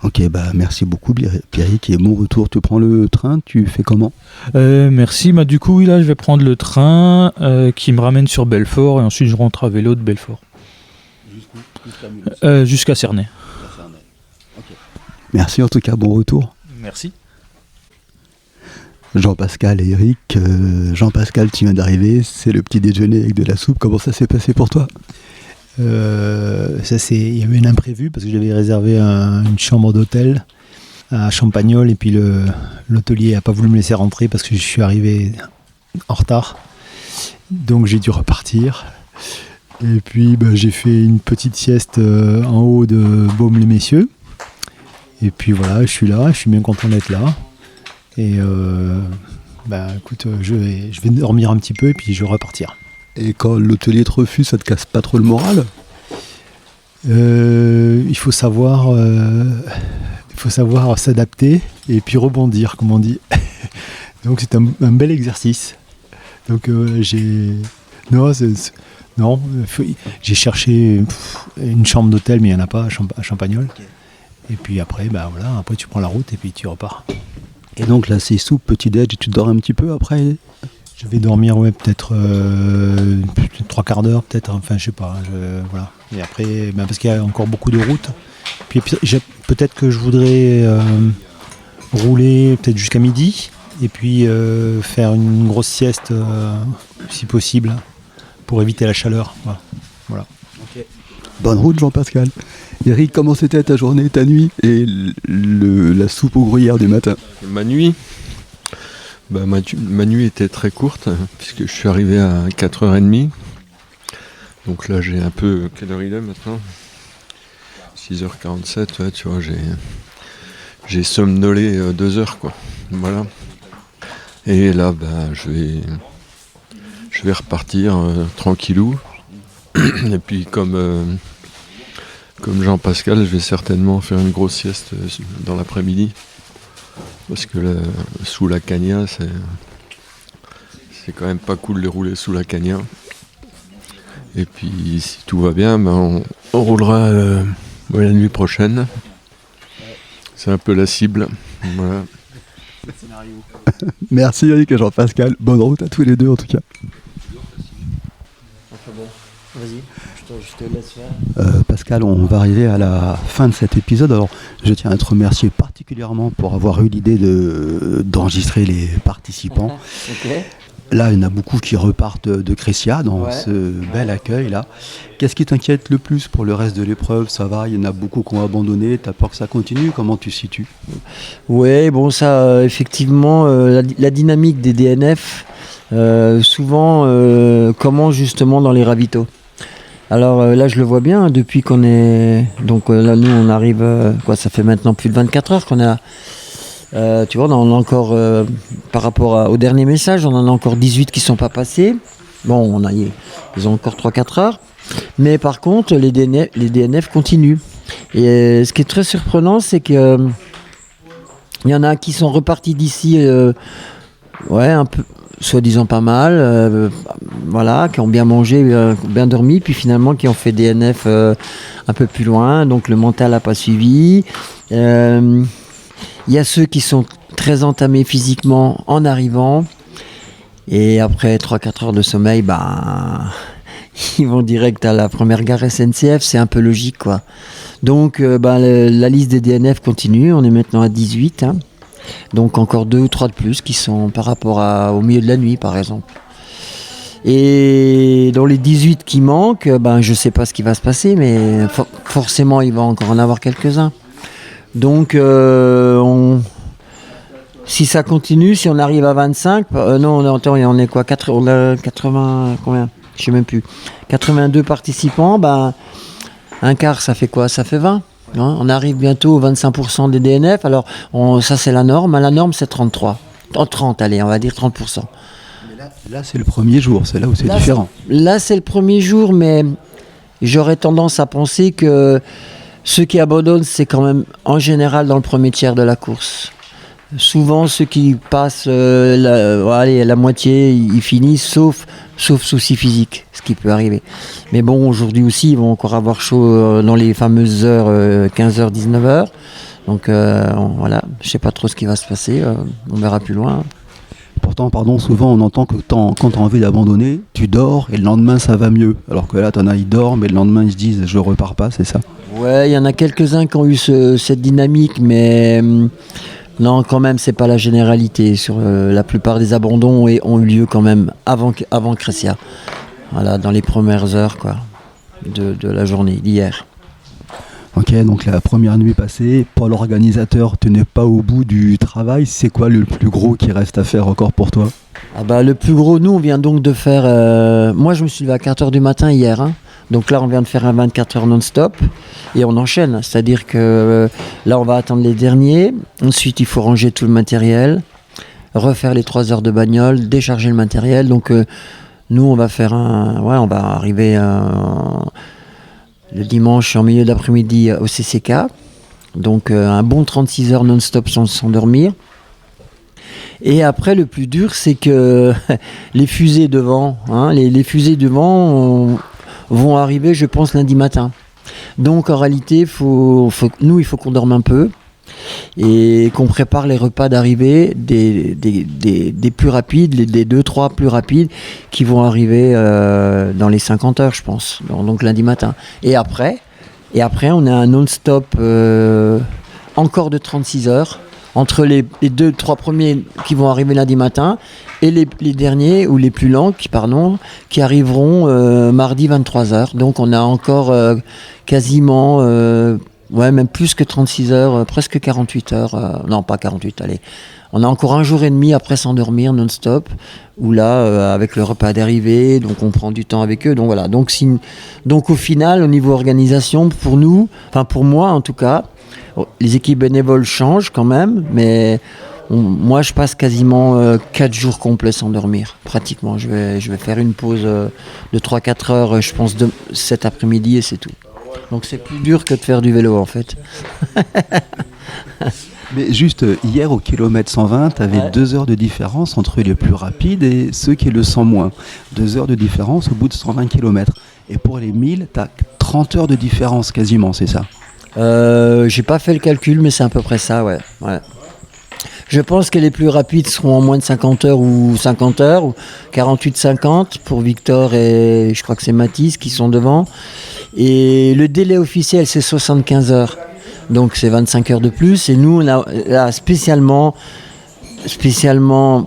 Ok, merci beaucoup Pierrick, et bon retour. Tu prends le train, tu fais comment? Merci, du coup oui, là je vais prendre le train qui me ramène sur Belfort et ensuite je rentre à vélo de Belfort. Jusqu'à Cernay. Okay. Merci en tout cas, bon retour. Merci. Jean-Pascal et Eric, Jean-Pascal, tu viens d'arriver, c'est le petit déjeuner avec de la soupe, comment ça s'est passé pour toi? Il y avait un imprévu parce que j'avais réservé une chambre d'hôtel à Champagnole et puis l'hôtelier n'a pas voulu me laisser rentrer parce que je suis arrivé en retard. Donc j'ai dû repartir. Et puis j'ai fait une petite sieste en haut de Baume-les-Messieurs. Et puis voilà, je suis là, je suis bien content d'être là. Et écoute, je vais dormir un petit peu et puis je vais repartir. Et quand l'hôtelier te refuse, ça te casse pas trop le moral? Il faut savoir s'adapter et puis rebondir, comme on dit. Donc c'est un bel exercice. Donc j'ai cherché une chambre d'hôtel, mais il n'y en a pas à Champagnole. Et puis après, après tu prends la route et puis tu repars. Et donc là, c'est soupe, petit-déj, et tu dors un petit peu après? Je vais dormir peut-être 3 quarts d'heure, peut-être, enfin je sais pas. Voilà. Et après, parce qu'il y a encore beaucoup de routes. Puis peut-être que je voudrais rouler peut-être jusqu'à midi et puis faire une grosse sieste si possible pour éviter la chaleur. Voilà. Okay. Bonne route Jean-Pascal. Eric, comment c'était ta journée, ta nuit et la soupe aux gruyères du matin? Ma nuit ma nuit était très courte puisque je suis arrivé à 4h30. Donc là j'ai un peu... Quelle heure il est maintenant? 6h47, ouais, tu vois, j'ai somnolé 2 heures, quoi. Voilà. Et là, je vais repartir tranquillou. Et puis comme Jean-Pascal, je vais certainement faire une grosse sieste dans l'après-midi. Parce que sous la Cagna, c'est quand même pas cool de rouler sous la Cagna. Et puis si tout va bien, on roulera la nuit prochaine. C'est un peu la cible. Voilà. Merci Eric et Jean-Pascal. Bonne route à tous les deux en tout cas. Enfin bon, vas-y, je te laisse faire. Pascal, on va arriver à la fin de cet épisode. Alors, je tiens à te remercier particulièrement pour avoir eu l'idée d'enregistrer les participants. Okay. Là, il y en a beaucoup qui repartent de Crescia dans ce bel accueil là. Qu'est-ce qui t'inquiète le plus pour le reste de l'épreuve? Ça va, il y en a beaucoup qui ont abandonné. T'as peur que ça continue? Comment tu situes? Ouais, bon, ça, effectivement, la dynamique des DNF, souvent, commence justement dans les ravitaux. Alors là, je le vois bien, depuis qu'on est... Donc là, nous, on arrive... ça fait maintenant plus de 24 heures qu'on a... tu vois, on a encore, par rapport au dernier message, on en a encore 18 qui ne sont pas passés. Bon, ils ont encore 3-4 heures. Mais par contre, les DNF continuent. Et ce qui est très surprenant, c'est qu'il y en a qui sont repartis d'ici, un peu, soi-disant pas mal, qui ont bien mangé, bien dormi, puis finalement qui ont fait DNF un peu plus loin. Donc le mental n'a pas suivi. Il y a ceux qui sont très entamés physiquement en arrivant. Et après 3-4 heures de sommeil, ils vont direct à la première gare SNCF. C'est un peu logique, quoi. Donc la liste des DNF continue. On est maintenant à 18. Donc encore 2 ou 3 de plus qui sont par rapport au milieu de la nuit, par exemple. Et dans les 18 qui manquent, je ne sais pas ce qui va se passer, mais forcément, il va encore en avoir quelques-uns. Donc, si ça continue, si on arrive à 25, on est quoi, on a 80, combien? Je sais même plus. 82 participants, un quart, ça fait quoi? Ça fait 20. On arrive bientôt aux 25% des DNF. Alors, ça, c'est la norme. La norme, c'est 33. 30, allez, on va dire 30%. Mais là, c'est le premier jour. C'est là où c'est différent. Là, c'est le premier jour, mais j'aurais tendance à penser que ceux qui abandonnent, c'est quand même en général dans le premier tiers de la course. Souvent, ceux qui passent la moitié, ils finissent, sauf souci physique, ce qui peut arriver. Mais bon, aujourd'hui aussi, ils vont encore avoir chaud dans les fameuses heures 15h, 19h. Donc voilà, je ne sais pas trop ce qui va se passer, on verra plus loin. Pourtant, souvent on entend que quand tu as envie d'abandonner, tu dors et le lendemain ça va mieux. Alors que là, ils dorment et le lendemain ils se disent je repars pas, c'est ça? Ouais, il y en a quelques-uns qui ont eu cette dynamique, mais non, quand même, c'est pas la généralité. Sur la plupart des abandons ont eu lieu quand même avant Crescia. Voilà, dans les premières heures de la journée d'hier. Ok, donc la première nuit passée, Paul organisateur, tu n'es pas au bout du travail. C'est quoi le plus gros qui reste à faire encore pour toi? Le plus gros, nous, on vient donc de faire... moi, je me suis levé à 4h du matin hier. Donc là, on vient de faire un 24 heures non-stop et on enchaîne. C'est-à-dire que là, on va attendre les derniers. Ensuite, il faut ranger tout le matériel. refaire les 3 heures de bagnole, décharger le matériel. Donc nous, on va arriver le dimanche en milieu d'après-midi au CCK. Donc un bon 36 heures non-stop sans s'endormir. Et après, le plus dur, c'est que les fusées devant, les fusées devant vont arriver, je pense, lundi matin. Donc en réalité, il faut qu'on dorme un peu et qu'on prépare les repas d'arrivée des plus rapides, des 2-3 plus rapides qui vont arriver dans les 50 heures, je pense, donc lundi matin. Et après, on a un non-stop encore de 36 heures entre les 2-3 premiers qui vont arriver lundi matin et les derniers, ou les plus lents, qui arriveront mardi 23h. Donc on a encore quasiment, même plus que 36 heures, presque 48 heures. Non, pas 48, allez. On a encore un jour et demi après s'endormir non-stop, où là, avec le repas d'arrivée, donc on prend du temps avec eux. Donc voilà. Donc au final, au niveau organisation, pour nous, enfin pour moi en tout cas, les équipes bénévoles changent quand même, mais moi je passe quasiment 4 jours complets sans dormir, pratiquement. Je vais faire une pause de 3-4 heures, je pense, cet après-midi et c'est tout. Donc c'est plus dur que de faire du vélo en fait. Mais juste hier au kilomètre 120, tu avais 2 heures de différence entre les plus rapides et ceux qui le sont moins. 2 heures de différence au bout de 120 km. Et pour les 1000, tu as 30 heures de différence quasiment, c'est ça? J'ai pas fait le calcul, mais c'est à peu près ça, ouais. Je pense que les plus rapides seront en moins de 50 heures ou 50 heures, ou 48-50 pour Victor et je crois que c'est Mathis qui sont devant. Et le délai officiel, c'est 75 heures. Donc c'est 25 heures de plus. Et nous, on a là, spécialement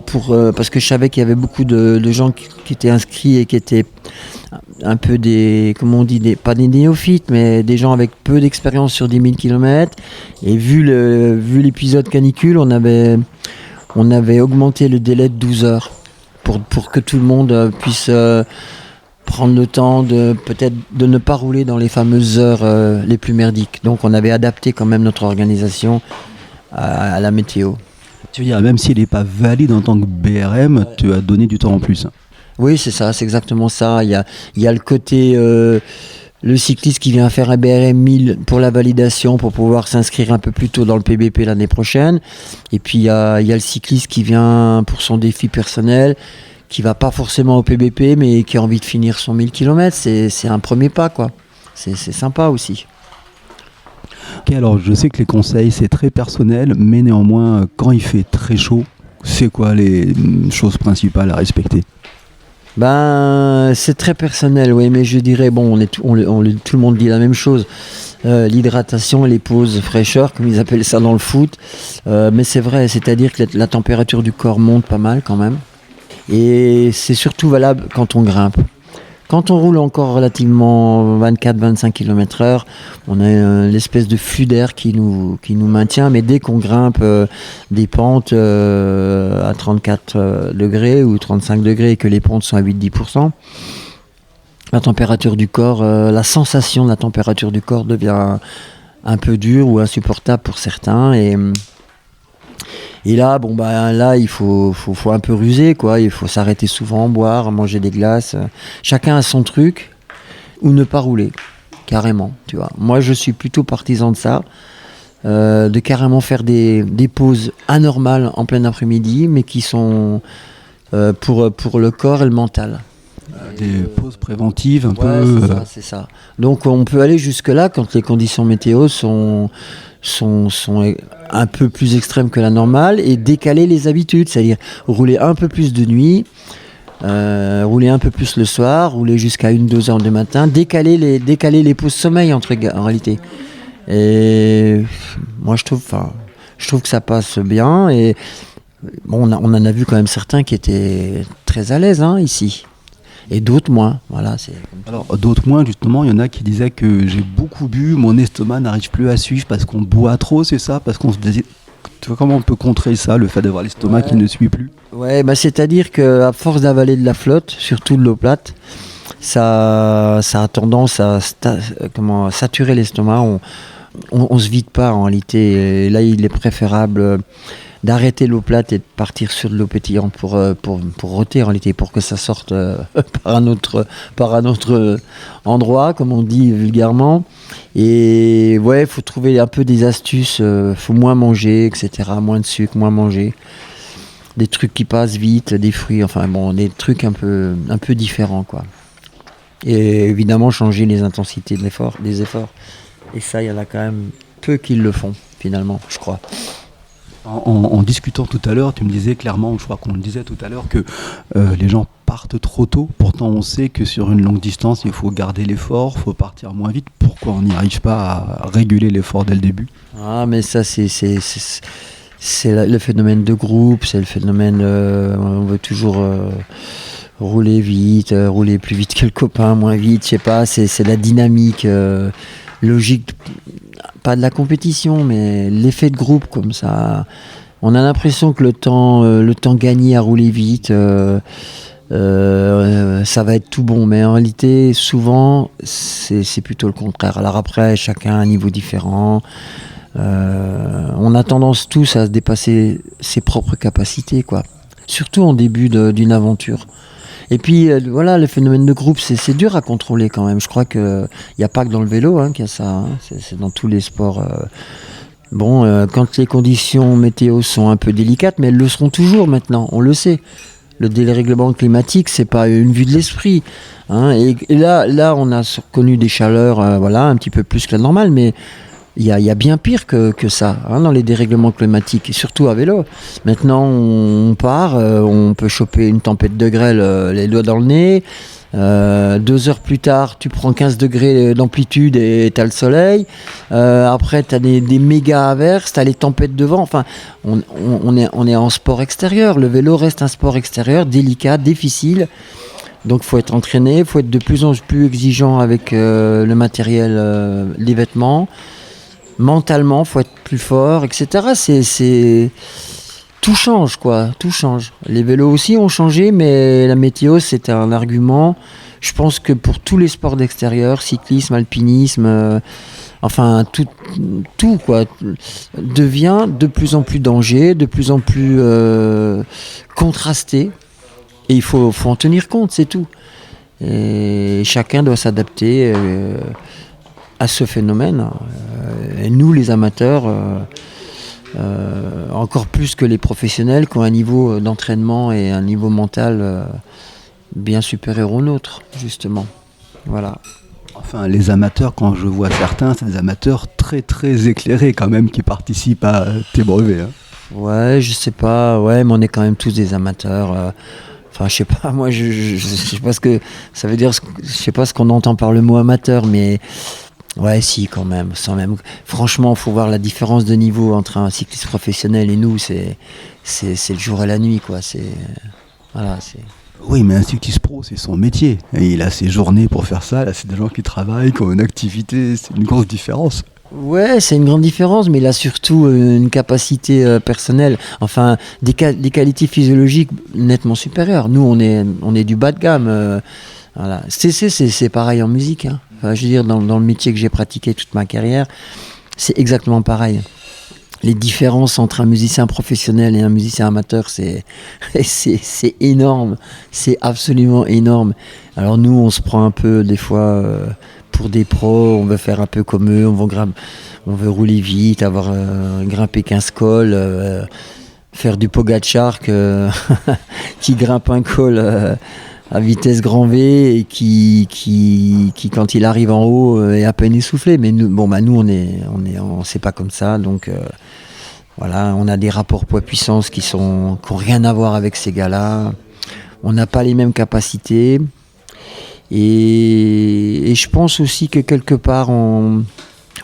pour, parce que je savais qu'il y avait beaucoup de gens qui étaient inscrits et qui étaient un peu pas des néophytes, mais des gens avec peu d'expérience sur 10 000 km. Et vu l'épisode canicule, on avait augmenté le délai de 12 heures pour que tout le monde puisse prendre le temps peut-être de ne pas rouler dans les fameuses heures les plus merdiques. Donc on avait adapté quand même notre organisation à la météo. Tu veux dire, même s'il n'est pas valide en tant que BRM, tu as donné du temps en plus. Oui, c'est ça, c'est exactement ça. Il y a le côté, le cycliste qui vient faire un BRM 1000 pour la validation, pour pouvoir s'inscrire un peu plus tôt dans le PBP l'année prochaine. Et puis il y a le cycliste qui vient pour son défi personnel, qui va pas forcément au PBP, mais qui a envie de finir son 1000 km. C'est un premier pas, quoi. C'est sympa aussi. Ok, alors je sais que les conseils c'est très personnel, mais néanmoins quand il fait très chaud, c'est quoi les choses principales à respecter? C'est très personnel, oui, mais je dirais, tout le monde dit la même chose. L'hydratation et les pauses fraîcheur, comme ils appellent ça dans le foot. Mais c'est vrai, c'est-à-dire que la température du corps monte pas mal quand même. Et c'est surtout valable quand on grimpe. Quand on roule encore relativement 24-25 km/h, on a l'espèce de flux d'air qui nous maintient, mais dès qu'on grimpe des pentes à 34 degrés ou 35 degrés et que les pentes sont à 8-10%, la température du corps, la sensation de la température du corps devient un peu dure ou insupportable pour certains. Et là, là, il faut un peu ruser, quoi. Il faut s'arrêter souvent, boire, manger des glaces. Chacun a son truc, ou ne pas rouler, carrément, tu vois. Moi, je suis plutôt partisan de ça, de carrément faire des pauses anormales en plein après-midi, mais qui sont pour le corps et le mental. Des pauses préventives un peu. C'est ça. Donc, on peut aller jusque-là quand les conditions météo sont un peu plus extrêmes que la normale et décaler les habitudes, c'est-à-dire rouler un peu plus de nuit, rouler un peu plus le soir, rouler jusqu'à 1-2 heures du matin, décaler les pauses sommeil en réalité. Et moi je trouve que ça passe bien et on en a vu quand même certains qui étaient très à l'aise ici. Et d'autres moins, voilà. Alors d'autres moins, justement, il y en a qui disaient que j'ai beaucoup bu, mon estomac n'arrive plus à suivre parce qu'on boit trop, c'est ça? Parce qu'on se disait, tu vois comment on peut contrer ça, le fait d'avoir l'estomac qui ne suit plus? Ouais, c'est-à-dire qu'à force d'avaler de la flotte, surtout de l'eau plate, ça a tendance à saturer l'estomac. on se vide pas en réalité. Et là, il est préférable d'arrêter l'eau plate et de partir sur de l'eau pétillante pour roter en réalité, pour que ça sorte par un autre endroit, comme on dit vulgairement. Et ouais, il faut trouver un peu des astuces, faut moins manger, etc. Moins de sucre, moins manger. Des trucs qui passent vite, des fruits, enfin bon, des trucs un peu différents, quoi. Et évidemment, changer les intensités des efforts. Et ça, il y en a quand même peu qui le font, finalement, je crois. En discutant tout à l'heure, tu me disais clairement, je crois qu'on le disait tout à l'heure, que les gens partent trop tôt. Pourtant, on sait que sur une longue distance, il faut garder l'effort, il faut partir moins vite. Pourquoi on n'y arrive pas à réguler l'effort dès le début ? Ah, mais ça, c'est le phénomène de groupe, c'est le phénomène, on veut toujours rouler vite, rouler plus vite que le copain, moins vite, je sais pas, c'est la dynamique logique, pas de la compétition, mais l'effet de groupe comme ça. On a l'impression que le temps gagné à rouler vite, ça va être tout bon, mais en réalité, souvent, c'est plutôt le contraire. Alors après, chacun a un niveau différent. On a tendance tous à se dépasser ses propres capacités, quoi. Surtout en début d'une aventure. Et puis voilà, le phénomène de groupe, c'est dur à contrôler quand même. Je crois qu'il n'y a pas que dans le vélo qu'il y a ça, hein. C'est dans tous les sports. Quand les conditions météo sont un peu délicates, mais elles le seront toujours maintenant, on le sait. Le dérèglement climatique, c'est pas une vue de l'esprit, hein. Et là, on a connu des chaleurs, un petit peu plus que la normale, mais il y a bien pire que ça, hein, dans les dérèglements climatiques, et surtout à vélo. Maintenant, on part, on peut choper une tempête de grêle, les doigts dans le nez. 2 heures plus tard, tu prends 15 degrés d'amplitude et t'as le soleil. Après, t'as des méga averses, t'as les tempêtes de vent. Enfin, on est en sport extérieur. Le vélo reste un sport extérieur, délicat, difficile. Donc, faut être entraîné, faut être de plus en plus exigeant avec le matériel, les vêtements. Mentalement, faut être plus fort, etc. Tout change, quoi. Tout change. Les vélos aussi ont changé, mais la météo, c'est un argument. Je pense que pour tous les sports d'extérieur, cyclisme, alpinisme, tout quoi, devient de plus en plus danger, de plus en plus contrasté. Et il faut en tenir compte, c'est tout. Et chacun doit s'adapter à ce phénomène. Et nous, les amateurs, encore plus que les professionnels, qui ont un niveau d'entraînement et un niveau mental bien supérieur au nôtre, justement. Voilà. Enfin, les amateurs, quand je vois certains, c'est des amateurs très très éclairés quand même qui participent à tes brevets. Hein. Ouais, je sais pas, mais on est quand même tous des amateurs. Enfin, je sais pas, moi, je sais pas ce que ça veut dire, je sais pas ce qu'on entend par le mot amateur, mais ouais, si, quand même, sans même. Franchement, faut voir la différence de niveau entre un cycliste professionnel et nous, c'est le jour et la nuit, quoi. Oui, mais un cycliste pro, c'est son métier. Et il a ses journées pour faire ça. Là, c'est des gens qui travaillent, qui ont une activité. C'est une grosse différence. Ouais, c'est une grande différence, mais il a surtout une capacité personnelle, enfin des qualités physiologiques nettement supérieures. Nous, on est du bas de gamme. Voilà. C'est pareil en musique. Hein. Enfin, je veux dire, dans le métier que j'ai pratiqué toute ma carrière, c'est exactement pareil. Les différences entre un musicien professionnel et un musicien amateur, c'est énorme. C'est absolument énorme. Alors nous, on se prend un peu des fois pour des pros, on veut faire un peu comme eux, on veut rouler vite, grimper 15 cols, faire du Pogačar qui grimpe un col à vitesse grand V et qui quand il arrive en haut est à peine essoufflé. Mais nous, c'est pas comme ça, donc voilà, on a des rapports poids-puissance qui n'ont rien à voir avec ces gars-là. On n'a pas les mêmes capacités. Et je pense aussi que quelque part, on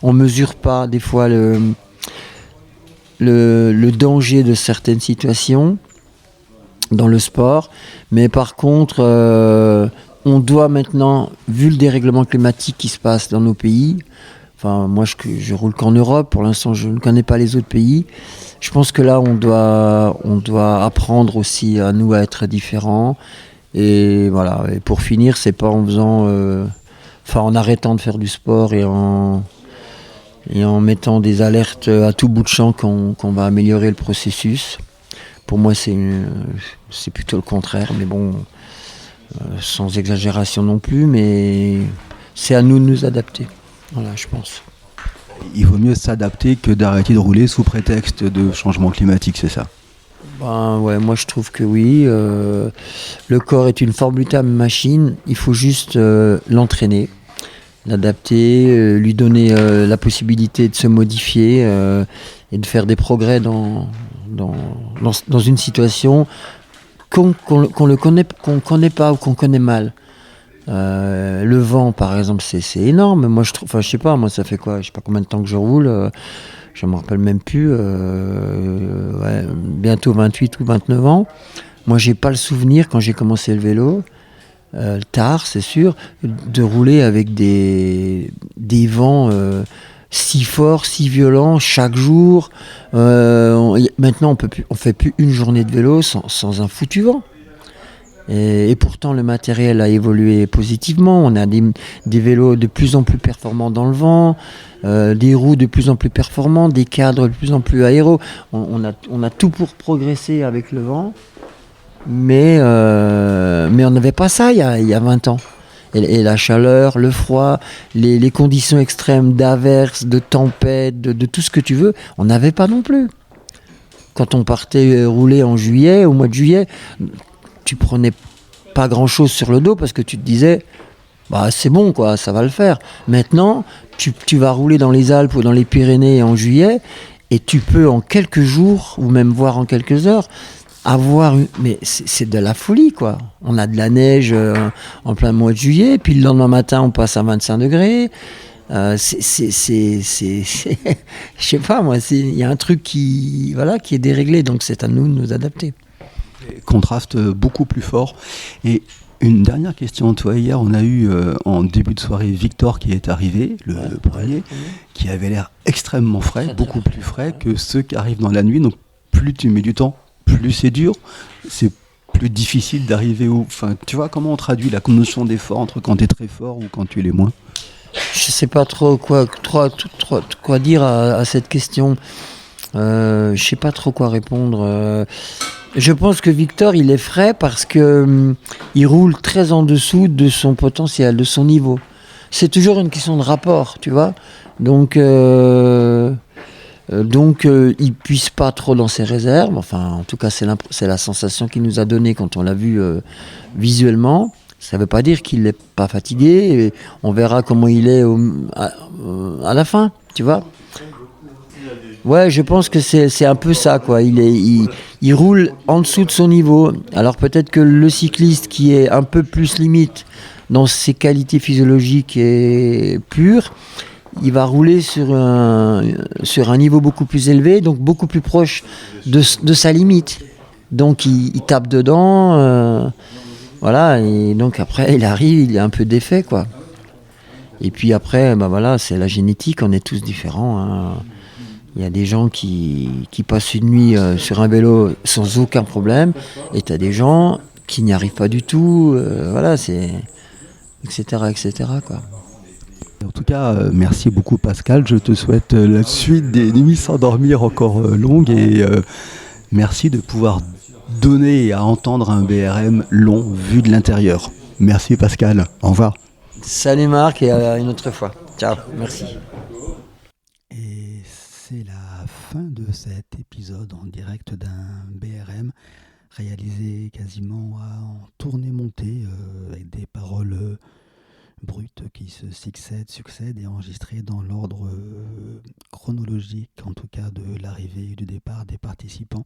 mesure pas des fois le danger de certaines situations dans le sport. Mais par contre, on doit maintenant, vu le dérèglement climatique qui se passe dans nos pays, enfin moi je roule qu'en Europe, pour l'instant je ne connais pas les autres pays, je pense que là on doit apprendre aussi à nous à être différents. Et voilà, et pour finir, c'est pas en faisant en arrêtant de faire du sport et et en mettant des alertes à tout bout de champ qu'on va améliorer le processus. Pour moi, c'est plutôt le contraire, mais bon, sans exagération non plus, mais c'est à nous de nous adapter. Voilà, je pense. Il vaut mieux s'adapter que d'arrêter de rouler sous prétexte de changement climatique, c'est ça? Ben ouais, moi je trouve que oui. Le corps est une formidable machine, il faut juste l'entraîner, l'adapter, lui donner la possibilité de se modifier et de faire des progrès dans une situation qu'on connaît pas ou qu'on connaît mal. Le vent, par exemple, c'est énorme. Moi, je sais pas, moi, ça fait quoi? Je sais pas combien de temps que je roule. Je me rappelle même plus. Bientôt 28 ou 29 ans. Moi, j'ai pas le souvenir, quand j'ai commencé le vélo, tard, c'est sûr, de rouler avec des vents si forts, si violents, chaque jour. Maintenant, on fait plus une journée de vélo sans un foutu vent. Et pourtant, le matériel a évolué positivement. On a des vélos de plus en plus performants dans le vent, des roues de plus en plus performantes, des cadres de plus en plus aéros. On a tout pour progresser avec le vent, mais on n'avait pas ça il y a 20 ans. Et la chaleur, le froid, les conditions extrêmes d'averses, de tempêtes, de tout ce que tu veux, on n'avait pas non plus. Quand on partait rouler en juillet, au mois de juillet, tu prenais pas grand chose sur le dos parce que tu te disais bah c'est bon quoi, ça va le faire. Maintenant tu vas rouler dans les Alpes ou dans les Pyrénées en juillet et tu peux en quelques jours ou même voire en quelques heures avoir mais c'est de la folie quoi. On a de la neige en plein mois de juillet, puis le lendemain matin on passe à 25 degrés. Je sais pas moi, il y a un truc qui est déréglé, donc c'est à nous de nous adapter. Contraste beaucoup plus fort. Et une dernière question, toi, hier on a eu en début de soirée Victor qui est arrivé, le premier, qui avait l'air extrêmement frais, beaucoup plus frais que ceux qui arrivent dans la nuit. Donc plus tu mets du temps, plus c'est dur, c'est plus difficile d'arriver où. Enfin, tu vois comment on traduit la notion d'effort entre quand tu es très fort ou quand tu l'es moins? Je sais pas trop quoi dire à cette question. Je sais pas trop quoi répondre. Je pense que Victor, il est frais parce que il roule très en dessous de son potentiel, de son niveau. C'est toujours une question de rapport, tu vois. Donc, il puise pas trop dans ses réserves. Enfin, en tout cas, c'est la sensation qu'il nous a donnée quand on l'a vu visuellement. Ça ne veut pas dire qu'il n'est pas fatigué. Et on verra comment il est à la fin, tu vois. Ouais, je pense que c'est un peu ça, quoi. Il roule en dessous de son niveau. Alors peut-être que le cycliste qui est un peu plus limite dans ses qualités physiologiques et pures, il va rouler sur un niveau beaucoup plus élevé, donc beaucoup plus proche de sa limite. Donc il tape dedans, voilà, et donc après il arrive, il est un peu défait, quoi. Et puis après, voilà, c'est la génétique, on est tous différents, hein. Il y a des gens qui passent une nuit sur un vélo sans aucun problème, et tu as des gens qui n'y arrivent pas du tout, voilà, c'est etc., quoi. En tout cas, merci beaucoup Pascal, je te souhaite la suite des nuits sans dormir encore longues, et merci de pouvoir donner et à entendre un BRM long vu de l'intérieur. Merci Pascal, au revoir. Salut Marc, et à une autre fois. Ciao, merci. Et c'est la fin de cet épisode en direct d'un BRM réalisé quasiment en tournée-montée avec des paroles brutes qui se succèdent et enregistrées dans l'ordre chronologique, en tout cas de l'arrivée et du départ des participants.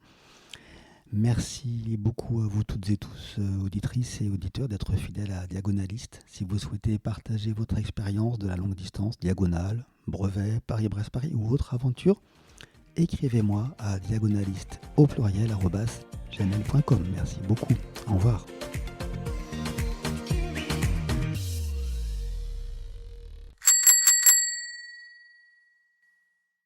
Merci beaucoup à vous toutes et tous, auditrices et auditeurs, d'être fidèles à Diagonaliste. Si vous souhaitez partager votre expérience de la longue distance, diagonale, brevet, Paris-Brest-Paris ou autre aventure, écrivez-moi à diagonaliste au pluriel @gmail.com. Merci beaucoup. Au revoir.